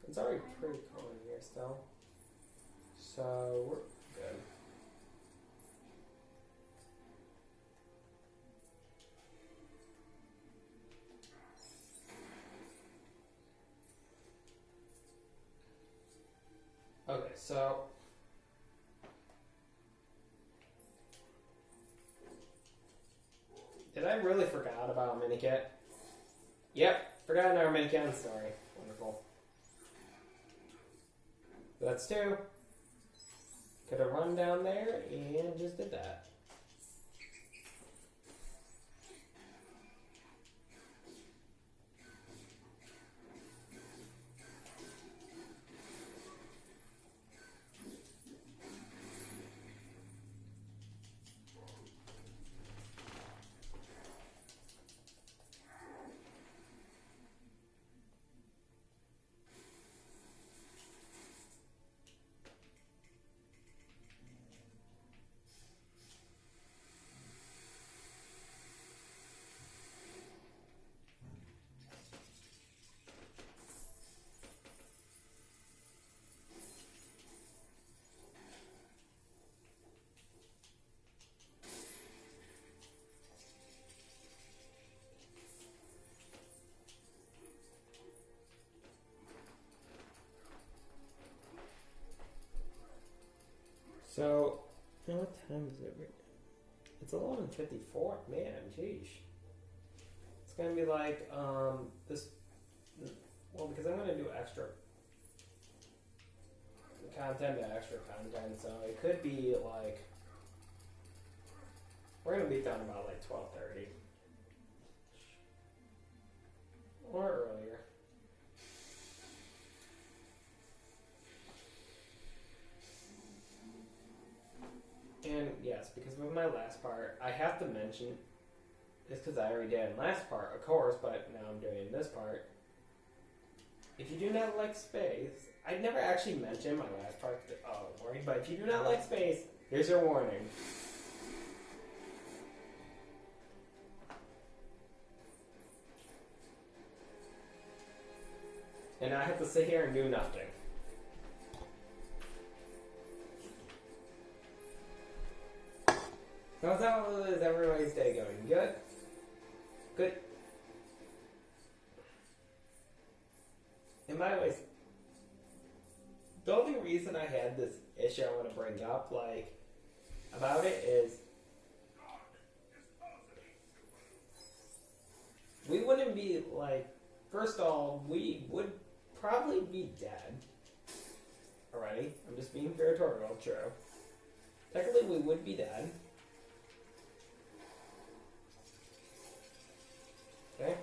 It's already pretty cold in here still. So, we're good. Okay, so... Did I really forgot about a minikit? Yep, forgot our minikit story. Wonderful. That's 2. Could have run down there and just did that. So, what time is it? It's 11:54. Man, jeez. It's gonna be like this. Well, because I'm gonna do extra content to extra content, so it could be like we're gonna be done about like 12:30 or earlier. And yes, because with my last part, I have to mention, it's because I already did in last part, of course, but now I'm doing this part. If you do not like space, I never actually mentioned my last part, warning, but if you do not like space, here's your warning. And I have to sit here and do nothing. So how is everybody's day going? Good? Good. And by the way, the only reason I had this issue I want to bring up, like, about it is we wouldn't be, like, first of all, we would probably be dead already. I'm just being territorial, true. Technically, we would be dead. Okay.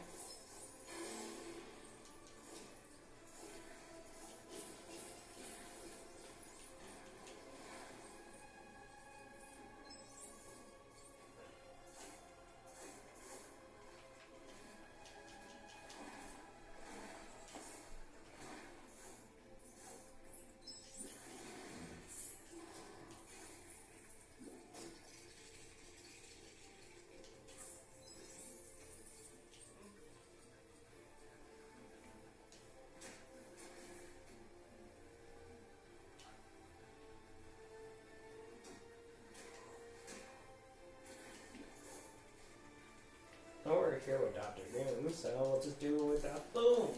here with Dr. Doom, so we'll just do it without Boom.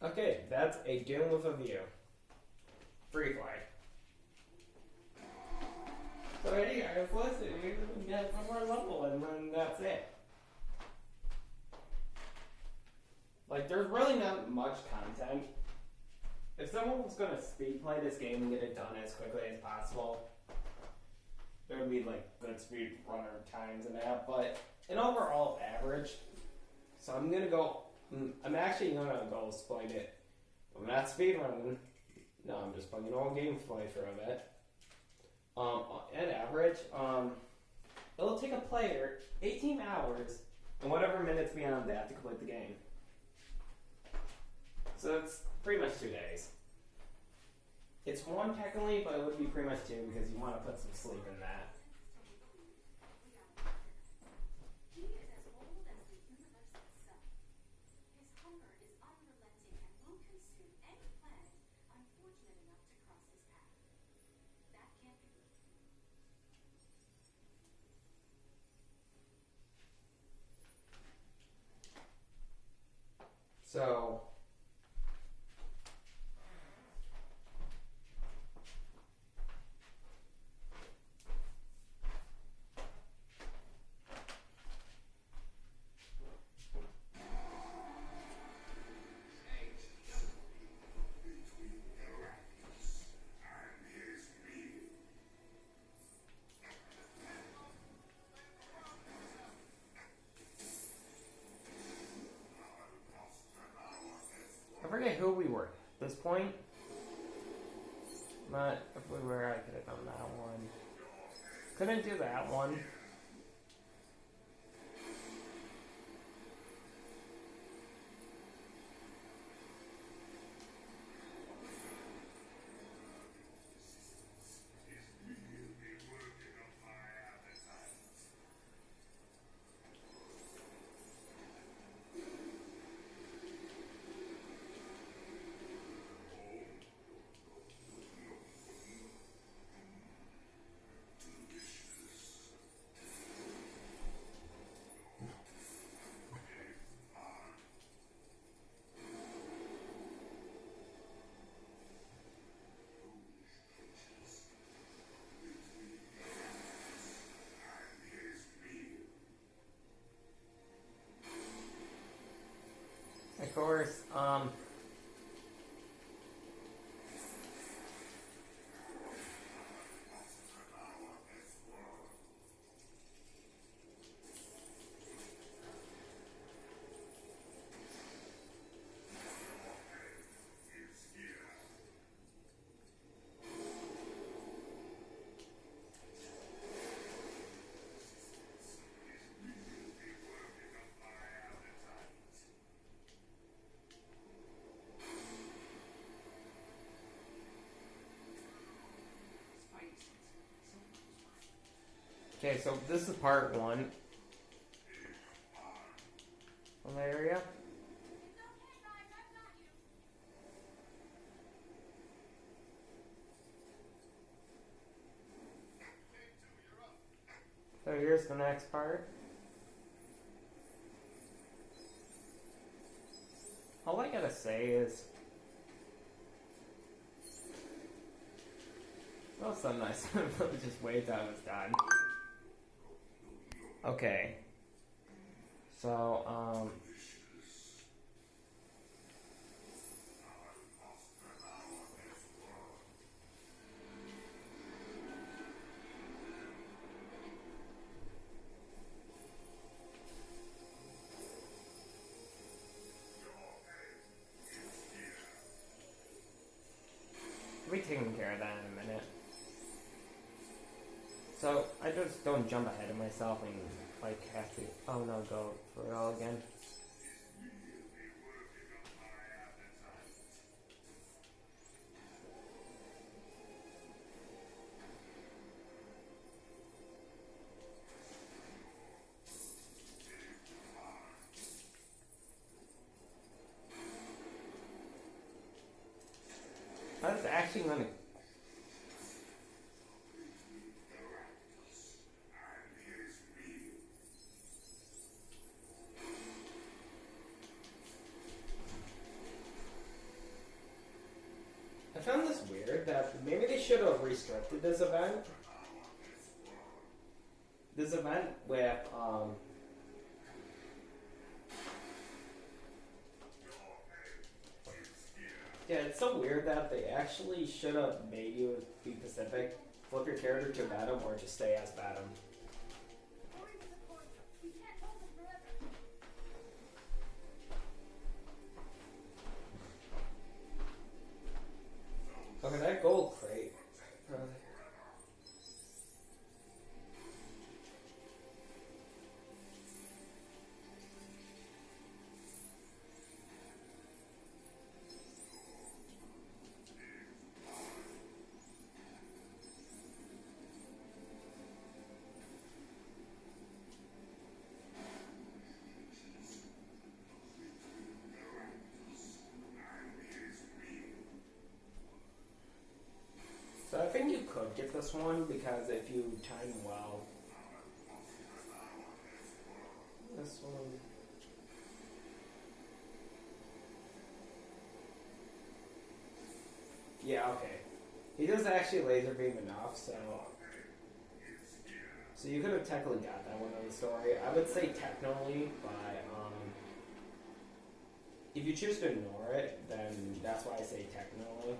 Okay, that's a Doom with a view. Freeplay. So hey guys, listen, we get one more level and then that's it. Like, there's really not much content. If someone was going to speed play this game and get it done as quickly as possible, there would be like good speed runner times and that, but an overall average. So I'm actually gonna go explain it. I'm not speed running. No, I'm just playing an old gameplay through of it. At average, it'll take a player 18 hours and whatever minutes beyond that to complete the game. So it's pretty much 2 days. It's one technically, but it would be pretty much 2 because you want to put some sleep in that. He is as old as the universe itself. His hunger is unrelenting and will consume any planet unfortunate enough to cross his path. That can't be good. So I forget who we were at this point. But if we were, I could have done that one. Couldn't do that one. Of course, okay, so this is part 1 of the area. So here's the next part. All I gotta say is, well, so nice. Just wait till it's done. Okay. So, we'll be taking care of that in a minute. So, I just don't jump ahead of myself and, like, have to, oh no, go for it all again. That's actually gonna. I found this weird that maybe they should have restricted this event. This event with yeah, it's so weird that they actually should have made you be Pacific, flip your character to Venom, or just stay as Venom. We can't hold them forever. Okay, that gold crate. So I think you could get this one because if you time well. This one. Yeah, okay. He does actually laser beam enough, so. So you could have technically got that one in the story. I would say technically, but if you choose to ignore it, then that's why I say technically.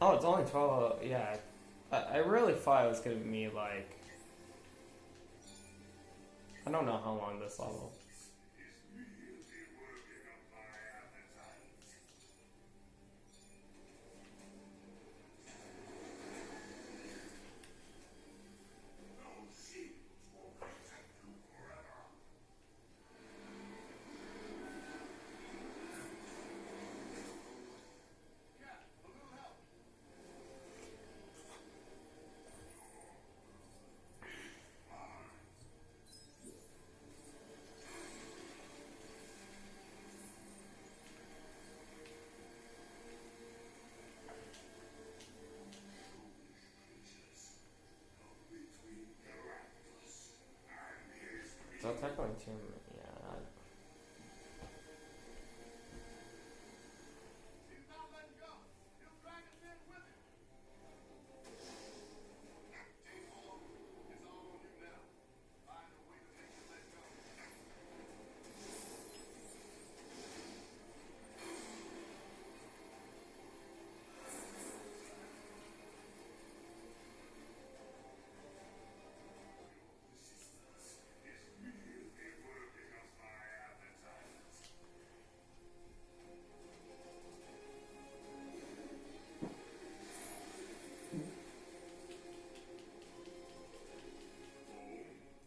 Oh, it's only 12. Yeah. I really thought it was going to be like. I don't know how long this level. So technically, yeah. He's not letting go. He'll drag us in with him. Take hold. It's all on you now. Find a way to make him let go.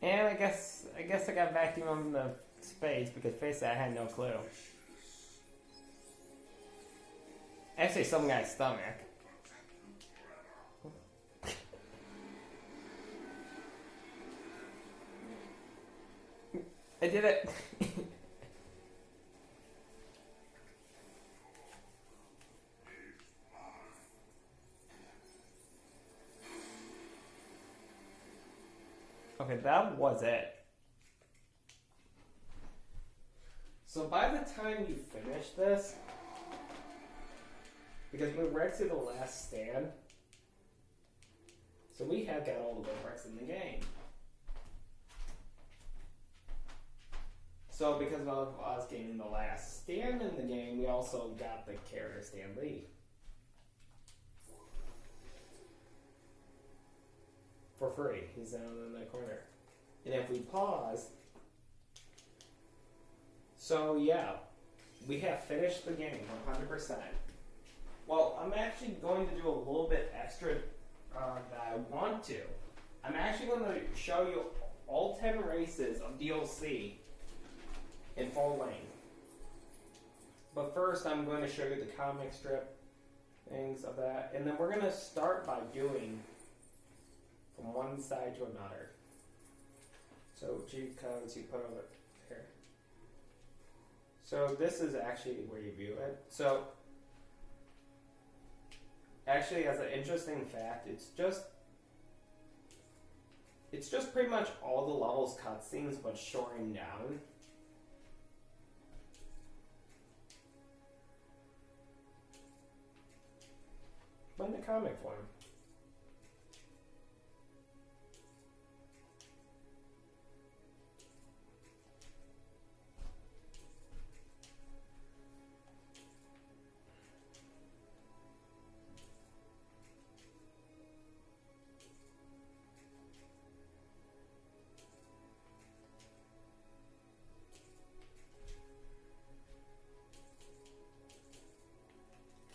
And I guess I got vacuum on the space because face I had no clue. Actually, some guy's stomach. I did it. Okay, that was it. So by the time you finish this, because we're right to the last stand, so we have got all the books in the game. So because of us getting the last stand in the game, we also got the character Stan Lee. For free. He's down in the corner. And if we pause, so yeah, we have finished the game 100%. Well, I'm actually going to do a little bit extra that I want to. I'm actually going to show you all 10 races of DLC in full length. But first, I'm going to show you the comic strip things of that. And then we're going to start by doing from one side to another. So G codes you put over here. So this is actually where you view it. So actually, as an interesting fact, it's just pretty much all the levels cutscenes, but shortened down. But in the comic form.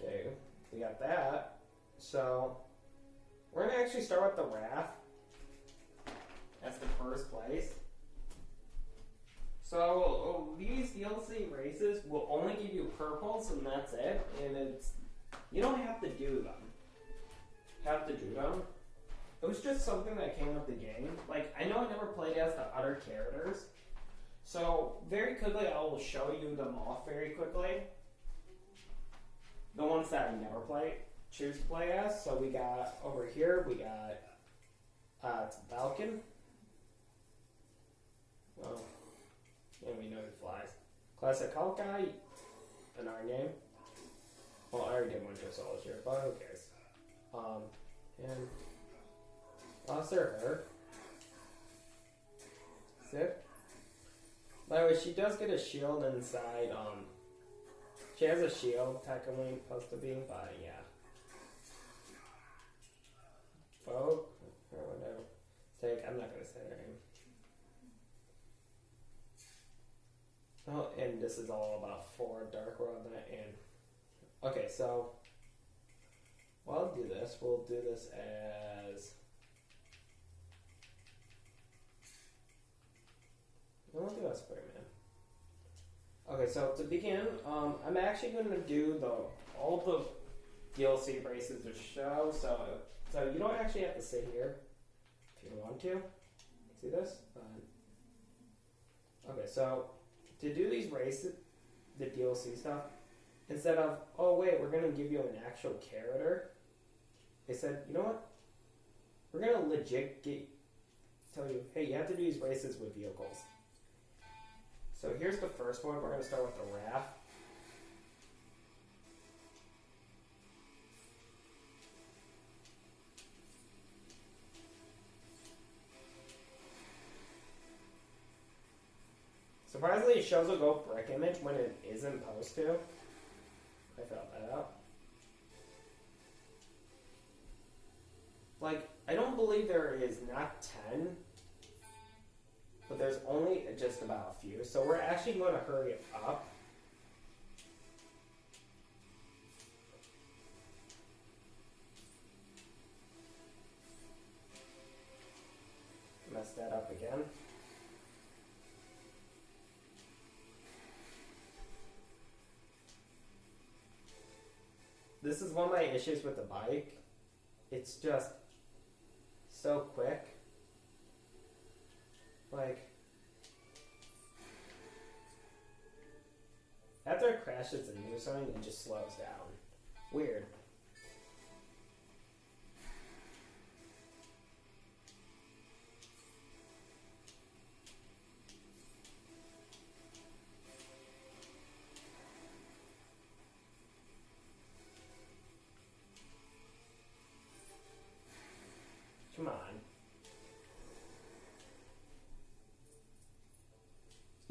Okay, we got that. So, we're going to actually start with the Wrath. That's the first place. So, these DLC races will only give you purples and that's it. And you don't have to do them. It was just something that came with the game. Like, I know I never played as the other characters. So, very quickly, I will show you them off very quickly. The ones that I never choose to play as. So we got over here, we got Falcon. Well, and we know he flies. Classic Hawkeye, in our game. Well, I already did Winter Soldier, but who cares? And lost her. Sip. By the way, she does get a shield inside. She has a shield, technically supposed to be, but yeah. Oh, or whatever. I'm not gonna say her name. Oh, and this is all about 4 Dark World and okay, so we'll do this. We'll do this as we'll do as Spider-Man. Okay, so to begin, I'm actually going to do all the DLC races to show. So you don't actually have to sit here if you want to. See this? Okay, so to do these races, the DLC stuff, instead of, oh wait, we're going to give you an actual character, they said, you know what? We're going to legit tell you, hey, you have to do these races with vehicles. So here's the first one. We're going to start with the Wrath. Surprisingly, it shows a go brick image when it isn't supposed to. I found that out. Like, I don't believe there is not 10. But there's only just about a few. So we're actually going to hurry it up. Mess that up again. This is one of my issues with the bike. It's just so quick. Like, after it crashes and moves something, it just slows down. Weird.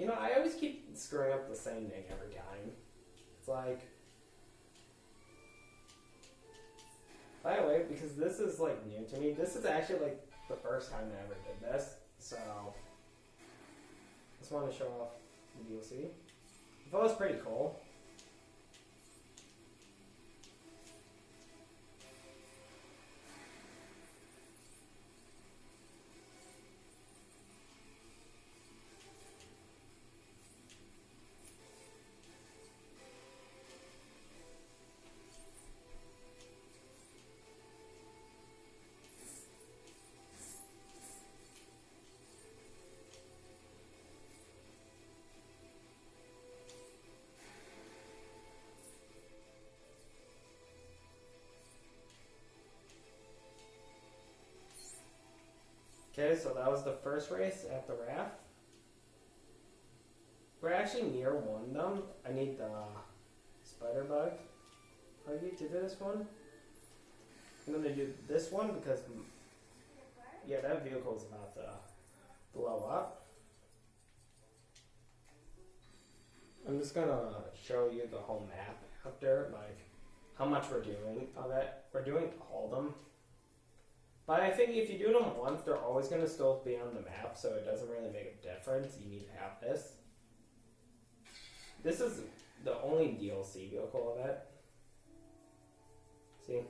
know, I always keep screwing up the same thing every time. It's like... By the way, because this is, like, new to me, this is actually, like, the first time I ever did this. So... Just want to show off the DLC. I thought it was pretty cool. Okay, so that was the first race at the raft. We're actually near one of them. I need the spider bug buggy to do this one. I'm gonna do this one because, yeah, that vehicle is about to blow up. I'm just gonna show you the whole map after, like how much we're doing of it. We're doing all of them. But I think if you do them once, they're always going to still be on the map, so it doesn't really make a difference. You need to have this. This is the only DLC vehicle of it. See?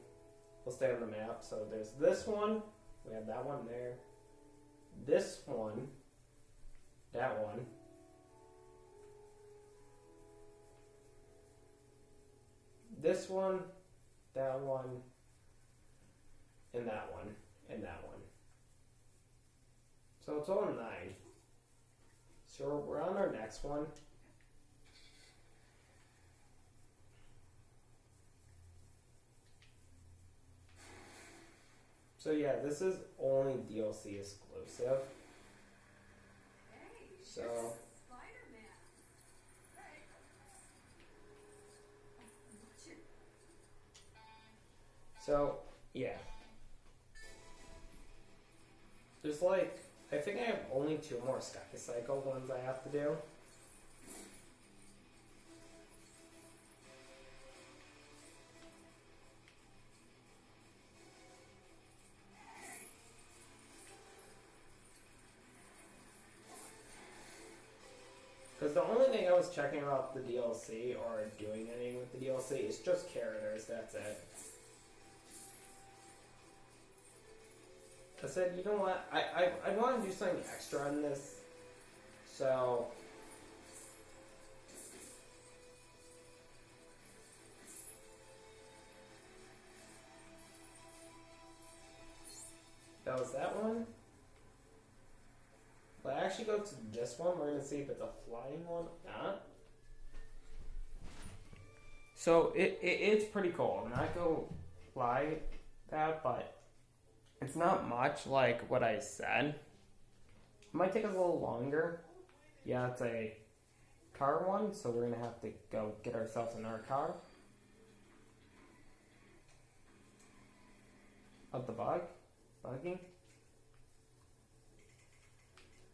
We'll stay on the map. So there's this one. We have that one there. This one. That one. This one. That one. And that one. And that one. So it's all 9. So we're on our next one. So yeah, this is only DLC exclusive. Hey, So Spider-Man. Hey. Watch it. So yeah. There's like, I think I have only 2 more Sky Cycle ones I have to do. Because the only thing I was checking about the DLC or doing anything with the DLC is just characters, that's it. I said, you know what, I want to do something extra on this, so... That was that one. But I actually go to this one, we're going to see if it's a flying one or not. So, it's pretty cool. I'm not going to lie that, but... It's not much like what I said. It might take us a little longer. Yeah, it's a car one, so we're going to have to go get ourselves another car. Of the buggy.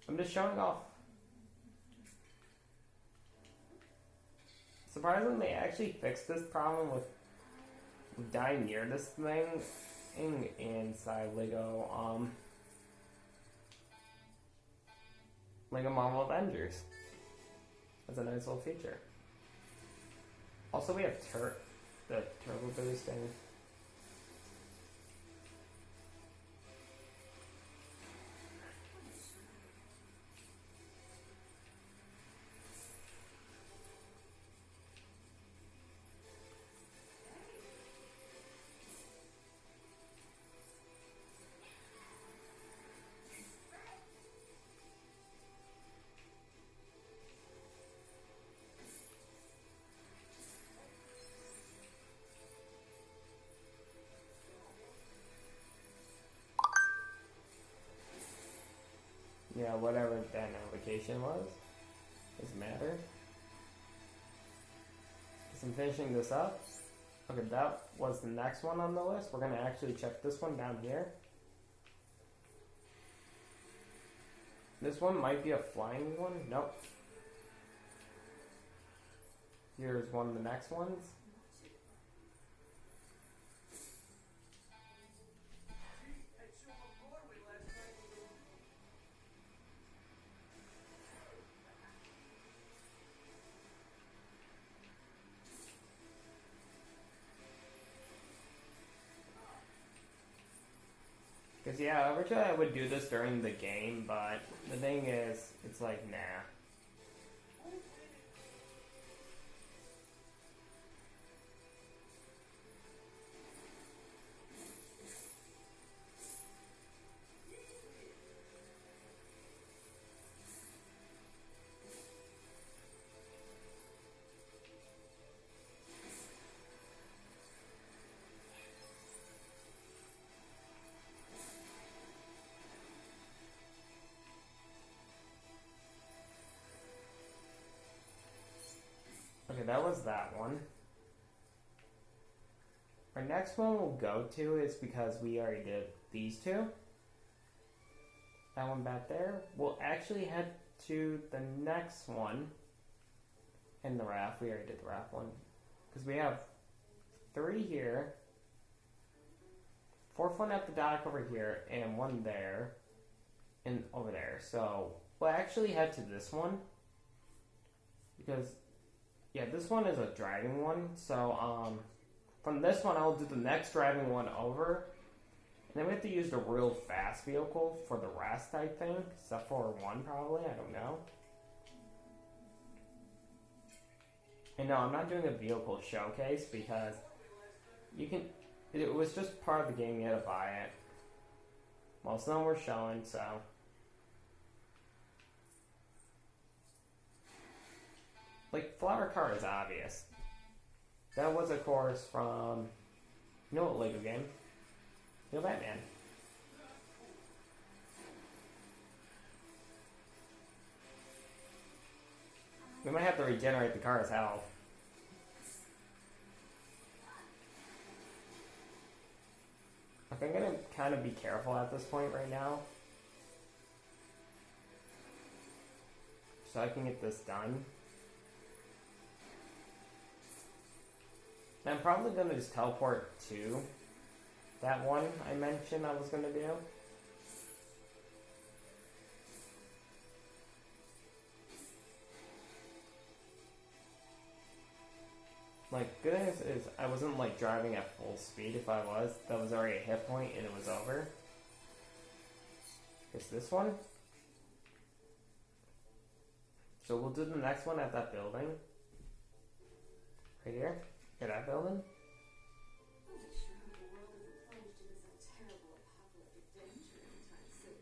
I'm just showing off. Surprisingly, they actually fixed this problem with dying near this thing inside Lego Marvel Avengers. That's a nice little feature. Also, we have the turbo boosting. Yeah, whatever that notification was. Doesn't matter. Because I'm finishing this up. Okay, that was the next one on the list. We're going to actually check this one down here. This one might be a flying one. Nope. here's one of the next ones. Because, yeah, originally I would do this during the game, but the thing is, it's like, nah. Okay, that was that one. Our next one we'll go to is because we already did these two. That one back there. We'll actually head to the next one in the raft. We already did the raft one. Because we have 3 here. 4th one at the dock over here. And 1 there. And over there. So we'll actually head to this one. Because, yeah, this one is a driving one. So, from this one, I'll do the next driving one over. And then we have to use the real fast vehicle for the rest, I think. Except for 1, probably. I don't know. And no, I'm not doing a vehicle showcase because you can... It was just part of the game. You had to buy it. Most of them were showing, so... Like, Flower Car is obvious. That was, of course, from... You know what Lego game? You know Batman. We might have to regenerate the car's health. Okay, I'm gonna kind of be careful at this point right now. So I can get this done. I'm probably going to just teleport to that one I mentioned I was going to do. Like, good news is I wasn't like driving at full speed. If I was, that was already a hit point and it was over. It's this one. So we'll do the next one at that building. Right here. At that building? I'm not sure how the world isn't plunged into some terrible apocalyptic danger anytime soon.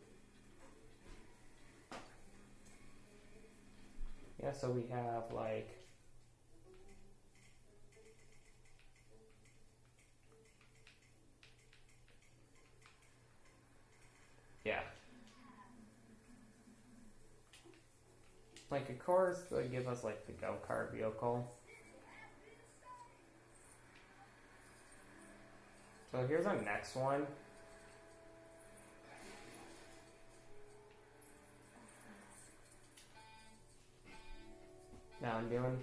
Yeah, so we have like... Yeah. Like, of course, they give us like the go-kart vehicle. So here's our next one. Now I'm doing.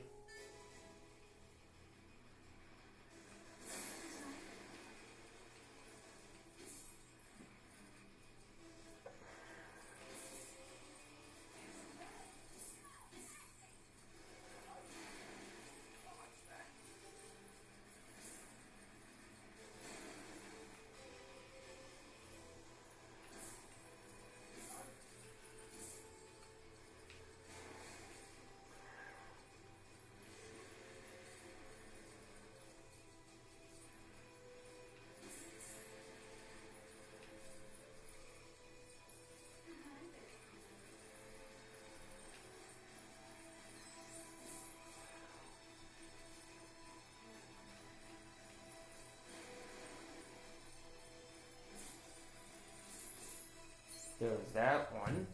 There's that one.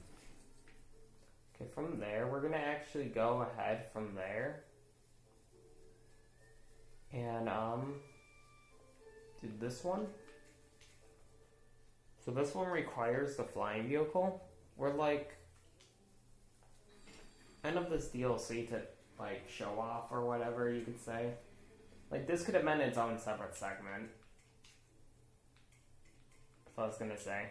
Okay, from there, we're gonna actually go ahead from there. And, do this one. So this one requires the flying vehicle. We're like, end of this DLC to like show off or whatever you could say. Like this could have been its own separate segment. That's what I was gonna say.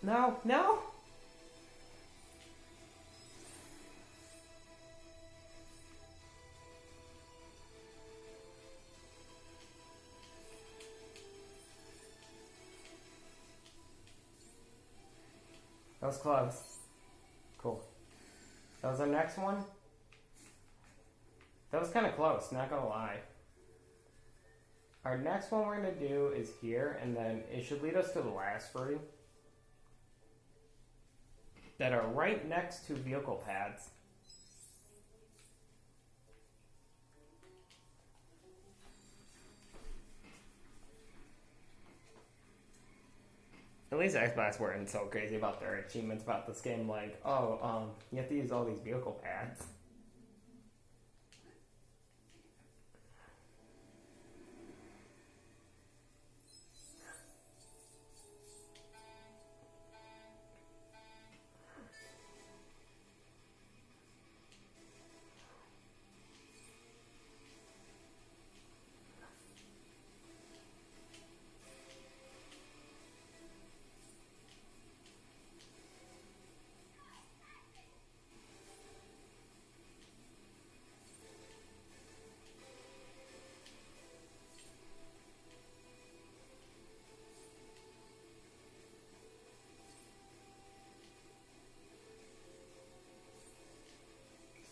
No, no. That was close. Cool. That was our next one? That was kind of close, not gonna lie. Our next one we're gonna do is here, and then it should lead us to the last three that are right next to vehicle pads. At least Xbox weren't so crazy about their achievements about this game, like, oh, you have to use all these vehicle pads.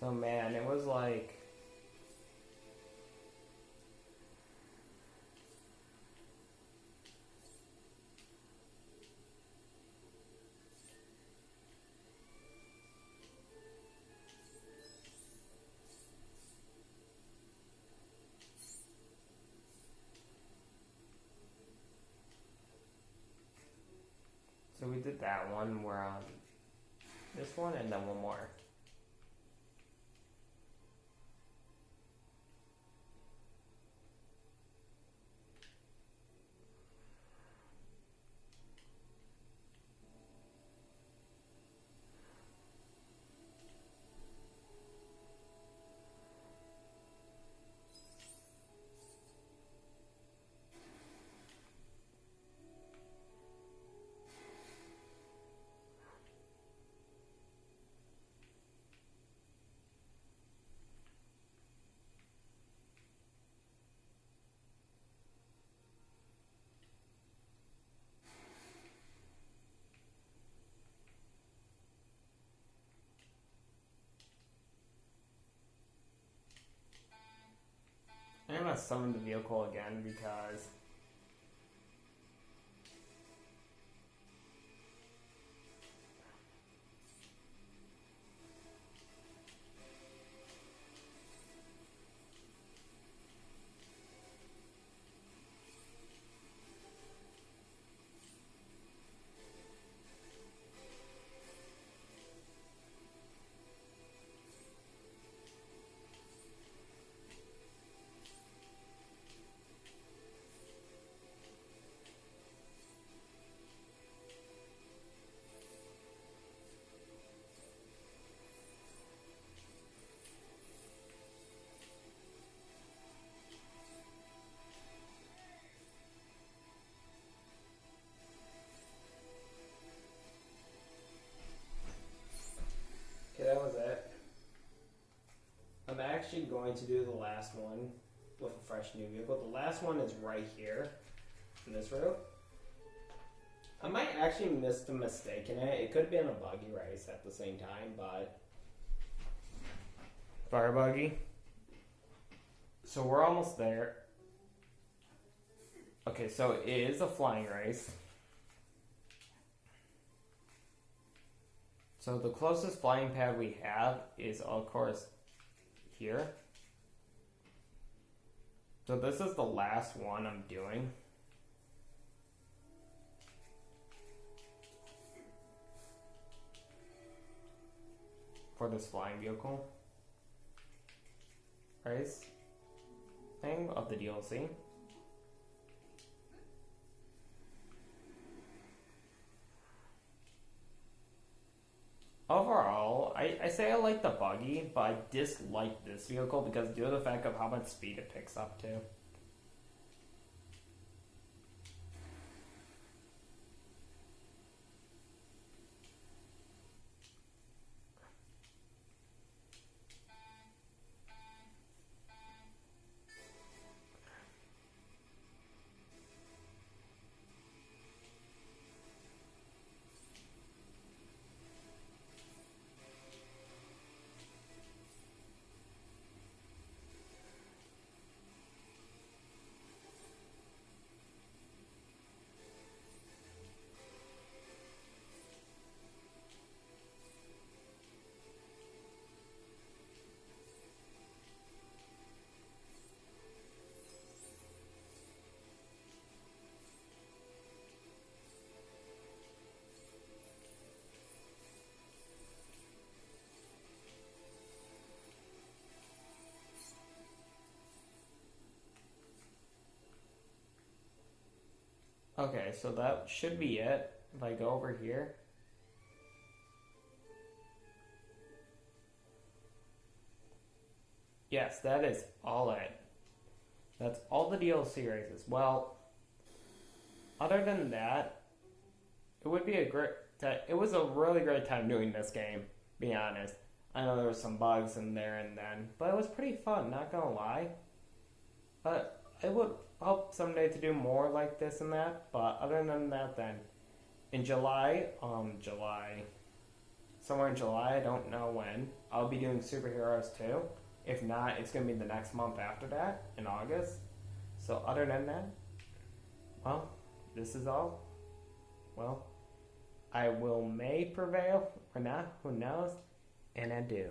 So man, it was like so we did that one, we're on this one and then one more. I'm gonna summon the vehicle again because actually going to do the last one with a fresh new vehicle. The last one is right here in this room. I might actually miss the mistake in it. It could have been a buggy race at the same time, but fire buggy. So we're almost there. Okay, so it is a flying race. So the closest flying pad we have is, of course, here. So this is the last one I'm doing. For this flying vehicle race thing of the DLC. Overall, I say I like the buggy, but I dislike this vehicle because due to the fact of how much speed it picks up to. Okay, so that should be it. If I go over here. Yes, that is all it. That's all the DLC races. Well, other than that, it would be a great... It was a really great time doing this game, be honest. I know there were some bugs in there and then, but it was pretty fun, not gonna lie. But I would hope someday to do more like this and that, but other than that then, in July, somewhere in July, I don't know when, I'll be doing Superheroes 2. If not, it's going to be the next month after that, in August. So other than that, well, this is all. Well, I will may prevail, or not, who knows, and I do.